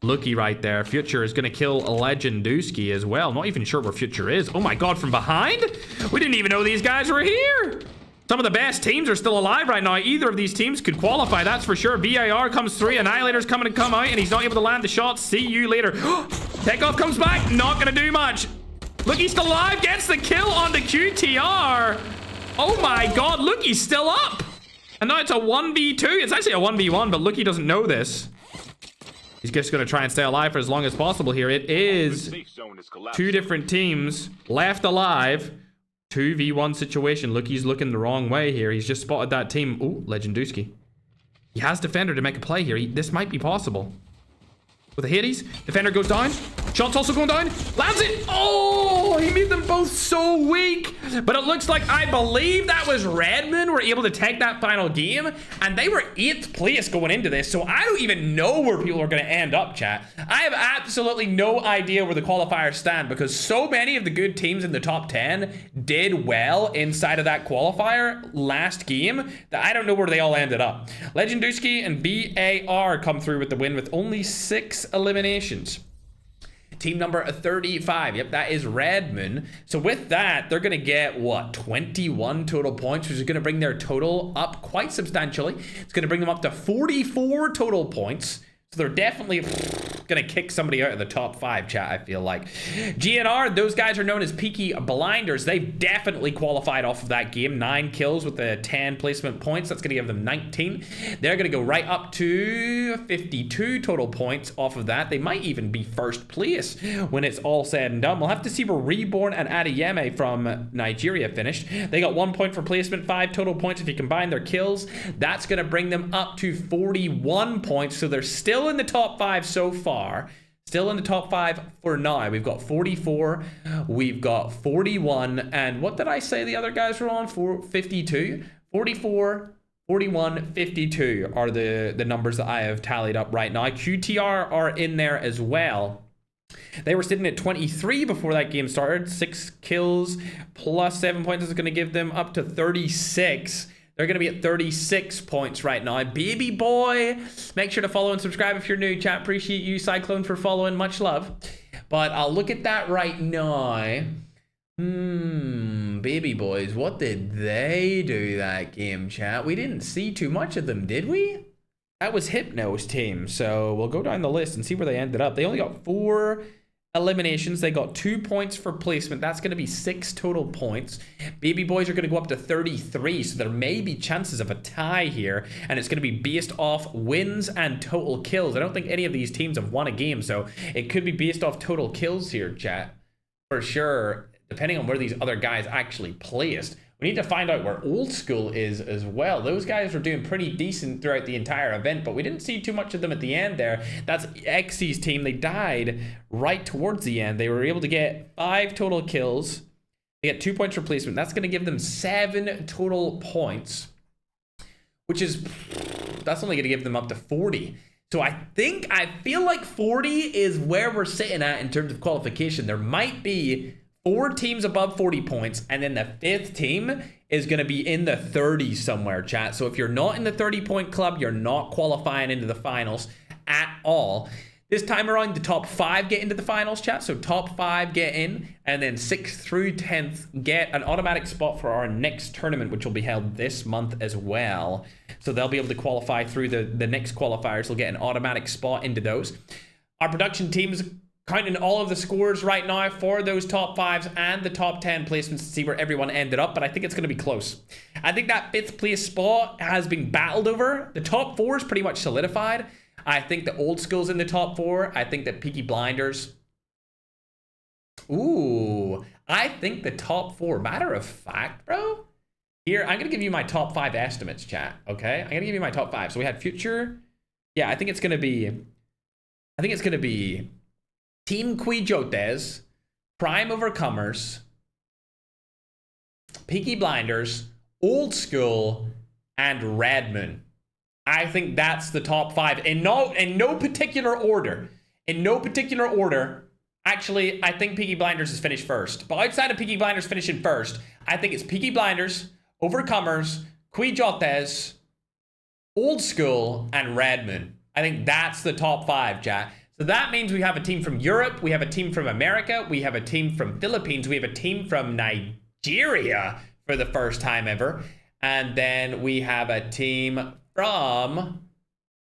Lucky right there. Future is going to kill Legendowski as well. Not even sure where Future is. Oh my god, from behind? We didn't even know these guys were here. Some of the best teams are still alive right now. Either of these teams could qualify, that's for sure. VAR comes through. Annihilator's coming to come out, and he's not able to land the shot. See you later. Takeoff comes back. Not going to do much. Lucky's still alive. Gets the kill on the QTR. Oh my god, Lucky's still up. And now it's a 1v2. It's actually a 1v1, but Lucky doesn't know this. He's just going to try and stay alive for as long as possible here. It is 2 different teams left alive. 2v1 situation. Lucky's looking the wrong way here. He's just spotted that team. Oh, Legendowski. He has defender to make a play here. This might be possible. With the Hades, defender goes down. Shot's also going down. Lands it. Oh, he made them both so weak. But it looks like, I believe that was Redman were able to take that final game, and they were 8th place going into this. So I don't even know where people are going to end up, chat. I have absolutely no idea where the qualifiers stand, because so many of the good teams in the top 10 did well inside of that qualifier last game that I don't know where they all ended up. Legendowski and BAR come through with the win with only 6 eliminations. Team number 35. Yep, that is Redman. So with that, they're going to get, what, 21 total points, which is going to bring their total up quite substantially. It's going to bring them up to 44 total points. So they're definitely going to kick somebody out of the top 5, chat, I feel like. GNR, those guys are known as Peaky Blinders. They've definitely qualified off of that game. 9 kills with the 10 placement points. That's going to give them 19. They're going to go right up to 52 total points off of that. They might even be first place when it's all said and done. We'll have to see where Reborn and Adeyemi from Nigeria finished. They got 1 point for placement, 5 total points if you combine their kills. That's going to bring them up to 41 points. So they're still in the top 5 so far. Still in the top 5 for now. We've got 44, we've got 41, and what did I say the other guys were on? 52, 44, 41, 52 are the numbers that I have tallied up right now. QTR are in there as well. They were sitting at 23 before that game started. 6 kills plus 7 points is going to give them up to 36. They're going to be at 36 points right now. Baby boy, make sure to follow and subscribe if you're new. Chat, appreciate you, Cyclone, for following. Much love. But I'll look at that right now. Baby boys, what did they do that game, chat? We didn't see too much of them, did we? That was Hypno's team. So we'll go down the list and see where they ended up. They only got 4 eliminations. They got 2 points for placement. That's going to be 6 total points. Baby boys are going to go up to 33, so there may be chances of a tie here, and it's going to be based off wins and total kills. I don't think any of these teams have won a game, so it could be based off total kills here, chat, for sure, depending on where these other guys actually placed. We need to find out where Old School is as well. Those guys were doing pretty decent throughout the entire event, but we didn't see too much of them at the end there. That's Xy's team. They died right towards the end. They were able to get 5 total kills. They get 2 points replacement. That's going to give them 7 total points, which is, that's only going to give them up to 40. So I feel like 40 is where we're sitting at in terms of qualification. There might be 4 teams above 40 points, and then the 5th team is going to be in the 30s somewhere, chat. So if you're not in the 30-point club, you're not qualifying into the finals at all. This time around, the top 5 get into the finals, chat. So top 5 get in, and then 6th through 10th get an automatic spot for our next tournament, which will be held this month as well. So they'll be able to qualify through the next qualifiers. They'll get an automatic spot into those. Our production team's counting all of the scores right now for those top 5s and the top 10 placements to see where everyone ended up, but I think it's going to be close. I think that 5th place spot has been battled over. The top 4 is pretty much solidified. I think the old school's in the top 4. I think that Peaky Blinders. Ooh, I think the top 4. Matter of fact, bro. Here, I'm going to give you my top 5 estimates, chat. Okay? I'm going to give you my top 5. So we had Future. Yeah, I think it's going to be Team Quijotes, Prime Overcomers, Peaky Blinders, Old School, and Red Moon. I think that's the top 5 in no particular order. In no particular order. Actually, I think Peaky Blinders is finished first. But outside of Peaky Blinders finishing first, I think it's Peaky Blinders, Overcomers, Quijotes, Old School, and Red Moon. I think that's the top 5, chat. So that means we have a team from Europe, we have a team from America, we have a team from Philippines, we have a team from Nigeria for the first time ever, and then we have a team from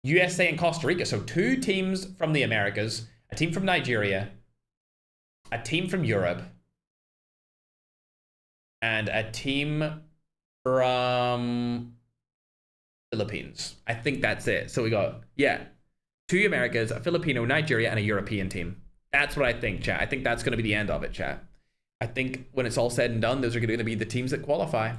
USA and Costa Rica. So 2 teams from the Americas, a team from Nigeria, a team from Europe, and a team from Philippines. I think that's it. So we got, yeah, 2 Americas, a Filipino, Nigeria, and a European team. That's what I think, chat. I think that's going to be the end of it, chat. I think when it's all said and done, those are going to be the teams that qualify.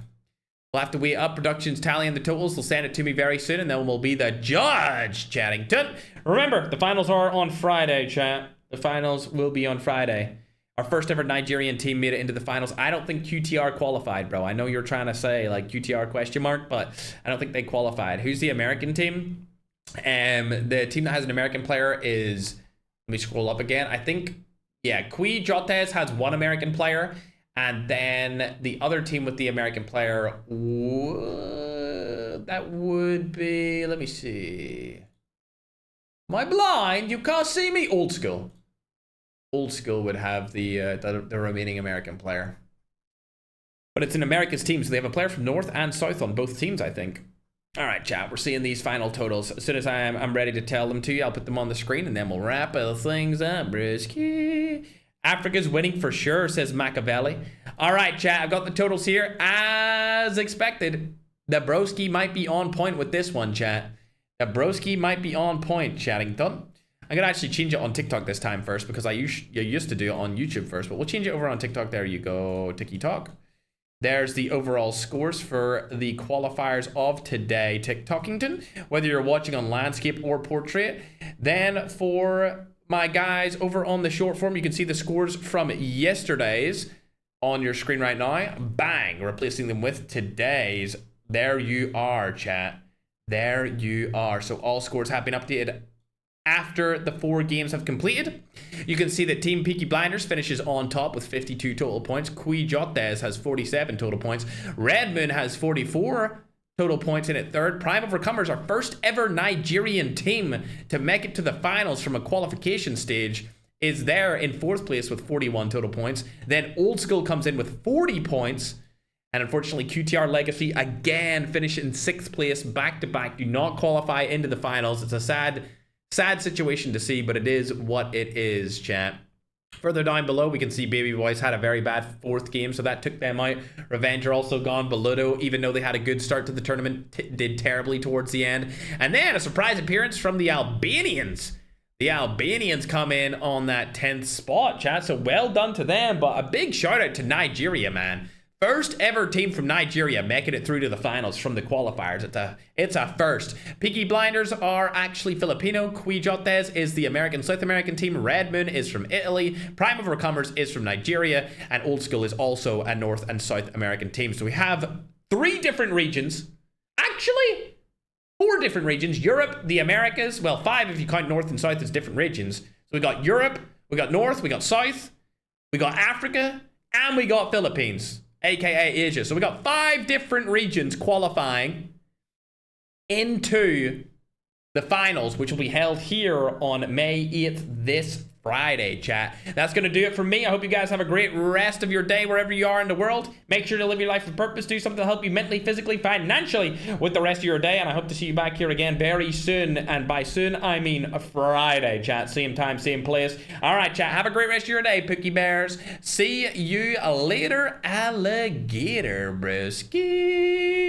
We'll have to wait up production's tallying the totals. They'll send it to me very soon, and then we'll be the judge, Chattington. Remember, the finals are on Friday, chat. The finals will be on Friday. Our first ever Nigerian team made it into the finals. I don't think QTR qualified, bro. I know you're trying to say, like, QTR question mark, but I don't think they qualified. Who's the American team? The team that has an American player is, let me scroll up again. I think, yeah, Quijotes has 1 American player, and then the other team with the American player, that would be, let me see. Am I blind? You can't see me. Old School. Old School would have the remaining American player. But it's an America's team, so they have a player from North and South on both teams, I think. All right, chat, we're seeing these final totals. As soon as I'm ready to tell them to you, I'll put them on the screen, and then we'll wrap things up, brisky. Africa's winning for sure, says Machiavelli. All right, chat, I've got the totals here. As expected, the broski might be on point with this one, chat. The broski might be on point, Chattington. I'm going to actually change it on TikTok this time first, because I used to do it on YouTube first, but we'll change it over on TikTok. There you go, TikTok. There's the overall scores for the qualifiers of today, TikTokington, whether you're watching on landscape or portrait. Then for my guys over on the short form, you can see the scores from yesterday's on your screen right now. Bang, replacing them with today's. There you are, chat. There you are. So all scores have been updated after the 4 games have completed. You can see that Team Peaky Blinders finishes on top with 52 total points. Quijotes has 47 total points. Red Moon has 44 total points in at 3rd. Prime Overcomers, our first ever Nigerian team to make it to the finals from a qualification stage, is there in 4th place with 41 total points. Then Old School comes in with 40 points. And unfortunately, QTR Legacy again finish in 6th place back-to-back. Do not qualify into the finals. It's a sad situation to see, but it is what it is, chat. Further down below, we can see Baby Boys had a very bad 4th game, so that took them out. Revenge are also gone. Beludo, even though they had a good start to the tournament, did terribly towards the end. And then a surprise appearance from the Albanians. The Albanians come in on that 10th spot, chat, so well done to them. But a big shout out to Nigeria, man. First ever team from Nigeria making it through to the finals from the qualifiers. It's a first. Peaky Blinders are actually Filipino. Quijotes is the South American team. Red Moon is from Italy. Prime Overcomers is from Nigeria. And Old School is also a North and South American team. So we have 3 different regions. Actually, 4 different regions. Europe, the Americas. Well, 5 if you count North and South as different regions. So we got Europe, we got North, we got South, we got Africa, and we got Philippines, aka Asia. So we got 5 different regions qualifying into the finals, which will be held here on May 8th this Friday, chat. That's going to do it for me. I hope you guys have a great rest of your day wherever you are in the world. Make sure to live your life with purpose. Do something to help you mentally, physically, financially with the rest of your day. And I hope to see you back here again very soon. And by soon, I mean Friday, chat. Same time, same place. All right, chat. Have a great rest of your day, Pookie Bears. See you later, alligator broski.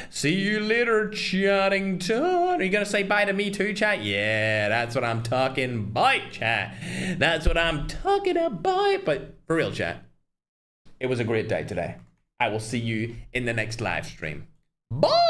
See you later, Chattington. Are you going to say bye to me too, chat? Yeah, that's what I'm talking about, chat. That's what I'm talking about. But for real, chat, it was a great day today. I will see you in the next live stream. Bye!